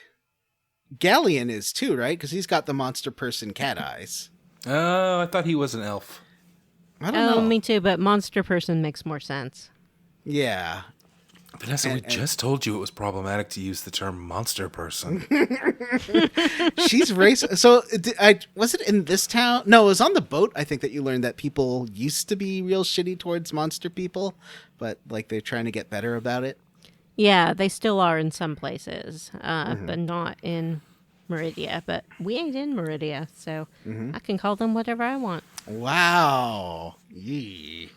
[SPEAKER 4] Galleon is too, right? Because he's got the monster person cat eyes.
[SPEAKER 3] Oh, I thought he was an elf.
[SPEAKER 4] I don't know.
[SPEAKER 6] Me too, but monster person makes more sense.
[SPEAKER 4] Yeah.
[SPEAKER 3] Vanessa, we just told you it was problematic to use the term monster person.
[SPEAKER 4] She's racist. So was it in this town? No, it was on the boat, I think, that you learned that people used to be real shitty towards monster people, but like they're trying to get better about it.
[SPEAKER 6] Yeah, they still are in some places, but not in Meridia. But we ain't in Meridia, so I can call them whatever I want.
[SPEAKER 4] Wow. Yee.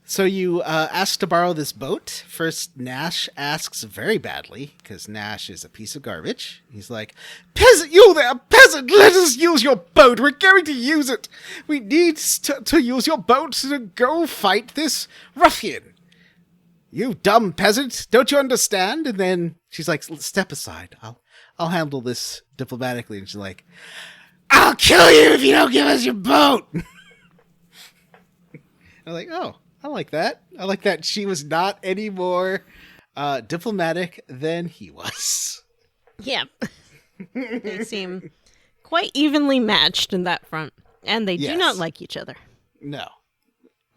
[SPEAKER 4] So you ask to borrow this boat. First, Nash asks very badly, because Nash is a piece of garbage. He's like, "Peasant, you there, peasant, let us use your boat. We're going to use it. We need to use your boat to go fight this ruffian. You dumb peasant, don't you understand?" And then she's like, "Step aside. I'll handle this diplomatically." And she's like, "I'll kill you if you don't give us your boat." I'm like, oh, I like that. I like that she was not any more diplomatic than he was.
[SPEAKER 6] Yeah. They seem quite evenly matched in that front. And they do not like each other.
[SPEAKER 4] No.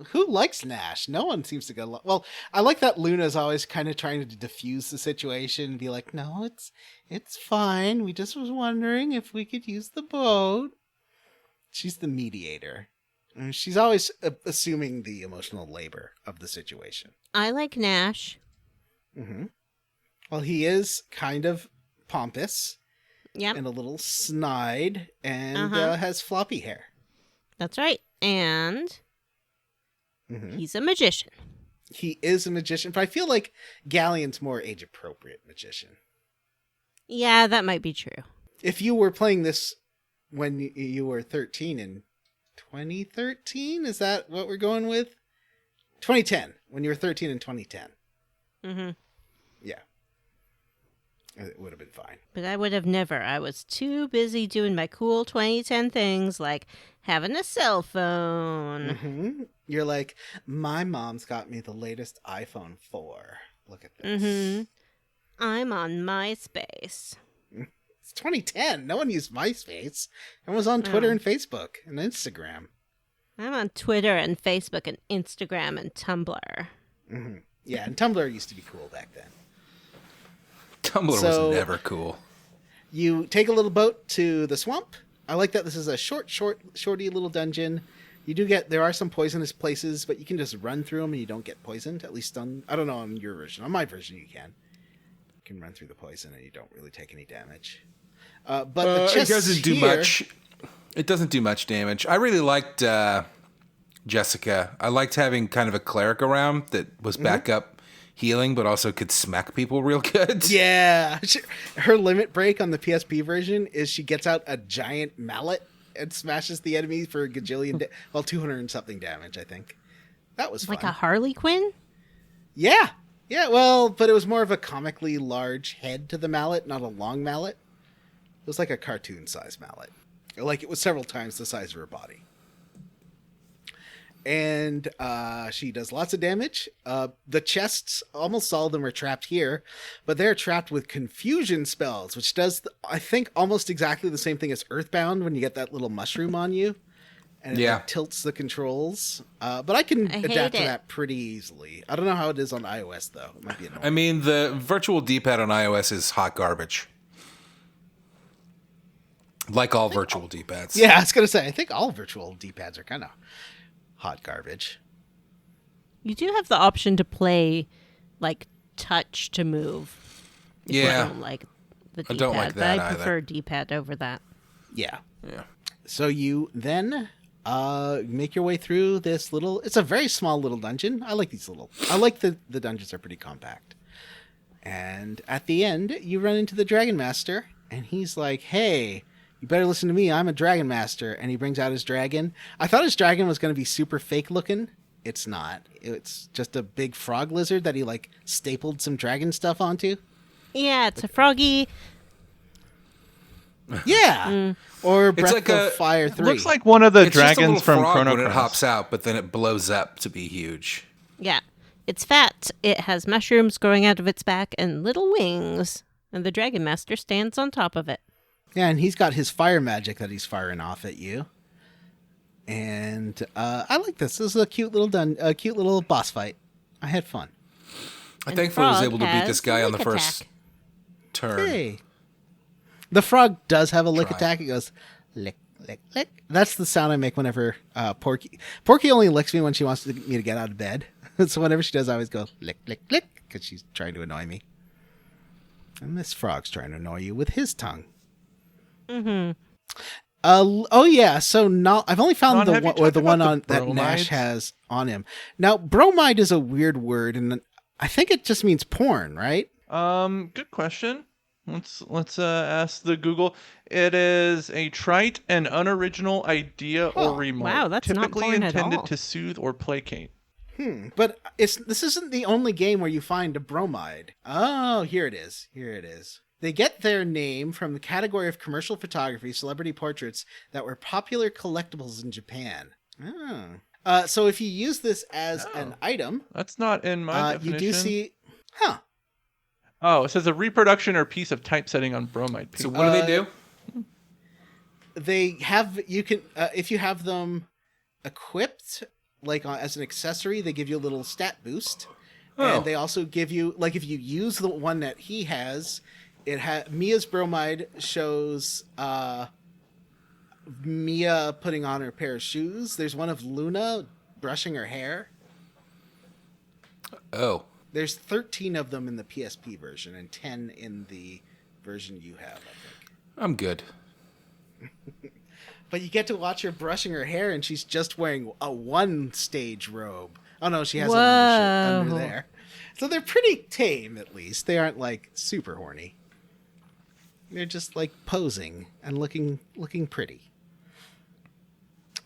[SPEAKER 4] Who likes Nash? No one seems to go. Well, I like that Luna's always kind of trying to diffuse the situation and be like, "No, it's fine. We just was wondering if we could use the boat." She's the mediator. And she's always assuming the emotional labor of the situation.
[SPEAKER 6] I like Nash.
[SPEAKER 4] Mm-hmm. Well, he is kind of pompous.
[SPEAKER 6] Yep.
[SPEAKER 4] And a little snide and has floppy hair.
[SPEAKER 6] That's right. And he's a magician.
[SPEAKER 4] He is a magician, but I feel like Galleon's more age-appropriate magician.
[SPEAKER 6] Yeah, that might be true.
[SPEAKER 4] If you were playing this when you were 13 in 2013, is that what we're going with? 2010, when you were 13 in 2010.
[SPEAKER 6] Mm-hmm.
[SPEAKER 4] Yeah. It would have been fine.
[SPEAKER 6] But I would have never. I was too busy doing my cool 2010 things like having a cell phone.
[SPEAKER 4] Mm-hmm. You're like, "My mom's got me the latest iPhone 4. Look at this."
[SPEAKER 6] Mm-hmm. I'm on MySpace.
[SPEAKER 4] It's 2010. No one used MySpace. Everyone was on Twitter and Facebook and Instagram.
[SPEAKER 6] I'm on Twitter and Facebook and Instagram and Tumblr.
[SPEAKER 4] Mm-hmm. Yeah, and Tumblr used to be cool back then.
[SPEAKER 3] Tumblr was never cool.
[SPEAKER 4] You take a little boat to the swamp. I like that this is a shorty little dungeon. There are some poisonous places, but you can just run through them and you don't get poisoned. At least I don't know on your version. On my version, you can. You can run through the poison and you don't really take any damage. But the chests
[SPEAKER 3] it doesn't do much. It doesn't do much damage. I really liked Jessica. I liked having kind of a cleric around that was backup healing, but also could smack people real good.
[SPEAKER 4] Yeah. Her limit break on the PSP version is she gets out a giant mallet and smashes the enemy for a gajillion, 200 and something damage, I think. That was fun.
[SPEAKER 6] Like a Harley Quinn?
[SPEAKER 4] Yeah. Yeah, well, but it was more of a comically large head to the mallet, not a long mallet. It was like a cartoon-sized mallet. Like, it was several times the size of her body. And she does lots of damage. The chests, almost all of them are trapped here, but they're trapped with confusion spells, which does, I think, almost exactly the same thing as Earthbound when you get that little mushroom on you. And it like, tilts the controls. But I can adapt to that pretty easily. I don't know how it is on iOS, though. It might be annoying.
[SPEAKER 3] I mean, the virtual D-pad on iOS is hot garbage. Like all virtual D-pads.
[SPEAKER 4] Yeah, I was going to say, I think all virtual D-pads are kind of hot garbage.
[SPEAKER 6] You do have the option to play, like, touch to move.
[SPEAKER 3] Yeah.
[SPEAKER 6] I don't like the D-pad,
[SPEAKER 3] I don't like that
[SPEAKER 6] but I
[SPEAKER 3] either.
[SPEAKER 6] prefer D-pad over that.
[SPEAKER 4] Yeah.
[SPEAKER 3] Yeah.
[SPEAKER 4] So you then make your way through this little... It's a very small little dungeon. I like the dungeons are pretty compact. And at the end, you run into the Dragon Master, and he's like, "Hey, you better listen to me. I'm a Dragon Master." And he brings out his dragon. I thought his dragon was going to be super fake looking. It's not. It's just a big frog lizard that he like stapled some dragon stuff onto.
[SPEAKER 6] Yeah, it's a froggy.
[SPEAKER 4] Yeah. Or Breath
[SPEAKER 3] like
[SPEAKER 4] of Fire 3.
[SPEAKER 2] Looks like one of the
[SPEAKER 3] It's just a
[SPEAKER 2] dragons
[SPEAKER 3] little
[SPEAKER 2] from
[SPEAKER 3] frog
[SPEAKER 2] Chrono
[SPEAKER 3] when it
[SPEAKER 2] Cross.
[SPEAKER 3] hops out, but then it blows up to be huge.
[SPEAKER 6] Yeah. It's fat. It has mushrooms growing out of its back and little wings. And the Dragon Master stands on top of it.
[SPEAKER 4] Yeah, and he's got his fire magic that he's firing off at you. And I like this. This is a cute little boss fight. I had fun.
[SPEAKER 3] I thankfully was able to beat this guy on the first turn.
[SPEAKER 4] Hey. The frog does have a lick attack. It goes, lick, lick, lick. That's the sound I make whenever Porky only licks me when she wants me to get out of bed. So whenever she does, I always go, lick, lick, lick, because she's trying to annoy me. And this frog's trying to annoy you with his tongue.
[SPEAKER 6] Mm-hmm.
[SPEAKER 4] Oh yeah. So now I've only found
[SPEAKER 2] Ron,
[SPEAKER 4] the one on that
[SPEAKER 2] bromides?
[SPEAKER 4] Nash has on him. Now bromide is a weird word, and I think it just means porn, right?
[SPEAKER 2] Good question. Let's ask the Google. It is a trite and unoriginal idea or remark.
[SPEAKER 6] Wow, that's not
[SPEAKER 2] typically
[SPEAKER 6] porn at
[SPEAKER 2] intended
[SPEAKER 6] all.
[SPEAKER 2] to soothe or placate.
[SPEAKER 4] But this isn't the only game where you find a bromide. Oh, here it is. Here it is. They get their name from the category of commercial photography, celebrity portraits that were popular collectibles in Japan. Oh. So if you use this as an item,
[SPEAKER 2] That's not in my
[SPEAKER 4] you
[SPEAKER 2] definition.
[SPEAKER 4] do see...
[SPEAKER 2] Oh, it says a reproduction or piece of typesetting on bromide paper.
[SPEAKER 3] So what do they do?
[SPEAKER 4] They have... You can... if you have them equipped... like as an accessory, they give you a little stat boost.
[SPEAKER 3] Oh.
[SPEAKER 4] And they also give you, like, if you use the one that he has, Mia's bromide shows Mia putting on her pair of shoes. There's one of Luna brushing her hair.
[SPEAKER 3] Oh.
[SPEAKER 4] There's 13 of them in the PSP version and 10 in the version you have, I think.
[SPEAKER 3] I'm good.
[SPEAKER 4] But you get to watch her brushing her hair, and she's just wearing a one-stage robe. Oh, no, she has an undershirt under there. So they're pretty tame, at least. They aren't, like, super horny. They're just, like, posing and looking pretty.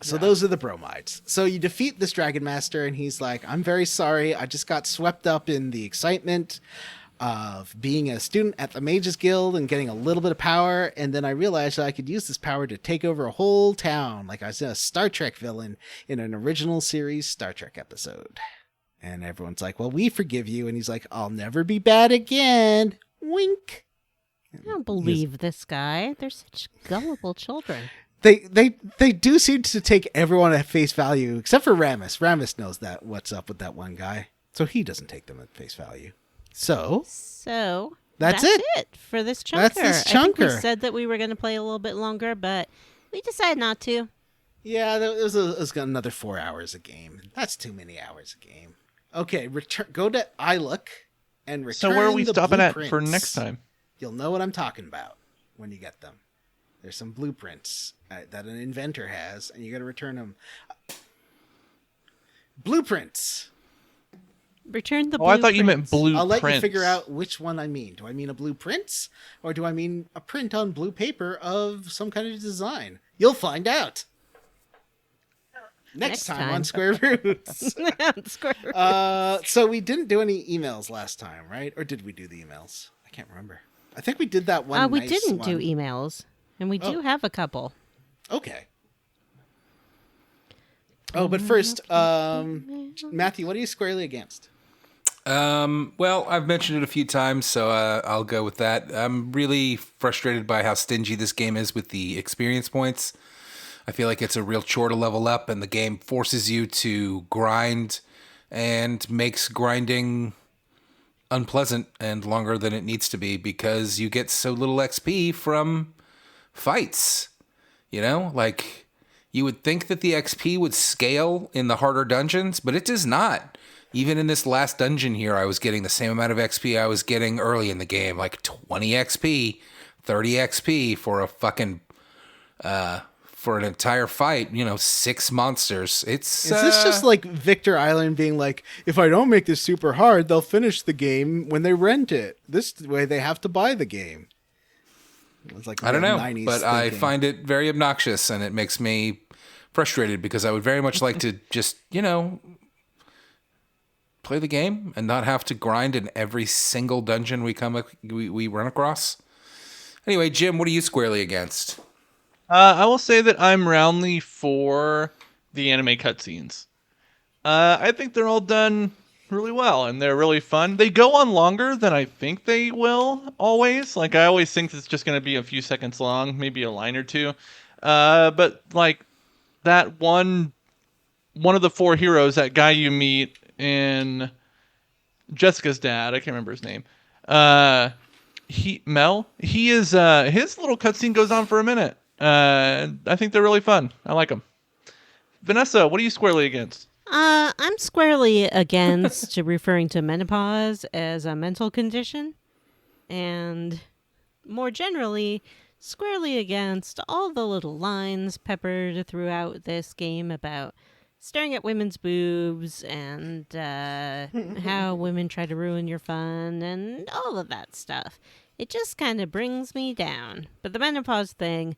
[SPEAKER 4] So those are the bromides. So you defeat this Dragon Master, and he's like, I'm very sorry. I just got swept up in the excitement of being a student at the Mages Guild and getting a little bit of power, and then I realized that I could use this power to take over a whole town, like I was a Star Trek villain in an original series Star Trek episode. And everyone's like, well, we forgive you. And he's like, I'll never be bad again. Wink.
[SPEAKER 6] I don't believe this guy. They're such gullible children.
[SPEAKER 4] They do seem to take everyone at face value, except for Ramus. Ramus knows that what's up with that one guy, so he doesn't take them at face value. So that's it
[SPEAKER 6] for this chunker.
[SPEAKER 4] That's this
[SPEAKER 6] I think we
[SPEAKER 4] chunker.
[SPEAKER 6] said that we were going to play a little bit longer, but we decided not to.
[SPEAKER 4] Yeah, it was another 4 hours a game. That's too many hours a game. Okay, go to Iluk and return.
[SPEAKER 2] So where are we
[SPEAKER 4] the
[SPEAKER 2] stopping at
[SPEAKER 4] blueprints.
[SPEAKER 2] for next time?
[SPEAKER 4] You'll know what I'm talking about when you get them. There's some blueprints that an inventor has, and you got to return them. Blueprints.
[SPEAKER 6] Return the
[SPEAKER 2] Oh, I thought you meant
[SPEAKER 6] blueprints.
[SPEAKER 2] blueprints.
[SPEAKER 4] I'll let you figure out which one I mean. Do I mean a blueprints, or do I mean a print on blue paper of some kind of design? You'll find out. Next time on Square Roots. So we didn't do any emails last time, right? Or did we do the emails? I can't remember. I think we did that one.
[SPEAKER 6] We
[SPEAKER 4] nice
[SPEAKER 6] didn't
[SPEAKER 4] one.
[SPEAKER 6] do emails, and we do have a couple.
[SPEAKER 4] Okay. Oh, but first, Matthew, what are you squarely against?
[SPEAKER 3] Well, I've mentioned it a few times, so I'll go with that. I'm really frustrated by how stingy this game is with the experience points. I feel like it's a real chore to level up, and the game forces you to grind and makes grinding unpleasant and longer than it needs to be because you get so little XP from fights. You know, like you would think that the XP would scale in the harder dungeons, but it does not. Even in this last dungeon here, I was getting the same amount of XP I was getting early in the game, like 20 XP, 30 XP for a fucking, for an entire fight, 6 monsters. Is
[SPEAKER 4] this just like Victor Island being like, if I don't make this super hard, they'll finish the game when they rent it. This way they have to buy the game. It's like
[SPEAKER 3] I don't know,
[SPEAKER 4] 90s
[SPEAKER 3] but I
[SPEAKER 4] thinking.
[SPEAKER 3] find it very obnoxious, and it makes me frustrated because I would very much like to just, play the game and not have to grind in every single dungeon we run across. Anyway, Jim, what are you squarely against?
[SPEAKER 2] I will say that I'm roundly for the anime cutscenes. I think they're all done really well, and they're really fun. They go on longer than I think they will always. Like, I always think it's just going to be a few seconds long, maybe a line or two. But like that one of the 4 heroes, that guy you meet in Jessica's dad, I can't remember his name. He is his little cutscene goes on for a minute. I think they're really fun. I like them. Vanessa, what are you squarely against?
[SPEAKER 6] I'm squarely against referring to menopause as a mental condition, and more generally, squarely against all the little lines peppered throughout this game about staring at women's boobs and how women try to ruin your fun and all of that stuff. It just kind of brings me down. But the menopause thing,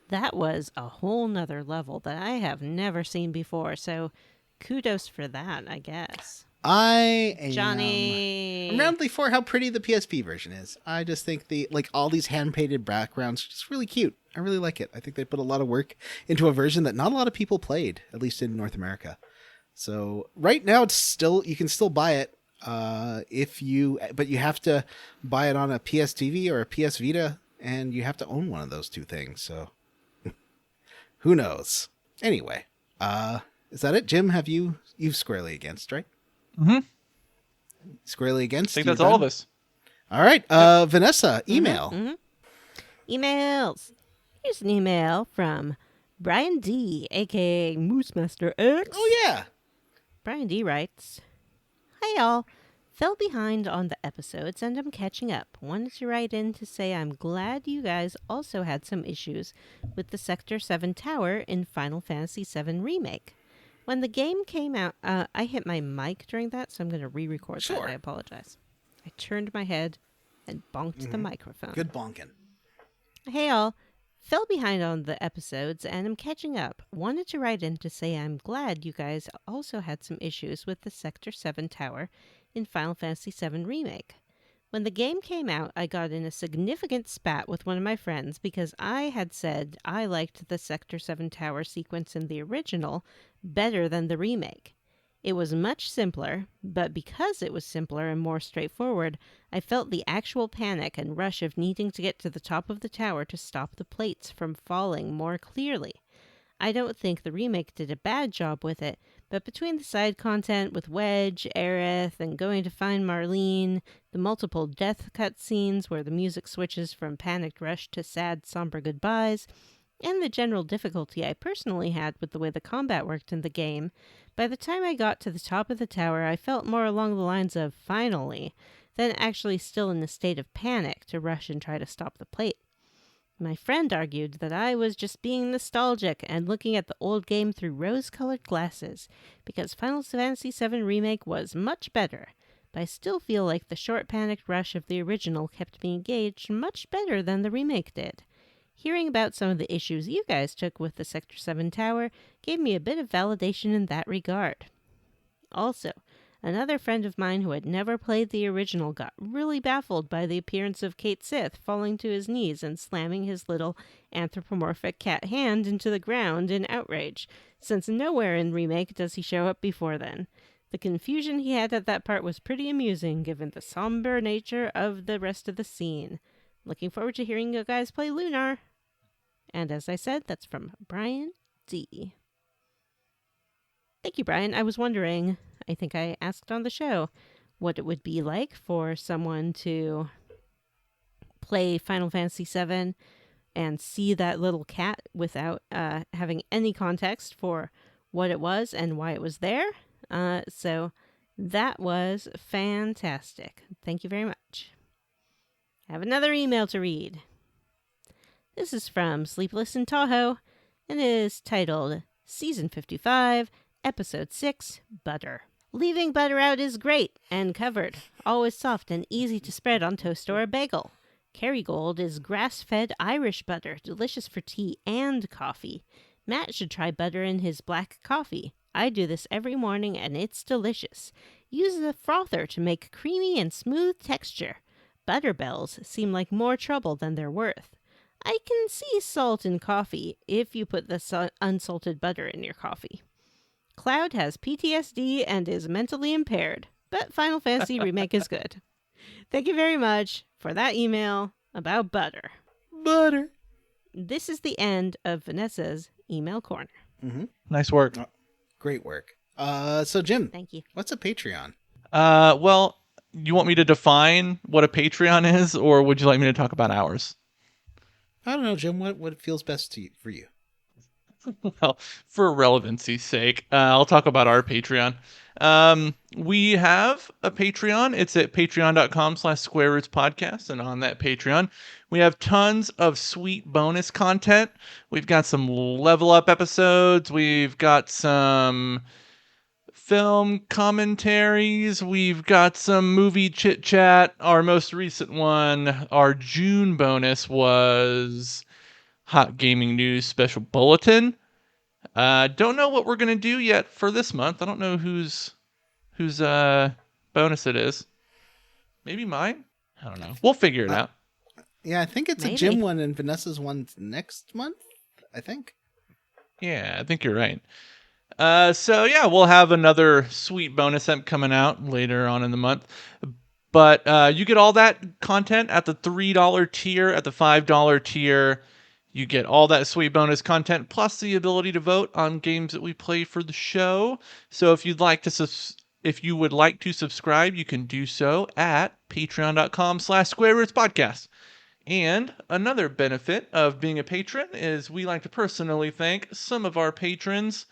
[SPEAKER 6] that was a whole nother level that I have never seen before, so kudos for that, I guess.
[SPEAKER 4] I am
[SPEAKER 6] Johnny.
[SPEAKER 4] roundly for how pretty the PSP version is. I just think all these hand-painted backgrounds are just really cute. I really like it. I think they put a lot of work into a version that not a lot of people played, at least in North America. So right now you can still buy it but you have to buy it on a PS TV or a PS Vita, and you have to own one of those two things. So who knows? Anyway, is that it, Jim? You've squarely against, right?
[SPEAKER 2] Mm-hmm.
[SPEAKER 4] Squarely against?
[SPEAKER 2] I think that's all of us.
[SPEAKER 4] All right. Vanessa, email.
[SPEAKER 6] Emails. Here's an email from Brian D, a.k.a. Moosemaster X.
[SPEAKER 4] Oh, yeah.
[SPEAKER 6] Brian D writes, "Hi, y'all. Fell behind on the episodes and I'm catching up. Wanted to write in to say I'm glad you guys also had some issues with the Sector 7 tower in Final Fantasy VII Remake. When the game came out, I hit my mic during that, so I'm going to re-record that. I apologize. I turned my head and bonked the microphone.
[SPEAKER 4] Good bonking.
[SPEAKER 6] Hey, all. Fell behind on the episodes and I'm catching up. Wanted to write in to say I'm glad you guys also had some issues with the Sector 7 tower in Final Fantasy VII Remake. When the game came out, I got in a significant spat with one of my friends because I had said I liked the Sector 7 tower sequence in the original better than the remake. It was much simpler, but because it was simpler and more straightforward, I felt the actual panic and rush of needing to get to the top of the tower to stop the plates from falling more clearly. I don't think the remake did a bad job with it, but between the side content with Wedge, Aerith, and going to find Marlene, the multiple death cutscenes where the music switches from panicked rush to sad, somber goodbyes, and the general difficulty I personally had with the way the combat worked in the game, by the time I got to the top of the tower, I felt more along the lines of finally, than actually still in a state of panic to rush and try to stop the plate. My friend argued that I was just being nostalgic and looking at the old game through rose-colored glasses, because Final Fantasy VII Remake was much better, but I still feel like the short panicked rush of the original kept me engaged much better than the remake did. Hearing about some of the issues you guys took with the Sector 7 tower gave me a bit of validation in that regard. Also, another friend of mine who had never played the original got really baffled by the appearance of Cait Sith falling to his knees and slamming his little anthropomorphic cat hand into the ground in outrage, since nowhere in Remake does he show up before then. The confusion he had at that part was pretty amusing, given the somber nature of the rest of the scene. Looking forward to hearing you guys play Lunar. And as I said, that's from Brian D. Thank you, Brian. I was wondering, I think I asked on the show, what it would be like for someone to play Final Fantasy VII and see that little cat without having any context for what it was and why it was there. So that was fantastic. Thank you very much. I have another email to read. This is from Sleepless in Tahoe, and it is titled Season 55, Episode 6, Butter. Leaving butter out is great and covered, always soft and easy to spread on toast or a bagel. Kerrygold is grass-fed Irish butter, delicious for tea and coffee. Matt should try butter in his black coffee. I do this every morning and it's delicious. Use the frother to make creamy and smooth texture. Butter bells seem like more trouble than they're worth. I can see salt in coffee if you put the unsalted butter in your coffee. Cloud has PTSD and is mentally impaired. but Final Fantasy Remake is good. Thank you very much for that email about butter.
[SPEAKER 4] Butter.
[SPEAKER 6] This is the end of Vanessa's email corner.
[SPEAKER 2] Nice work.
[SPEAKER 4] Great work. So Jim,
[SPEAKER 6] Thank you.
[SPEAKER 4] what's a Patreon?
[SPEAKER 2] Well, you want me to define what a Patreon is, or would you like me to talk about ours?
[SPEAKER 4] I don't know, Jim. What feels best for you?
[SPEAKER 2] Well, for relevancy's sake, I'll talk about our Patreon. We have a Patreon. It's at patreon.com/squarerootspodcast. And on that Patreon, we have tons of sweet bonus content. We've got some level up episodes. We've got some film commentaries. We've got some movie chit chat. Our most recent one, our June bonus, was Hot Gaming News Special Bulletin. Don't know what we're gonna do yet for this month. I don't know whose bonus it is. Maybe mine. I don't know. We'll figure it out.
[SPEAKER 4] Yeah, I think it's a
[SPEAKER 6] Maybe.
[SPEAKER 4] Jim one and Vanessa's one next month. I think.
[SPEAKER 2] Yeah, I think you're right. So yeah, we'll have another sweet bonus coming out later on in the month. But you get all that content at the $3 tier. At the $5 tier, you get all that sweet bonus content plus the ability to vote on games that we play for the show. So if you'd like to if you would like to subscribe, you can do so at patreon.com/squarerootspodcast. And another benefit of being a patron is we like to personally thank some of our patrons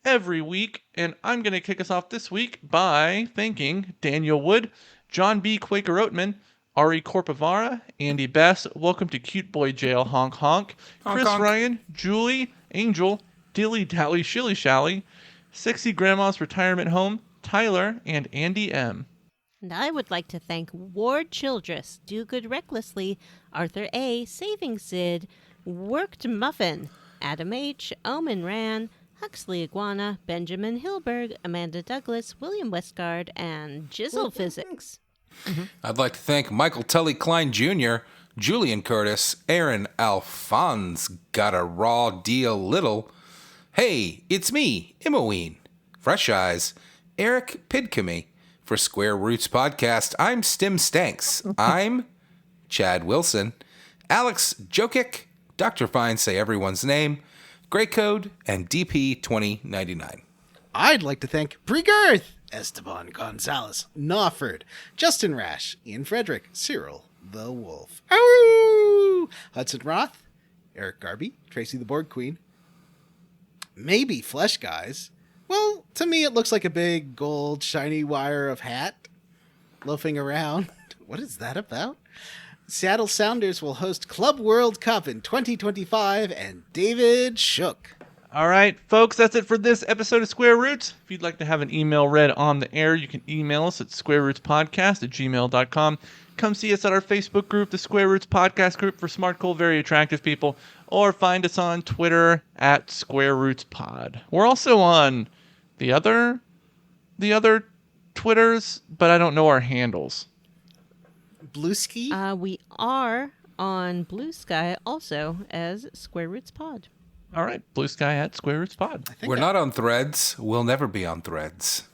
[SPEAKER 2] every week, and I'm going to kick us off this week by thanking Daniel Wood, John B. Quaker Oatman, Ari Corpavara, Andy Bess, welcome to Cute Boy Jail, honk honk, Chris
[SPEAKER 3] honk.
[SPEAKER 2] Ryan, Julie, Angel, Dilly Dally Shilly Shally, Sexy Grandma's Retirement Home, Tyler, and Andy M.
[SPEAKER 1] And I would like to thank Ward Childress, Do Good Recklessly, Arthur A., Saving Sid, Worked Muffin, Adam H., Omen Ran, Huxley Iguana, Benjamin Hilberg, Amanda Douglas, William Westgard, and Jizzle Physics.
[SPEAKER 3] I'd like to thank Michael Tully Klein Jr., Julian Curtis, Aaron Alphonse, Got a Raw Deal Little, Hey, It's Me, Imoween, Fresh Eyes, Eric Pidkamy. For Square Roots Podcast, I'm Stim Stanks. I'm Chad Wilson, Alex Jokic, Dr. Fine Say Everyone's Name, Grey Code, and DP 2099.
[SPEAKER 4] I'd like to thank Pre-Girth, Esteban Gonzalez, Nawford, Justin Rash, Ian Frederick, Cyril the Wolf, Ow! Hudson Roth, Eric Garby, Tracy the Board Queen, maybe Flesh Guys. Well, to me it looks like a big gold shiny wire of hat loafing around. What is that about? Seattle Sounders will host Club World Cup in 2025, and David Shook.
[SPEAKER 2] All right, folks, that's it for this episode of Square Roots. If you'd like to have an email read on the air, you can email us at squarerootspodcast@gmail.com. Come see us at our Facebook group, the Square Roots Podcast Group for smart, cool, very attractive people, or find us on Twitter at Square Roots Pod. We're also on the other Twitters, but I don't know our handles.
[SPEAKER 4] Blueski?
[SPEAKER 6] We are on Blue Sky also as Square Roots Pod.
[SPEAKER 2] All right, Blue Sky at Square Roots Pod.
[SPEAKER 3] We're not on Threads. We'll never be on Threads.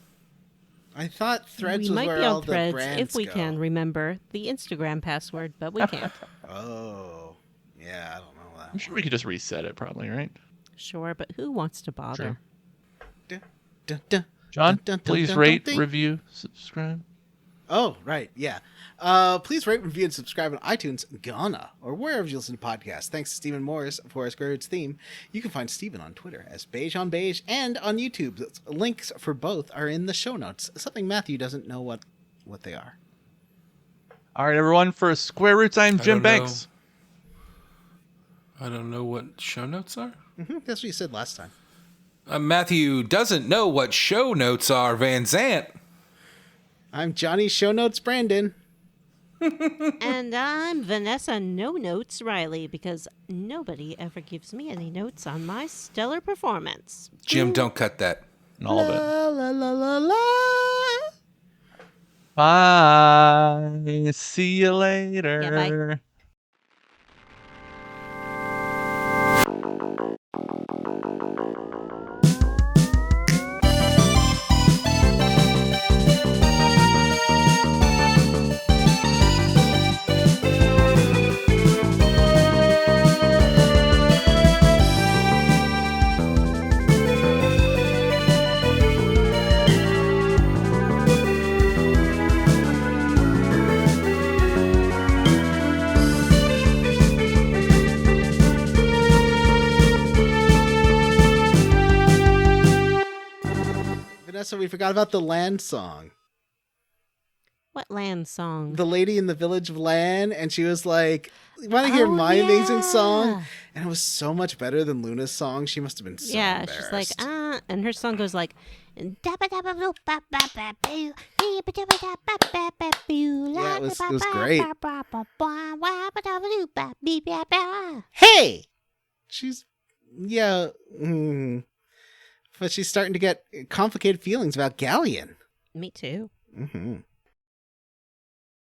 [SPEAKER 4] I thought Threads
[SPEAKER 6] we
[SPEAKER 4] was
[SPEAKER 6] might
[SPEAKER 4] where
[SPEAKER 6] be
[SPEAKER 4] all
[SPEAKER 6] on
[SPEAKER 4] the
[SPEAKER 6] Threads
[SPEAKER 4] brands
[SPEAKER 6] if we
[SPEAKER 4] go.
[SPEAKER 6] can remember the Instagram password, but we can't.
[SPEAKER 4] Oh, yeah, I don't know that.
[SPEAKER 2] I'm sure we could just reset it probably, right?
[SPEAKER 6] Sure, but who wants to bother?
[SPEAKER 2] Sure.
[SPEAKER 4] Dun, dun,
[SPEAKER 2] John,
[SPEAKER 4] dun, dun,
[SPEAKER 2] please
[SPEAKER 4] dun,
[SPEAKER 2] rate,
[SPEAKER 4] dun, dun.
[SPEAKER 2] review, subscribe.
[SPEAKER 4] Oh, right, yeah. Please rate, review, and subscribe on iTunes, Ghana, or wherever you listen to podcasts. Thanks to Stephen Morris for our Square Roots theme. You can find Stephen on Twitter as Beige on Beige and on YouTube. Links for both are in the show notes. Something Matthew doesn't know what they are.
[SPEAKER 2] All right, everyone, for Square Roots, I'm Jim
[SPEAKER 3] don't know.
[SPEAKER 2] Banks.
[SPEAKER 3] I don't know what show notes are.
[SPEAKER 4] That's what you said last time.
[SPEAKER 3] Matthew doesn't know what show notes are, Van Zant.
[SPEAKER 4] I'm Johnny Show Notes Brandon.
[SPEAKER 1] And I'm Vanessa No Notes Riley, because nobody ever gives me any notes on my stellar performance.
[SPEAKER 3] Jim, don't cut that.
[SPEAKER 2] And all of it.
[SPEAKER 4] La la la la la.
[SPEAKER 2] Bye. See you later.
[SPEAKER 1] Yeah, bye.
[SPEAKER 4] Also, we forgot about the Lann song.
[SPEAKER 6] What land song?
[SPEAKER 4] The lady in the village of Lann, and she was like, "Want to hear my amazing song?" And it was so much better than Luna's song. She must have been so embarrassed.
[SPEAKER 6] She's like, and her song goes like,
[SPEAKER 4] Yeah, it was great. Hey! She's, but she's starting to get complicated feelings about Galleon.
[SPEAKER 6] Me too.
[SPEAKER 4] Mm-hmm.